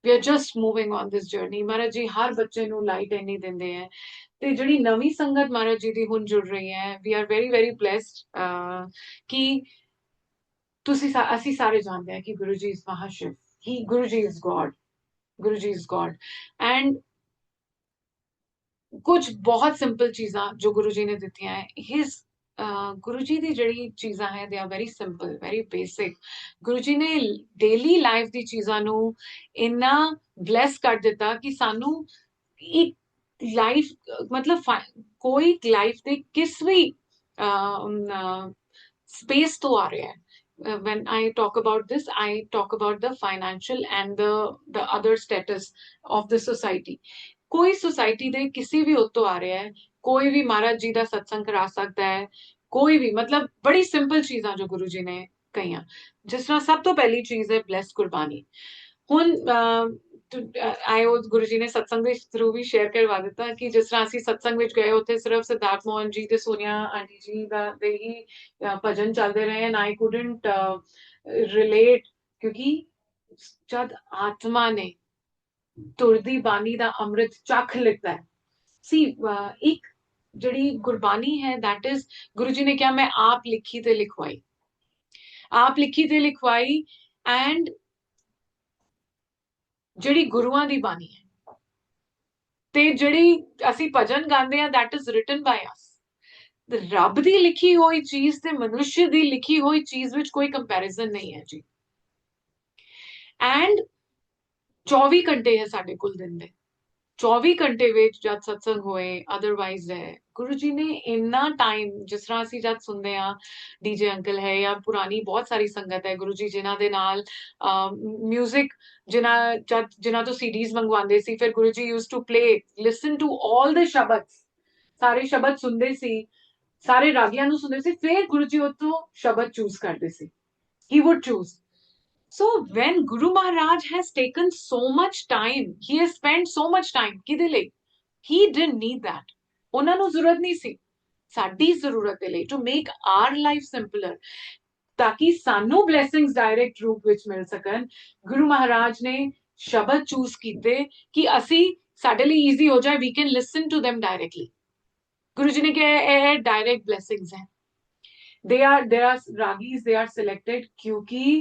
we are just moving on this journey। Maharaj ji ਹਰ ਬੱਚੇ ਨੂੰ ਲਾਈਟ ਇੰਨੀ ਦਿੰਦੇ ਹੈ, ਤੇ ਜਿਹੜੀ ਨਵੀਂ ਸੰਗਤ ਮਹਾਰਾਜ ਜੀ ਦੀ ਹੁਣ ਜੁੜ ਰਹੀ ਹੈ, we are very very blessed ਕਿ ਅਸੀਂ ਸਾਰੇ ਜਾਣਦੇ ਹਾਂ ਕਿ Guru ji is Mahashiv, Guru ji is God, Guru ji is God। And ਕੁਝ ਬਹੁਤ ਸਿੰਪਲ ਚੀਜ਼ਾਂ ਜੋ ਗੁਰੂ ਜੀ ਨੇ ਦਿੱਤੀਆਂ ਹੈ, ਗੁਰੂ ਜੀ ਦੀ ਜਿਹੜੀ ਚੀਜ਼ਾਂ ਹੈ they are very simple, very basic। Guru ji ਨੇ ਡੇਲੀ ਲਾਈਫ ਦੀ ਚੀਜ਼ਾਂ ਨੂੰ ਇੰਨਾ ਬਲੈਸ ਕਰ ਦਿੱਤਾ ਕਿ ਸਾਨੂੰ ਇੱਕ ਲਾਈਫ, ਮਤਲਬ ਕੋਈ ਲਾਈਫ ਦੇ ਕਿਸ ਵੀ ਸਪੇਸ ਤੋਂ ਆ ਰਿਹਾ ਹੈ। when I talk about this, I talk about the financial and the other status of the society। ਕੋਈ ਸੁਸਾਇਟੀ ਦੇ ਕਿਸੇ ਵੀ ਉੱਤੋਂ ਆ ਰਿਹਾ ਹੈ, ਕੋਈ ਵੀ ਮਹਾਰਾਜ ਜੀ ਦਾ ਸਤਸੰਗ ਕਰਾ ਸਕਦਾ ਹੈ, ਕੋਈ ਵੀ, ਮਤਲਬ ਬੜੀ ਸਿੰਪਲ ਚੀਜ਼ਾਂ ਜੋ ਗੁਰੂ ਜੀ ਨੇ ਕਹੀਆਂ, ਜਿਸ ਤਰ੍ਹਾਂ ਸਭ ਤੋਂ ਪਹਿਲੀ ਚੀਜ਼ ਹੈ ਬਲੈਸ ਕੁਰਬਾਨੀ। ਹੁਣ ਆਏ ਉਹ ਗੁਰੂ ਜੀ ਨੇ ਸਤਸੰਗ ਦੇ ਥਰੂ ਵੀ ਸ਼ੇਅਰ ਕਰਵਾ ਦਿੱਤਾ ਕਿ ਜਿਸ ਤਰ੍ਹਾਂ ਅਸੀਂ ਸਤਸੰਗ ਵਿੱਚ ਗਏ, ਉੱਥੇ ਸਿਰਫ ਸਿਧਾਰਥ ਮੋਹਨ ਜੀ ਤੇ ਸੋਨੀਆ ਆਂਟੀ ਜੀ ਦੇ ਹੀ ਭਜਨ ਚੱਲਦੇ ਰਹੇ, ਐਂਡ ਆਈ ਕੁਡਨਟ ਰਿਲੇਟ, ਕਿਉਂਕਿ ਜਦ ਆਤਮਾ ਨੇ ਤੁਰਦੀ ਬਾਣੀ ਦਾ ਅੰਮ੍ਰਿਤ ਚੱਖ ਲਿੱਤਾ ਹੈ, ਸੀ ਇੱਕ ਜਿਹੜੀ ਗੁਰਬਾਣੀ ਹੈ that is, ਗੁਰੂ ਜੀ ਨੇ ਕਿਹਾ ਮੈਂ ਆਪ ਲਿਖੀ ਤੇ ਲਿਖਵਾਈ, ਆਪ ਲਿਖੀ ਤੇ ਲਿਖਵਾਈ। ਐਂਡ ਜਿਹੜੀ ਗੁਰੂਆਂ ਦੀ ਬਾਣੀ ਹੈ ਤੇ ਜਿਹੜੀ ਅਸੀਂ ਭਜਨ ਗਾਉਂਦੇ ਆ that is written by us। ਰੱਬ ਦੀ ਲਿਖੀ ਹੋਈ ਚੀਜ਼ ਤੇ ਮਨੁੱਖ ਦੀ ਲਿਖੀ ਹੋਈ ਚੀਜ਼ ਵਿੱਚ ਕੋਈ ਕੰਪੈਰੀਜ਼ਨ ਨਹੀਂ ਹੈ ਜੀ। ਐਂਡ 24 ਘੰਟੇ ਹੈ ਸਾਡੇ ਕੋਲ ਦਿਨ ਦੇ, 24 ਘੰਟੇ ਵਿੱਚ ਜਦ ਸਤਸੰਗ ਹੋਏ ਅਦਰਵਾਈਜ਼ ਹੈ, ਗੁਰੂ ਜੀ ਨੇ ਇੰਨਾ ਟਾਈਮ, ਜਿਸ ਤਰ੍ਹਾਂ ਅਸੀਂ ਜਦ ਸੁਣਦੇ ਹਾਂ ਡੀਜੇ ਅੰਕਲ ਹੈ ਜਾਂ ਪੁਰਾਣੀ ਬਹੁਤ ਸਾਰੀ ਸੰਗਤ ਹੈ ਗੁਰੂ ਜੀ ਜਿਨ੍ਹਾਂ ਦੇ ਨਾਲ ਮਿਊਜ਼ਿਕ, ਜਿਨ੍ਹਾਂ ਤੋਂ ਸੀਡੀਜ਼ ਮੰਗਵਾਉਂਦੇ ਸੀ, ਫਿਰ Guru ji used to play, listen to all the ਸ਼ਬਦ, ਸਾਰੇ ਸ਼ਬਦ ਸੁਣਦੇ ਸੀ, ਸਾਰੇ ਰਾਗੀਆਂ ਨੂੰ ਸੁਣਦੇ ਸੀ, ਫਿਰ ਗੁਰੂ ਜੀ ਉੱਥੋਂ ਸ਼ਬਦ ਚੂਜ਼ ਕਰਦੇ ਸੀ। he would choose. So when Guru Maharaj has taken so much time, he has spent so much time, ਕਿਹਦੇ ਲਈ? He didn't need that. ਉਹਨਾਂ ਨੂੰ ਜ਼ਰੂਰਤ ਨਹੀਂ ਸੀ, ਸਾਡੀ ਜ਼ਰੂਰਤ ਦੇ ਲਈ, to make our life simpler, ਤਾਕਿ ਸਾਨੂੰ blessings direct ਰੂਪ ਵਿੱਚ ਮਿਲ ਸਕਣ। ਗੁਰੂ ਮਹਾਰਾਜ ਨੇ ਸ਼ਬਦ ਚੂਜ਼ ਕੀਤੇ ਕਿ ਅਸੀਂ, ਸਾਡੇ ਲਈ easy ਹੋ ਜਾਏ, we can listen to them directly। Guru ji ਨੇ ਕਿਹਾ ਇਹ direct blessings ਹੈ। there are ragis, they are selected kyunki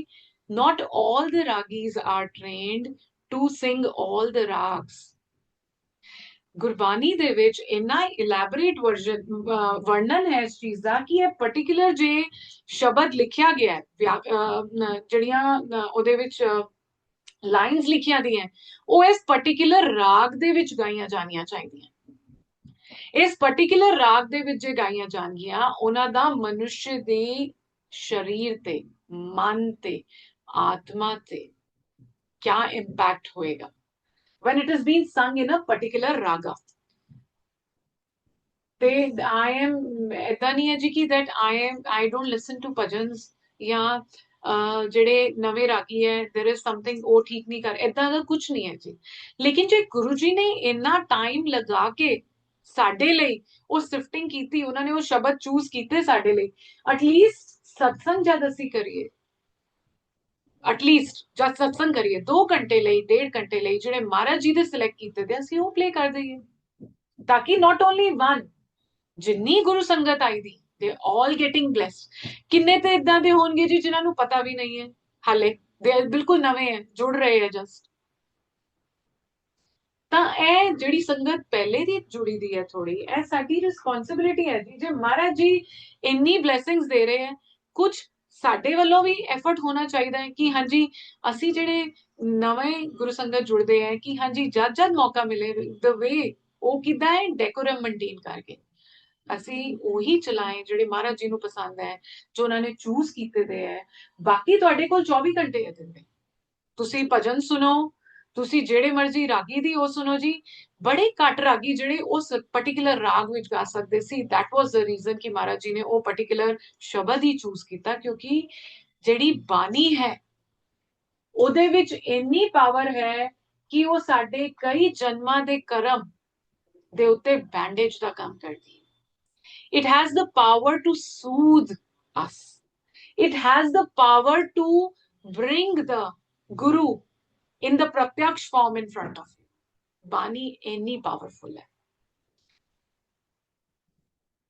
not all the ragis are trained to sing all the rags। Gurbani ਦੇ ਵਿੱਚ ਇੰਨਾ ਇਲੈਬੋਰੇਟ ਵਰਣਨ ਹੈ ਇਸ ਚੀਜ਼ ਦਾ ਕਿ ਇਹ ਪਾਰਟਿਕੂਲਰ ਜੇ ਸ਼ਬਦ ਲਿਖਿਆ ਗਿਆ ਹੈ, ਜਿਹੜੀਆਂ ਉਹਦੇ ਵਿੱਚ ਲਾਈਨਸ ਲਿਖੀਆਂ ਦੀਆਂ ਉਹ ਇਸ ਪਾਰਟਿਕੂਲਰ ਰਾਗ ਦੇ ਵਿੱਚ ਗਾਈਆਂ ਜਾਣੀਆਂ ਚਾਹੀਦੀਆਂ। ਇਸ ਪਾਰਟਿਕੂਲਰ ਰਾਗ ਦੇ ਵਿੱਚ ਜੇ ਗਾਈਆਂ ਜਾਣਗੀਆਂ, ਉਹਨਾਂ ਦਾ ਮਨੁੱਖ ਦੇ ਸਰੀਰ ਤੇ, ਮਨ ਤੇ, ਆਤਮਾ ਤੇ ਕਿਆ ਇੰਪੈਕਟ ਹੋਏਗਾ when it is being sung in a particular raga। ਤੇ I am ਏਦਾਂ ਨਹੀਂ ਹੈ ਜੀ ਕਿ that I don't listen to ਭਜਨਸ ਜਾਂ ਜਿਹੜੇ ਨਵੇਂ ਰਾਗੀ ਹੈ there is something ਉਹ ਠੀਕ ਨਹੀਂ ਕਰ, ਏਦਾਂ ਦਾ ਕੁਝ ਨਹੀਂ ਹੈ ਜੀ। ਲੇਕਿਨ ਜੇ ਗੁਰੂ ਜੀ ਨੇ ਇੰਨਾ ਟਾਈਮ ਲਗਾ ਕੇ ਸਾਡੇ ਲਈ ਉਹ ਸਿਫਟਿੰਗ ਕੀਤੀ, ਉਹਨਾਂ ਨੇ ਉਹ ਸ਼ਬਦ ਚੂਜ਼ ਕੀਤੇ ਸਾਡੇ ਲਈ, ਐਟਲੀਸਟ ਸਤਸੰਗ ਜਦ ਅਸੀਂ ਕਰੀਏ, ਐਟਲੀਸਟ ਜਦ ਸਤਸੰਗ ਕਰੀਏ 2 ਘੰਟੇ ਲਈ, 1.5 ਘੰਟੇ ਲਈ ਜਿਹੜੇ ਮਹਾਰਾਜ ਜੀ ਦੇ ਸਿਲੈਕਟ ਕੀਤੇ ਤੇ ਅਸੀਂ ਉਹ ਪਲੇ ਕਰ ਦਈਏ, ਤਾਕਿ not only one, ਜਿੰਨੀ ਗੁਰੂ ਸੰਗਤ ਆਈ ਦੀ they all getting blessed। ਕਿੰਨੇ ਤੇ ਇਦਾਂ ਦੇ ਹੋਣਗੇ ਜੀ ਜਿਨ੍ਹਾਂ ਨੂੰ ਪਤਾ ਵੀ ਨਹੀਂ ਹੈ ਹਾਲੇ, they ਬਿਲਕੁਲ ਨਵੇਂ ਹੈ, ਜੁੜ ਰਹੇ ਹੈ ਜਸਟ। ਤਾਂ ਇਹ ਜਿਹੜੀ ਸੰਗਤ ਪਹਿਲੇ ਦੀ ਜੁੜੀ ਦੀ ਹੈ ਥੋੜੀ, ਇਹ ਸਾਡੀ ਰਿਸਪੌਂਸਿਬਿਲਿਟੀ ਹੈ ਜੀ। ਜੇ ਮਹਾਰਾਜ ਜੀ ਇੰਨੀ ਬਲੇਸਿੰਗਸ ਦੇ ਰਹੇ ਹੈ, ਕੁਝ ਸਾਡੇ ਵੱਲੋਂ ਵੀ ਐਫਰਟ ਹੋਣਾ ਚਾਹੀਦਾ ਹੈ ਕਿ ਹਾਂਜੀ ਅਸੀਂ ਜਿਹੜੇ ਨਵੇਂ ਗੁਰੂ ਸੰਗਤ ਜੁੜਦੇ ਹੈ ਕਿ ਹਾਂਜੀ ਜਦ ਜਦ ਮੌਕਾ ਮਿਲੇ ਦ ਵੇ ਉਹ ਕਿੱਦਾਂ ਹੈ ਡੈਕੋਰਮ ਮੇਨਟੇਨ ਕਰਕੇ ਅਸੀਂ ਉਹੀ ਚਲਾਏ ਜਿਹੜੇ ਮਹਾਰਾਜ ਜੀ ਨੂੰ ਪਸੰਦ ਹੈ, ਜੋ ਉਹਨਾਂ ਨੇ ਚੂਜ਼ ਕੀਤੇ ਦੇ ਹੈ। ਬਾਕੀ ਤੁਹਾਡੇ ਕੋਲ 24 ਘੰਟੇ ਹੈ ਦਿਨ ਦੇ, ਤੁਸੀਂ ਭਜਨ ਸੁਣੋ, ਤੁਸੀਂ ਜਿਹੜੇ ਮਰਜ਼ੀ ਰਾਗੀ ਦੀ ਉਹ ਸੁਣੋ ਜੀ। ਬੜੇ ਘੱਟ ਰਾਗੀ ਜਿਹੜੇ ਉਸ ਪਾਰਟਿਕੂਲਰ ਰਾਗ ਵਿੱਚ ਗਾ ਸਕਦੇ ਸੀ, that was the reason ਕਿ ਮਹਾਰਾਜ ਜੀ ਨੇ ਉਹ ਪਾਰਟਿਕੂਲਰ ਸ਼ਬਦ ਹੀ ਚੂਜ਼ ਕੀਤਾ, ਕਿਉਂਕਿ ਜਿਹੜੀ ਬਾਣੀ ਹੈ ਉਹਦੇ ਵਿੱਚ ਇੰਨੀ ਪਾਵਰ ਹੈ ਕਿ ਉਹ ਸਾਡੇ ਕਈ ਜਨਮਾਂ ਦੇ ਕਰਮ ਦੇ ਉੱਤੇ ਬੈਂਡੇਜ ਦਾ ਕੰਮ ਕਰਦੀ ਹੈ। It has the power to soothe us, it has the power to bring the Guru in the pratyaksh form in front of you। ਬਾਣੀ ਇੰਨੀ ਪਾਵਰਫੁਲ ਹੈ,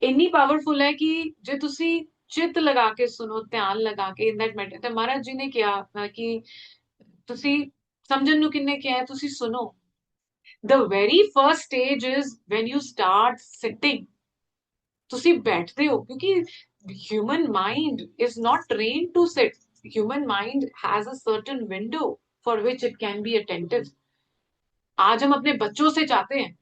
ਇੰਨੀ ਪਾਵਰਫੁਲ ਹੈ ਕਿ ਜੇ ਤੁਸੀਂ ਚਿੱਤ ਲਗਾ ਕੇ ਸੁਣੋ, ਧਿਆਨ ਲਗਾ ਕੇ, ਇਨ ਦੈਟ ਮੈਟਰ, ਤੇ ਮਹਾਰਾਜ ਜੀ ਨੇ ਕਿਹਾ ਕਿ ਤੁਸੀਂ ਸਮਝਣ ਨੂੰ ਕਿੰਨੇ ਕਿਹਾ ਹੈ, ਤੁਸੀਂ ਸੁਣੋ। The very first stage is when you start sitting, ਤੁਸੀਂ ਬੈਠਦੇ ਹੋ, ਕਿਉਂਕਿ human mind is not trained to sit। Human mind has a certain window for which it can be attentive। आज हम अपने बच्चों से चाहते हैं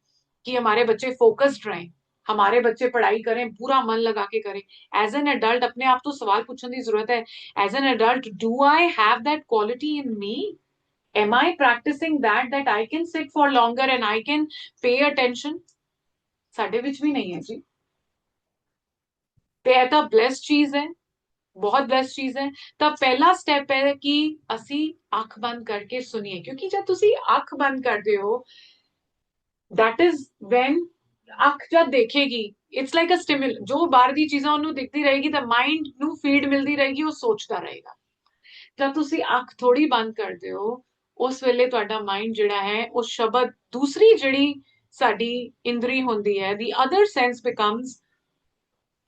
कि हमारे बच्चे फोकस्ड रहें, हमारे बच्चे पढ़ाई करें, पूरा मन लगा के करें। एज एन एडल्ट अपने आप तो सवाल पूछने की जरूरत है, as an adult do I have that quality in me? Am I practicing that I can sit for longer and I can pay attention? ਸਾਡੇ ਵਿੱਚ ਵੀ ਨਹੀਂ ਹੈ ਜੀ। ਤੇ ਇਹ ਤਾਂ ਬਲੈਸਡ ਚੀਜ਼ ਹੈ, ਬਹੁਤ ਬਲੈਸਡ ਚੀਜ਼ ਹੈ। ਤਾਂ ਪਹਿਲਾ ਸਟੈਪ ਹੈ ਕਿ ਅਸੀਂ ਅੱਖ ਬੰਦ ਕਰਕੇ ਸੁਣੀਏ, ਕਿਉਂਕਿ ਜਦ ਤੁਸੀਂ ਅੱਖ ਬੰਦ ਕਰਦੇ ਹੋ that is when ਅੱਖ ਜਦ ਦੇਖੇਗੀ, it's like a stimul, ਜੋ ਬਾਹਰ ਦੀ ਚੀਜ਼ਾਂ ਉਹਨੂੰ ਦਿਖਦੀ ਰਹੇਗੀ ਤਾਂ ਮਾਈਂਡ ਨੂੰ ਫੀਡ ਮਿਲਦੀ ਰਹੇਗੀ, ਉਹ ਸੋਚਦਾ ਰਹੇਗਾ। ਜਦ ਤੁਸੀਂ ਅੱਖ ਥੋੜੀ ਬੰਦ ਕਰਦੇ ਹੋ ਉਸ ਵੇਲੇ ਤੁਹਾਡਾ ਮਾਈਂਡ ਜਿਹੜਾ ਹੈ ਉਹ ਸ਼ਬਦ, ਦੂਸਰੀ ਜਿਹੜੀ ਸਾਡੀ ਇੰਦਰੀ ਹੁੰਦੀ ਹੈ, the other sense becomes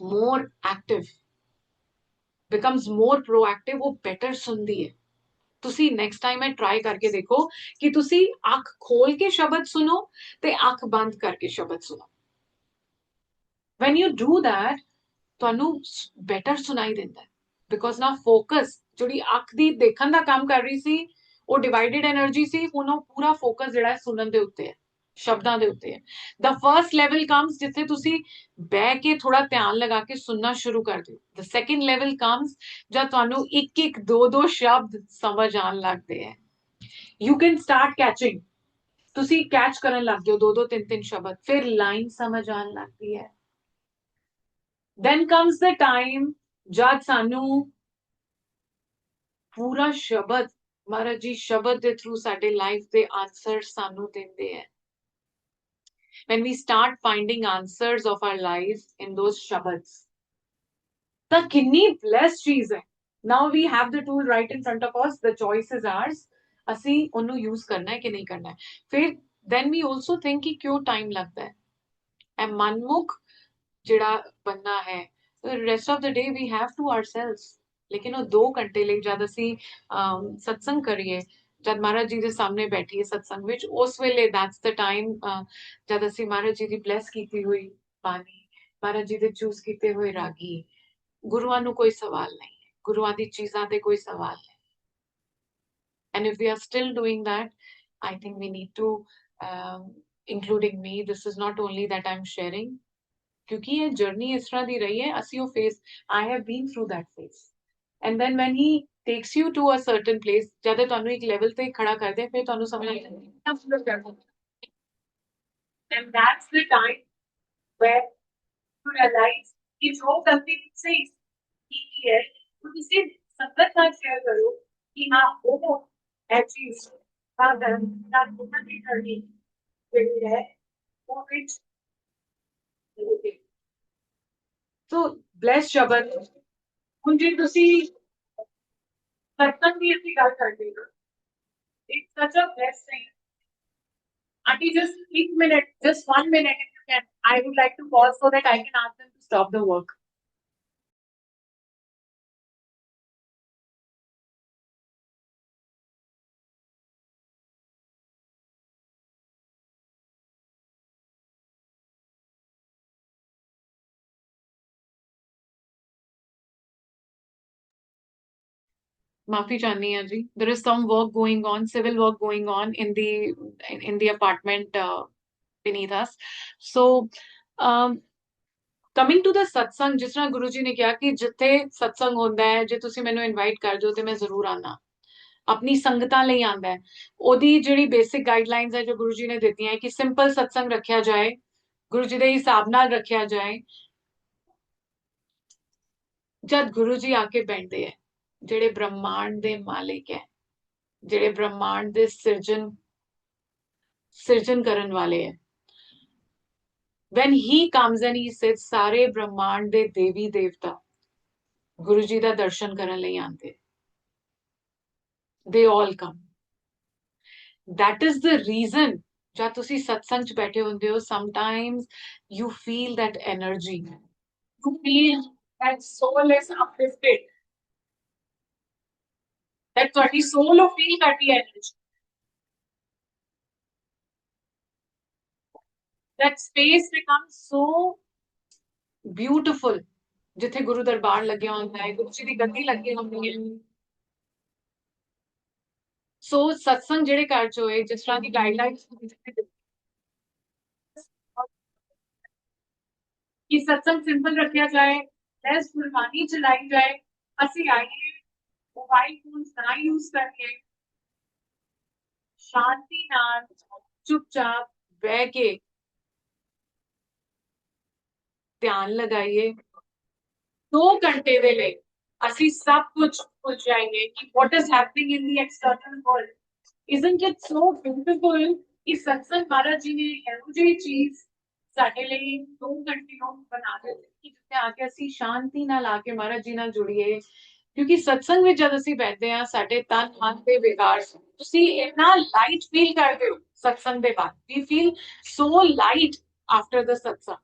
more active, becomes more proactive, ਉਹ better ਸੁਣਦੀ ਹੈ। ਤੁਸੀਂ ਨੈਕਸਟ ਟਾਈਮ ਇਹ ਟਰਾਈ ਕਰਕੇ ਦੇਖੋ ਕਿ ਤੁਸੀਂ ਅੱਖ ਖੋਲ ਕੇ ਸ਼ਬਦ ਸੁਣੋ ਤੇ ਅੱਖ ਬੰਦ ਕਰਕੇ ਸ਼ਬਦ ਸੁਣੋ। when you do that ਤੁਹਾਨੂੰ better ਸੁਣਾਈ ਦਿੰਦਾ ਹੈ, because now focus, ਜਿਹੜੀ ਅੱਖ ਦੀ ਦੇਖਣ ਦਾ ਕੰਮ ਕਰ ਰਹੀ ਸੀ ਉਹ ਡਿਵਾਈਡਡ એનર્ਜੀ ਸੀ, ਹੁਣ ਉਹ ਪੂਰਾ ਫੋਕਸ ਜਿਹੜਾ ਹੈ ਸੁਣਨ ਦੇ ਉੱਤੇ ਹੈ, ਸ਼ਬਦਾਂ ਦੇ ਉੱਤੇ ਹੈ। the first level comes ਜਿੱਥੇ ਤੁਸੀਂ ਬਹਿ ਕੇ ਥੋੜਾ ਧਿਆਨ ਲਗਾ ਕੇ ਸੁਣਨਾ ਸ਼ੁਰੂ ਕਰ ਦਿਓ। the second level comes ਜਦ ਤੁਹਾਨੂੰ ਇੱਕ ਇੱਕ ਦੋ ਦੋ ਸ਼ਬਦ ਸਮਝ ਆਉਣ ਲੱਗਦੇ ਹੈ। you can start catching, ਤੁਸੀਂ ਕੈਚ ਕਰਨ ਲੱਗ ਜਾਓ ਦੋ ਦੋ ਤਿੰਨ ਤਿੰਨ ਸ਼ਬਦ, ਫਿਰ ਲਾਈਨ ਸਮਝ ਆਉਣ ਲੱਗਦੀ ਹੈ। then comes the time ਜਦ ਸਾਨੂੰ ਪੂਰਾ ਸ਼ਬਦ ਮਹਾਰਾਜ ਜੀ ਸ਼ਬਦ ਦੇ ਥਰੂ ਸਾਡੇ ਲਾਈਫ ਦੇ ਆਨਸਰ ਸਾਨੂੰ ਦਿੰਦੇ ਹੈ। when we start finding answers of our life in those shabads, ਤਾਂ ਕਿੰਨੀ blessed ਚੀਜ਼ ਹੈ। now we have the tool right in front of us, the choice is ours, ਅਸੀਂ ਉਹਨੂੰ use ਕਰਨਾ ਹੈ ਕਿ ਨਹੀਂ ਕਰਨਾ ਹੈ। ਫਿਰ then we also think ਕਿ ਕਿਉਂ time ਲੱਗਦਾ ਹੈ। ਇਹ ਮਨਮੁਖ ਜਿਹੜਾ ਬੰਨਾ ਹੈ, the rest of the day we have to ourselves, ਲੇਕਿਨ ਉਹ 2 ਘੰਟੇ ਲਈ ਜਦ ਅਸੀਂ ਸਤਸੰਗ ਕਰੀਏ, ਜਦ ਮਹਾਰਾਜ ਜੀ ਦੇ ਸਾਹਮਣੇ ਬੈਠੀਏ ਸਤਸੰਗ ਵਿੱਚ, ਉਸ ਵੇਲੇ that's the time ਜਦ ਅਸੀਂ ਮਹਾਰਾਜ ਜੀ ਦੀ ਬਲੈਸ ਕੀਤੀ ਹੋਈ ਬਾਣੀ, ਮਹਾਰਾਜ ਜੀ ਦੇ ਚੂਜ਼ ਕੀਤੇ ਹੋਏ ਰਾਗੀ, ਗੁਰੂਆਂ ਨੂੰ ਕੋਈ ਸਵਾਲ ਨਹੀਂ ਹੈ, ਗੁਰੂਆਂ ਦੀ ਚੀਜ਼ਾਂ ਤੇ ਕੋਈ ਸਵਾਲ ਨਹੀਂ। and if we are still doing that, I think we need to, including me, this is not only that I'm sharing, क्योंकि ये जर्नी इस तरह दी रही है, ਅਸੀਂ ਉਹ face, I have been through that phase, and then when he takes you to a certain place, ਜਦ ਤੁਹਾਨੂੰ ਇੱਕ ਲੈਵਲ ਤੇ ਖੜਾ ਕਰਦੇ, ਫਿਰ ਤੁਹਾਨੂੰ ਸਮਝ ਆ ਜਾਂਦਾ ਹੈ, and that's the time where you realize कि जो गलती से की है, तो इसे संगत साथ शेयर करो कि हाँ वो चीज अगर ना बहुत ही करनी है वो which so bless शब्द ਹੁਣ ਜੇ ਤੁਸੀਂ सत्संग ਦੀ ਅਸੀਂ ਗੱਲ ਕਰਦੇ ਹੋ, it's such a blessed thing. Auntie, just 1 minute, just 1 minute if you can. I would like to pause so that I can ask them to stop the work. माफी चाहनी है जी, there is some work going on, civil work going on in the apartment beneath us. So coming to the satsang, ਜਿਸ ਤਰ੍ਹਾਂ ਗੁਰੂ ਜੀ ਨੇ ਕਿਹਾ ਕਿ ਜਿੱਥੇ ਸਤਸੰਗ ਹੁੰਦਾ ਹੈ, ਜੇ ਤੁਸੀਂ ਮੈਨੂੰ ਇਨਵਾਈਟ ਕਰ ਦਿਓ ਤੇ ਮੈਂ ਜ਼ਰੂਰ ਆਣਾ, ਆਪਣੀ ਸੰਗਤਾਂ ਲਈ ਆਂਦਾ ਹੈ। ਉਹਦੀ ਜਿਹੜੀ ਬੇਸਿਕ ਗਾਈਡਲਾਈਨਸ ਹੈ ਜੋ ਗੁਰੂ ਜੀ ਨੇ ਦਿੱਤੀਆਂ ਹੈ ਕਿ ਸਿੰਪਲ ਸਤਸੰਗ ਰੱਖਿਆ ਜਾਏ, ਗੁਰੂ ਜੀ ਦੇ ਹਿਸਾਬ ਨਾਲ ਰੱਖਿਆ ਜਾਏ। ਜਦ ਗੁਰੂ ਜੀ ਆ ਕੇ ਬੈਠਦੇ ਹੈ, ਜਿਹੜੇ ਬ੍ਰਹਮਾਂਡ ਦੇ ਮਾਲਿਕ ਹੈ, ਜਿਹੜੇ ਬ੍ਰਹਮਾਂਡ ਦੇ ਸਿਰਜਣ ਕਰਨ ਵਾਲੇ ਹੈ, when he comes and he sits, ਸਾਰੇ ਬ੍ਰਹਮਾਂਡ ਦੇ ਦੇਵੀ ਦੇਵਤਾ ਗੁਰੂ ਜੀ ਦਾ ਦਰਸ਼ਨ ਕਰਨ ਲਈ ਆਉਂਦੇ, they all come. That is the reason ਜਦ ਤੁਸੀਂ ਸਤਸੰਗ ਚ ਬੈਠੇ ਹੁੰਦੇ ਹੋ, sometimes you feel that energy, you feel that soul is uplifted, that ਤੁਹਾਡੀ soul of feel ਕਰਦੀ energy, that space becomes so beautiful, ਜਿੱਥੇ ਗੁਰੂ ਦਰਬਾਰ ਲੱਗਿਆ ਹੁੰਦਾ ਹੈ, ਗੁਰੂ ਜੀ ਦੀ ਗੱਦੀ ਲੱਗੀ ਹੁੰਦੀ ਹੈ। ਸੋ ਸਤਸੰਗ ਜਿਹੜੇ ਘਰ ਚ ਹੋਏ, ਜਿਸ ਤਰ੍ਹਾਂ ਦੀ ਗਾਈਡਲਾਈਨਸ कि सत्संग सिंपल रखा जाए, लेस गुरबानी चलाई जाए, ਅਸੀਂ आइए मोबाइल फोन ना यूज करके शांति नाल चुपचाप बह के ध्यान लगाइए। 2 घंटे ਦੇ ਲਈ ਅਸੀਂ ਸਭ ਕੁਝ ਭੁੱਲ ਜਾएंगे कि what is happening in the external world. Isn't it so beautiful कि सत्संग महाराज जी ने ਇਹੋ ਜਿਹੀ ਚੀਜ਼ ਸਾਡੇ ਲਈ 2 ਘੰਟੇ ਨੂੰ ਬਣਾ ਦਿੱਤੀ ਕਿ ਜਿੱਥੇ ਆ ਕੇ ਅਸੀਂ ਸ਼ਾਂਤੀ ਨਾਲ ਆ ਕੇ ਮਹਾਰਾਜ ਜੀ ਨਾਲ ਜੁੜੀਏ। ਕਿਉਂਕਿ ਸਤਸੰਗ ਵਿੱਚ ਜਦ ਅਸੀਂ ਬੈਠਦੇ ਹਾਂ, ਸਾਡੇ ਤਨ ਮਨ ਦੇ ਵਿਕਾਰ, ਤੁਸੀਂ ਇੰਨਾ ਲਾਈਟ ਫੀਲ ਕਰਦੇ ਹੋ ਸਤਸੰਗ ਦੇ ਬਾਅਦ, we feel so light after the satsang.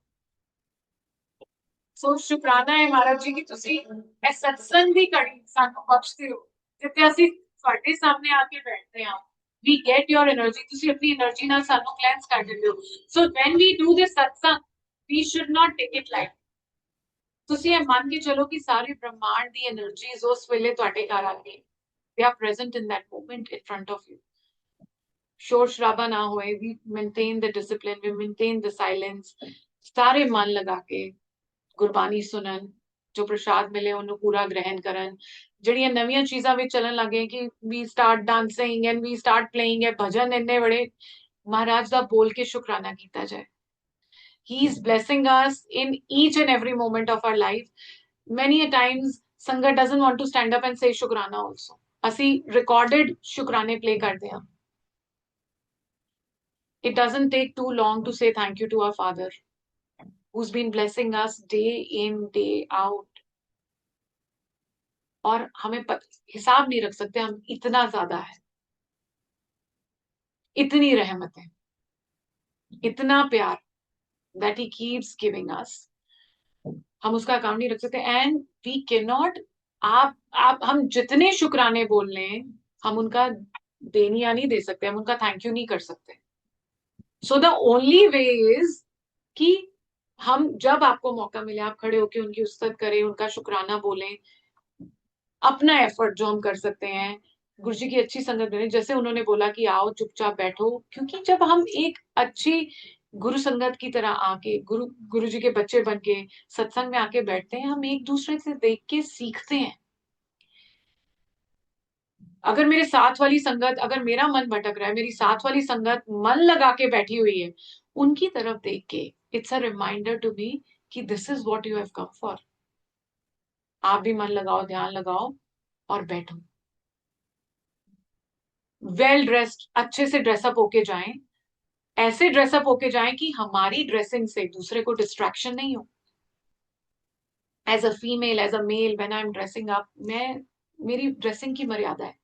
So ਸ਼ੁਕਰਾਨਾ ਹੈ ਮਹਾਰਾਜ ਜੀ ਕਿ ਤੁਸੀਂ ਇਹ ਸਤਸੰਗ ਦੀ ਘੜੀ ਸਾਨੂੰ ਬਖਸ਼ਦੇ ਹੋ, ਜਿੱਥੇ ਅਸੀਂ ਤੁਹਾਡੇ ਸਾਹਮਣੇ ਆ ਕੇ ਬੈਠਦੇ ਹਾਂ। We get your energy, ਤੁਸੀਂ ਆਪਣੀ એનર્ਜੀ ਨਾਲ ਸਾਨੂੰ ਕਲੈਂਸ ਕਰ ਦਿੰਦੇ ਹੋ। So when we do this satsang, we should not take it lightly. ਤੁਸੀਂ ਇਹ ਮੰਨ ਕੇ ਚਲੋ ਕਿ ਸਾਰੇ ਬ੍ਰਹਮਾਂਡ ਦੀ એનર્ਜੀਜ਼ ਉਸ ਵੇਲੇ ਤੁਹਾਡੇ ਘਰ ਆ ਗਈ, they are present in that moment in front of you. ਸ਼ੋਰ ਸ਼ਰਾਬਾ ਨਾ ਹੋਏ, we maintain the discipline, we maintain the silence, ਸਾਰੇ ਮਨ ਲਗਾ ਕੇ ਗੁਰਬਾਣੀ ਸੁਣਨ, ਜੋ ਪ੍ਰਸ਼ਾਦ ਮਿਲੇ ਉਹਨੂੰ ਪੂਰਾ ਗ੍ਰਹਿਣ ਕਰਨ। ਜਿਹੜੀਆਂ ਨਵੀਆਂ ਚੀਜ਼ਾਂ ਵਿੱਚ ਚੱਲਣ ਲੱਗੇ ਕਿ we start dancing and we start playing ਹੈ ਭਜਨ, ਇੰਨੇ ਬੜੇ ਮਹਾਰਾਜ ਦਾ ਬੋਲ ਕੇ ਸ਼ੁਕਰਾਨਾ ਕੀਤਾ ਜਾਏ। He is blessing us in each and every moment of our life. Many a times Sangat doesn't want to stand up and say Shukrana also. ਅਸੀਂ recorded ਸ਼ੁਕਰਾਨੇ play ਕਰਦੇ ਹਾਂ. It doesn't take too long to say thank you to our Father, who's been blessing us day in, day out. और हमें हिसाब नहीं रख सकते, हम इतना ज्यादा है, इतनी रहमतें, इतना प्यार that he keeps giving us. हम उसका अकाउंट नहीं रख सकते. एंड वी कैन नॉट, आप हम जितने शुक्राने बोल लें, हम उनका देनिया नहीं दे सकते, हम उनका थैंक यू नहीं कर सकते. So the only way is कि हम जब आपको मौका मिले, आप खड़े होके उनकी उस्तत करें, उनका शुक्राना बोलें, अपना एफर्ट जो हम कर सकते हैं, गुरुजी की अच्छी संगत बने. जैसे उन्होंने बोला कि आओ चुपचाप बैठो, क्योंकि जब हम एक अच्छी गुरु संगत की तरह आके गुरु जी के बच्चे बन के सत्संग में आके बैठते हैं, हम एक दूसरे से देख के सीखते हैं. अगर मेरे साथ वाली संगत, अगर मेरा मन भटक रहा है, मेरी साथ वाली संगत मन लगा के बैठी हुई है, उनकी तरफ देख के it's a reminder to me कि this is what you have come for. आप भी मन लगाओ, ध्यान लगाओ और बैठो. वेल ड्रेस्ड, अच्छे से ड्रेसअप होके जाएं, ऐसे ड्रेसअप होके जाएं कि हमारी ड्रेसिंग से दूसरे को डिस्ट्रैक्शन नहीं हो. As a female, as a male, when I am dressing up, मेरी ड्रेसिंग की मर्यादा है.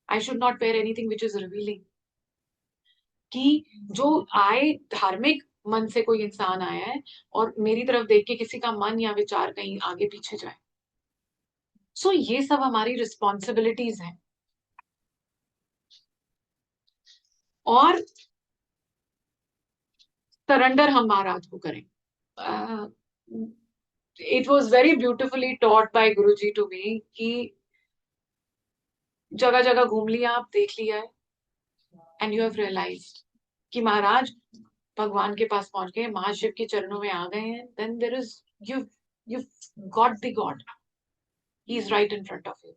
I should not wear anything which is revealing. कि जो आए, धार्मिक मन से कोई इंसान आया है और मेरी तरफ देख के किसी का मन या विचार कहीं आगे पीछे जाए. सो ये सब हमारी रिस्पॉन्सिबिलिटीज हैं. और सरेंडर हम महाराज को करें. It was very beautifully taught by Guru ji to me कि जगह जगह घूम लिया, आप देख लिया है, एंड यू हैव रियलाइज्ड कि महाराज भगवान के पास पहुंच गए, महाशिव के चरणों में आ गए हैं. Then there is, you got the God, he is right in front of you.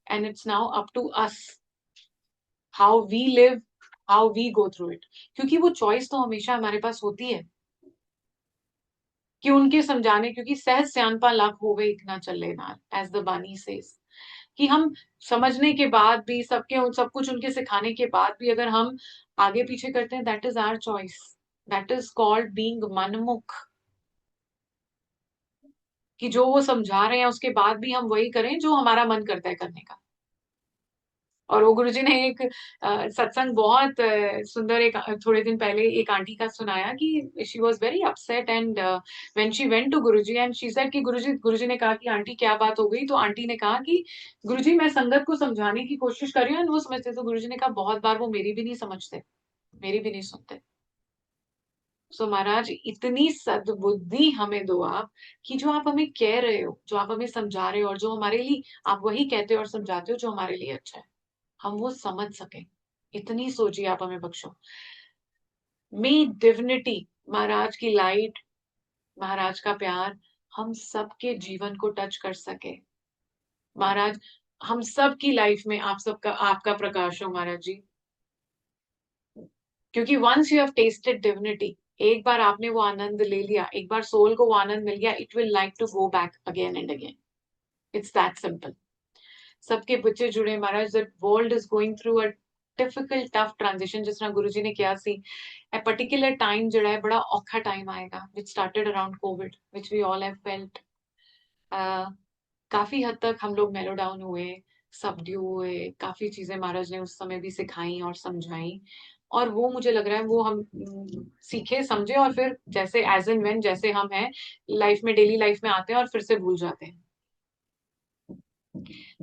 And it's now up to us how we live, how we go through it. क्योंकि वो चॉइस तो हमेशा हमारे पास होती है कि उनके समझाने, क्योंकि सहज स्यानपा लाख होवे इतना चले ना, एज द बानी सेज, कि हम समझने के बाद भी, सब कुछ उनके सिखाने के बाद भी अगर हम आगे पीछे करते हैं, that is our choice. That is called being मनमुख. कि जो वो समझा रहे हैं उसके बाद भी हम वही करें जो हमारा मन करता है करने का. और वो गुरुजी ने एक सत्संग बहुत सुंदर, एक थोड़े दिन पहले एक आंटी का सुनाया कि she was very upset and when she went to Guruji and she said कि गुरुजी ने कहा कि आंटी क्या बात हो गई. तो आंटी ने कहा कि गुरुजी मैं संगत को समझाने की कोशिश कर रही हूँ, वो समझते. तो गुरुजी ने कहा बहुत बार वो मेरी भी नहीं समझते, मेरी भी नहीं सुनते. सो महाराज इतनी सद्बुद्धि हमें दो आप, कि जो आप हमें कह रहे हो, जो आप हमें समझा रहे हो, और जो हमारे लिए आप वही कहते हो और समझाते हो जो हमारे लिए अच्छा है, हम वो समझ सके. इतनी सोचिए आप हमें बख्शो. मे डिविनिटी, महाराज की लाइट, महाराज का प्यार हम सबके जीवन को टच कर सके. महाराज हम सब की लाइफ में आप सबका, आपका प्रकाश हो महाराज जी. क्योंकि once you have tasted divinity, एक बार आपने वो आनंद ले लिया, एक बार सोल को वो आनंद मिल गया, it will like to go back again and again. It's that simple. सबके बच्चे जुड़े Maharaj. The world is going through a difficult tough transition. जिस तरह गुरुजी ने किया सी, a particular time ਜਿਹੜਾ ਹੈ ਬੜਾ ਔਖਾ ਟਾਈਮ ਆਏਗਾ, which started around COVID, which we all have felt. काफी हद तक हम लोग मेलो डाउन हुए, सबड्यू हुए, काफी चीजें महाराज ने उस समय भी सिखाई और समझाई. और वो मुझे लग रहा है वो हम सीखे समझे, और फिर जैसे एज एंड व्हेन जैसे हम हैं लाइफ में, डेली लाइफ में आते हैं और फिर से भूल जाते हैं.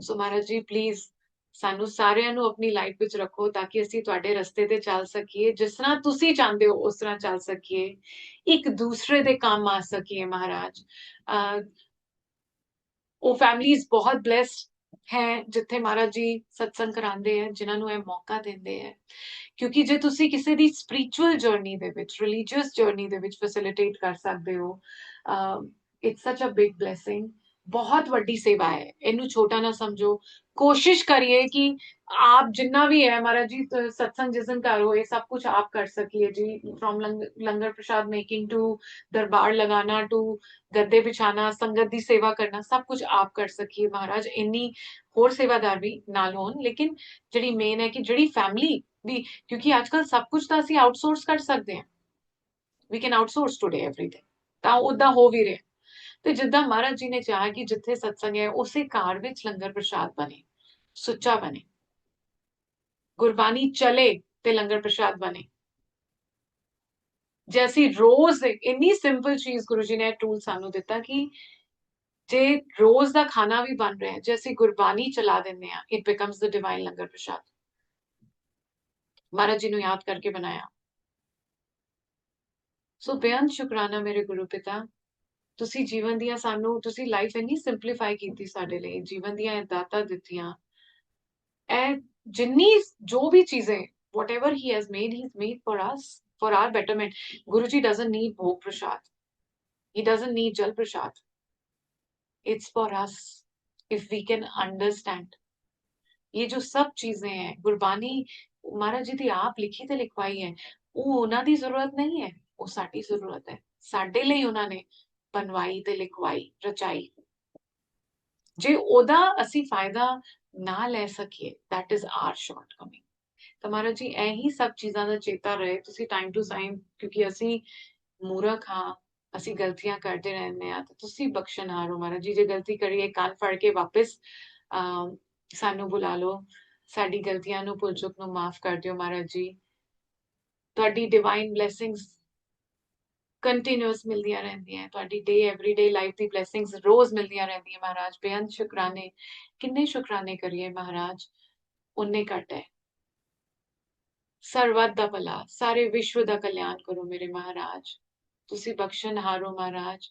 सो महाराज जी प्लीज ਸਾਨੂੰ ਸਾਰਿਆਂ ਨੂੰ ਆਪਣੀ ਲਾਈਫ ਵਿੱਚ ਰੱਖੋ, ਤਾਂ ਕਿ ਅਸੀਂ ਤੁਹਾਡੇ ਰਸਤੇ ਤੇ ਚੱਲ ਸਕੀਏ, ਜਿਸ ਤਰ੍ਹਾਂ ਤੁਸੀਂ ਚਾਹੁੰਦੇ ਹੋ ਉਸ ਤਰ੍ਹਾਂ ਚੱਲ ਸਕੀਏ, ਇੱਕ ਦੂਸਰੇ ਦੇ ਕੰਮ ਆ ਸਕੀਏ महाराज. ਉਹ ਫੈਮਲੀਜ਼ ਬਹੁਤ ਬਲੈਸਡ ਹੈ ਜਿੱਥੇ महाराज ਜੀ ਸਤਸੰਗ ਕਰਾਉਂਦੇ ਹੈ, ਜਿਨ੍ਹਾਂ ਨੂੰ ਇਹ ਮੌਕਾ ਦਿੰਦੇ ਹੈ. ਕਿਉਂਕਿ ਜੇ ਤੁਸੀਂ ਕਿਸੇ ਦੀ ਸਪਿਰਿਚੁਅਲ ਜਰਨੀ ਦੇ ਵਿੱਚ, ਰਿਲੀਜੀਅਸ ਜਰਨੀ ਦੇ ਵਿੱਚ ਫੈਸਿਲਿਟੇਟ ਕਰ ਸਕਦੇ ਹੋ, ਇਟਸ ਸੱਚ ਅ ਬਿਗ ਬਲੇਸਿੰਗ ਬਹੁਤ ਵੱਡੀ ਸੇਵਾ ਹੈ, ਇਹਨੂੰ ਛੋਟਾ ਨਾ ਸਮਝੋ। ਕੋਸ਼ਿਸ਼ ਕਰੀਏ ਕਿ ਆਪ ਜਿੰਨਾ ਵੀ ਹੈ ਮਹਾਰਾਜ ਜੀ ਸਤਸੰਗ ਜਿਸ ਦਿਨ ਘਰ ਹੋਏ ਸਭ ਕੁਝ ਆਪ ਕਰ ਸਕੀਏ ਜੀ, from langar prasad making to darbar लगाना टू ਗੱਦੇ ਵਿਛਾਣਾ, ਸੰਗਤ ਦੀ ਸੇਵਾ ਕਰਨਾ, ਸਭ ਕੁਝ ਆਪ ਕਰ ਸਕੀਏ ਮਹਾਰਾਜ। ਇੰਨੀ ਹੋਰ ਸੇਵਾਦਾਰ ਵੀ ਨਾਲ ਹੋਣ, ਲੇਕਿਨ ਜਿਹੜੀ ਮੇਨ ਹੈ ਕਿ ਜਿਹੜੀ ਫੈਮਿਲੀ ਵੀ, ਕਿਉਂਕਿ ਅੱਜ ਕੱਲ ਸਭ ਕੁਝ ਤਾਂ ਅਸੀਂ ਆਊਟਸੋਰਸ ਕਰ ਸਕਦੇ ਹਾਂ, we can outsource today everything, ਤਾਂ ਉਦਾਂ ਹੋ ਵੀ ਰਿਹਾ। ਤੇ ਜਿੱਦਾਂ ਮਹਾਰਾਜ ਜੀ ਨੇ ਚਾਹਿਆ ਕਿ ਜਿੱਥੇ ਸਤਸੰਗ ਹੈ ਉਸੇ ਘਰ ਵਿੱਚ ਲੰਗਰ ਪ੍ਰਸ਼ਾਦ ਬਣੇ, ਸੁੱਚਾ ਬਣੇ, ਗੁਰਬਾਣੀ ਚਲੇ ਤੇ ਲੰਗਰ ਪ੍ਰਸ਼ਾਦ ਬਣੇ। ਜੇ ਅਸੀਂ ਰੋਜ਼ ਇੰਨੀ ਸਿੰਪਲ ਚੀਜ਼ ਗੁਰੂ ਜੀ ਨੇ ਟੂਲ ਸਾਨੂੰ ਦਿੱਤਾ ਕਿ ਜੇ ਰੋਜ਼ ਦਾ ਖਾਣਾ ਵੀ ਬਣ ਰਿਹਾ, ਜੇ ਅਸੀਂ ਗੁਰਬਾਣੀ ਚਲਾ ਦਿੰਦੇ ਆ, ਇਟ ਬਿਕਮਸ ਦ ਡਿਵਾਈਨ ਲੰਗਰ ਪ੍ਰਸ਼ਾਦ। ਮਹਾਰਾਜ ਜੀ ਨੂੰ ਯਾਦ ਕਰਕੇ ਬਣਾਇਆ। ਸੋ ਬੇਅੰਤ ਸ਼ੁਕਰਾਨਾ ਮੇਰੇ ਗੁਰੂ ਪਿਤਾ, ਤੁਸੀਂ ਜੀਵਨ ਦੀਆਂ ਸਾਨੂੰ, ਤੁਸੀਂ ਲਾਈਫ ਇੰਨੀ ਸਿੰਪਲੀਫਾਈ ਕੀਤੀ ਸਾਡੇ ਲਈ, ਜੀਵਨ ਦੀਆਂ ਇਹ ਦਾਤਾਂ ਦਿੱਤੀਆਂ। ਇਹ ਜਿੰਨੀ ਜੋ ਵੀ ਚੀਜ਼ें whatever he has made, he's made for us, for our betterment. Guruji doesn't need bhog prasad, he doesn't need jal prasad, it's for us if we can understand। ये जो सब चीजें हैं गुरबानी महाराज जी दी आप लिखी ते लिखवाई है, ਉਹ ਉਹਨਾਂ ਦੀ ਜ਼ਰੂਰਤ ਨਹੀਂ ਹੈ, ਉਹ ਸਾਡੀ ਜ਼ਰੂਰਤ ਹੈ। ਸਾਡੇ ਲਈ ਉਹਨਾਂ ਨੇ ਬਣਵਾਈ ਤੇ ਲਿਖਵਾਈ ਰਚਾਈ। ਜੇ ਉਹਦਾ ਅਸੀਂ ਫਾਇਦਾ ਨਾ ਲੈ ਸਕੀਏ, that is our shortcoming। ਤਾਂ ਮਹਾਰਾਜ ਜੀ ਇਹੀ ਸਭ ਚੀਜ਼ਾਂ ਦਾ ਚੇਤਾ ਰਹੇ ਤੁਸੀਂ ਟਾਈਮ ਟੂ ਟਾਈਮ, ਕਿਉਂਕਿ ਅਸੀਂ ਮੂਰਖ ਹਾਂ, ਅਸੀਂ ਗਲਤੀਆਂ ਕਰਦੇ ਰਹਿੰਦੇ ਆ, ਤੇ ਤੁਸੀਂ ਬਖਸ਼ਣਹਾਰ ਹੋ ਮਹਾਰਾਜ ਜੀ। ਜੇ ਗਲਤੀ ਕਰੀਏ ਕੰਨ ਫੜ ਕੇ ਵਾਪਸ ਸਾਨੂੰ ਬੁਲਾ ਲਓ, ਸਾਡੀ ਗਲਤੀਆਂ ਨੂੰ ਭੁੱਲ ਚੁੱਕ ਨੂੰ ਮਾਫ ਕਰ ਦਿਓ ਮਹਾਰਾਜ ਜੀ। ਤੁਹਾਡੀ ਡਿਵਾਈਨ ਬਲੇਸਿੰਗਸ ਕੰਟੀਨਿਊਸ ਮਿਲਦੀਆਂ ਰਹਿੰਦੀਆਂ, ਤੁਹਾਡੀ ਡੇ ਐਵਰੀਡੇ ਲਾਈਫ ਦੀ ਬਲੇਸਿੰਗਸ ਰੋਜ਼ ਮਿਲਦੀਆਂ ਰਹਿੰਦੀਆਂ ਮਹਾਰਾਜ। ਬੇਅੰਤ ਸ਼ੁਕਰਾਨੇ, ਕਿੰਨੇ ਸ਼ੁਕਰਾਨੇ ਕਰੀਏ ਮਹਾਰਾਜ, ਉਨੇ ਘੱਟ ਹੈ। ਸਰਬੱਤ ਦਾ ਭਲਾ, ਸਾਰੇ ਵਿਸ਼ਵ ਦਾ ਕਲਿਆਣ ਕਰੋ ਮੇਰੇ ਮਹਾਰਾਜ। ਤੁਸੀਂ ਬਖਸ਼ਣਹਾਰ ਹੋ ਮਹਾਰਾਜ,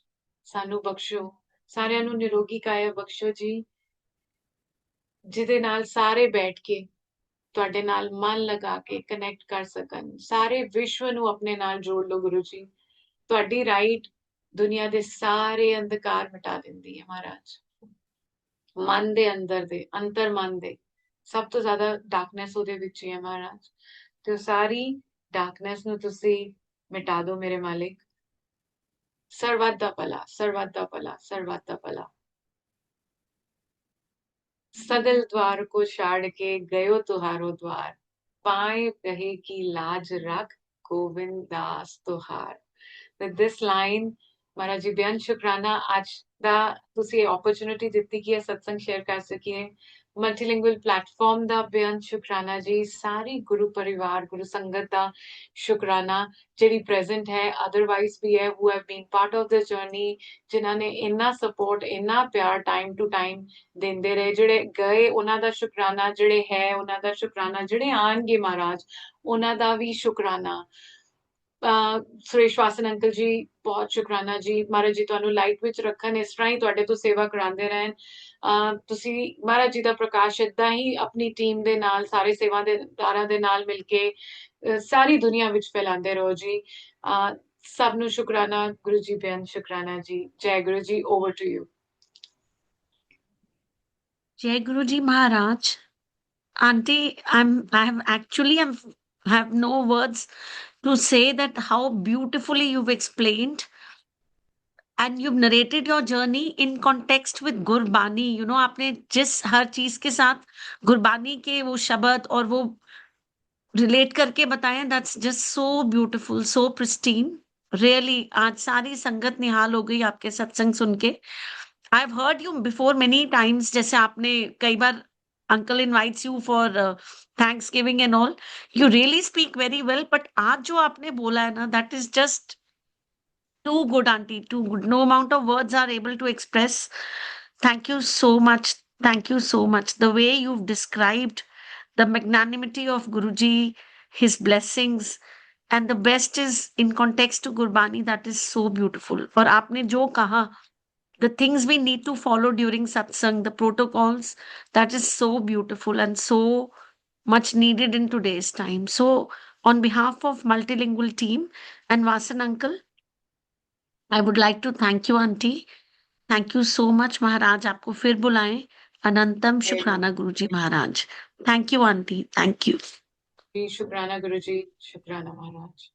ਸਾਨੂੰ ਬਖਸ਼ੋ, ਸਾਰਿਆਂ ਨੂੰ ਨਿਰੋਗੀ ਕਾਇਆ ਬਖਸ਼ੋ ਜੀ, ਜਿਹਦੇ ਨਾਲ ਸਾਰੇ ਬੈਠ ਕੇ ਤੁਹਾਡੇ ਨਾਲ ਮਨ ਲਗਾ ਕੇ ਕਨੈਕਟ ਕਰ ਸਕਣ। ਸਾਰੇ ਵਿਸ਼ਵ ਨੂੰ ਆਪਣੇ ਨਾਲ ਜੋੜ ਲਓ ਗੁਰੂ ਜੀ। ਤੁਹਾਡੀ ਰਾਈਟ ਦੁਨੀਆ ਦੇ ਸਾਰੇ ਅੰਧਕਾਰ ਮਿਟਾ ਦਿੰਦੀ ਹੈ ਮਹਾਰਾਜ। ਮਨ ਦੇ ਅੰਦਰ ਦੇ, ਅੰਤਰ ਮਨ ਦੇ ਸਭ ਤੋਂ ਜ਼ਿਆਦਾ ਡਾਰਕਨੈਸ ਉਹਦੇ ਵਿੱਚ ਹੀ ਹੈ ਮਹਾਰਾਜ। ਤੇ ਉਹ ਸਾਰੀ ਡਾਰਕਨੈਸ ਨੂੰ ਤੁਸੀਂ ਮਿਟਾ ਦਿਓ ਮੇਰੇ ਮਾਲਿਕ। ਸਰਬੱਤ ਦਾ ਭਲਾ, ਸਰਬੱਤ ਦਾ ਭਲਾ, ਸਰਬੱਤ ਦਾ ਭਲਾ। सगल द्वार को छाड़ के गयो तुहारो द्वार, पाए कहे की लाज रख गोविंद दास तुहार। With this line, Maharaj ji ਬੇਅੰਤ ਸ਼ੁਕਰਾਨਾ ਅੱਜ ਦਾ ਤੁਸੀਂ ਓਪਰਚੁਨਿਟੀ ਦਿੱਤੀ ਕਿ ਇਹ ਸਤਸੰਗ ਸ਼ੇਅਰ ਕਰ ਸਕੀਏ। ਮਲਟੀਲਿੰਗੁਅਲ ਪਲੇਟਫਾਰਮ ਦਾ ਬੇਅੰਤ ਸ਼ੁਕਰਾਨਾ ਜੀ। ਸਾਰੀ ਗੁਰੂ ਪਰਿਵਾਰ, ਗੁਰੂ ਸੰਗਤ ਦਾ ਸ਼ੁਕਰਾਨਾ ਜਿਹੜੀ ਪ੍ਰੈਜ਼ੈਂਟ ਹੈ, ਅਦਰਵਾਈਜ਼ ਵੀ ਹੈ, who have been part of this journey, ਜਿਨ੍ਹਾਂ ਨੇ ਇੰਨਾ ਸਪੋਰਟ, ਇੰਨਾ ਪਿਆਰ ਟਾਈਮ ਟੂ ਟਾਈਮ ਦਿੰਦੇ ਰਹੇ। ਜਿਹੜੇ ਗਏ ਉਹਨਾਂ ਦਾ ਸ਼ੁਕਰਾਨਾ, ਜਿਹੜੇ ਹੈ ਉਹਨਾਂ ਦਾ ਸ਼ੁਕਰਾਨਾ, ਜਿਹੜੇ ਆਣਗੇ ਮਹਾਰਾਜ ਉਹਨਾਂ ਦਾ ਵੀ ਸ਼ੁਕਰਾਨਾ। ਸੁਰੇਸ਼ ਵਾਸਨ ਅੰਕਲ ਜੀ ਬਹੁਤ ਸ਼ੁਕਰਾਨਾ ਜੀ। ਮਹਾਰਾਜ ਜੀ ਤੁਹਾਨੂੰ ਲਾਈਟ ਵਿੱਚ ਰੱਖਣ, ਇਸ ਤਰ੍ਹਾਂ ਹੀ ਤੁਹਾਡੇ ਤੋਂ ਸੇਵਾ ਕਰਾਉਂਦੇ ਰਹਿਣ। ਤੁਸੀਂ ਮਹਾਰਾਜ ਜੀ ਦਾ ਪ੍ਰਕਾਸ਼ ਏਦਾਂ ਹੀ ਆਪਣੀ ਟੀਮ ਦੇ ਨਾਲ, ਸਾਰੇ ਸੇਵਾਦਾਰਾਂ ਦੇ ਨਾਲ ਮਿਲ ਕੇ ਸਾਰੀ ਦੁਨੀਆ ਵਿੱਚ ਫੈਲਾਉਂਦੇ ਰਹੋ ਜੀ। ਸਭ ਨੂੰ ਸ਼ੁਕਰਾਨਾ ਗੁਰੂ ਜੀ, ਬੇਅੰਤ ਸ਼ੁਕਰਾਨਾ ਜੀ। Jai Guru ji, over to you. Jai Guruji Maharaj. Auntie, I have no words to say that how beautifully you've explained and you've narrated your journey in context with Gurbani. You know, आपने जिस हर चीज के साथ गुरबानी के वो शब्द और वो रिलेट करके बताया, that's just so beautiful, so pristine. Really आज सारी संगत निहाल हो गई आपके सत्संग सुन के। I have heard you before many times, जैसे आपने कई बार uncle invites you for Thanksgiving and all, you really speak very well. But आज जो आपने बोला है ना, that is just too good, auntie, too good. No amount of words are able to express. Thank you so much. Thank you so much. The way you've described the magnanimity of Guruji, his blessings, and the best is in context to Gurbani, that is so beautiful. और आपने जो कहा, the things we need to follow during satsang, the protocols, that is so beautiful and so much needed in today's time. So, on behalf of multilingual team and Vasan uncle, I would like to thank you, auntie. Thank you so much Maharaj, आपको फिर बुलाएं। अनंतम Amen. शुक्राना Guruji Maharaj. Thank you aunty, thank you. जी शुक्राना गुरुजी, शुक्राना महाराज।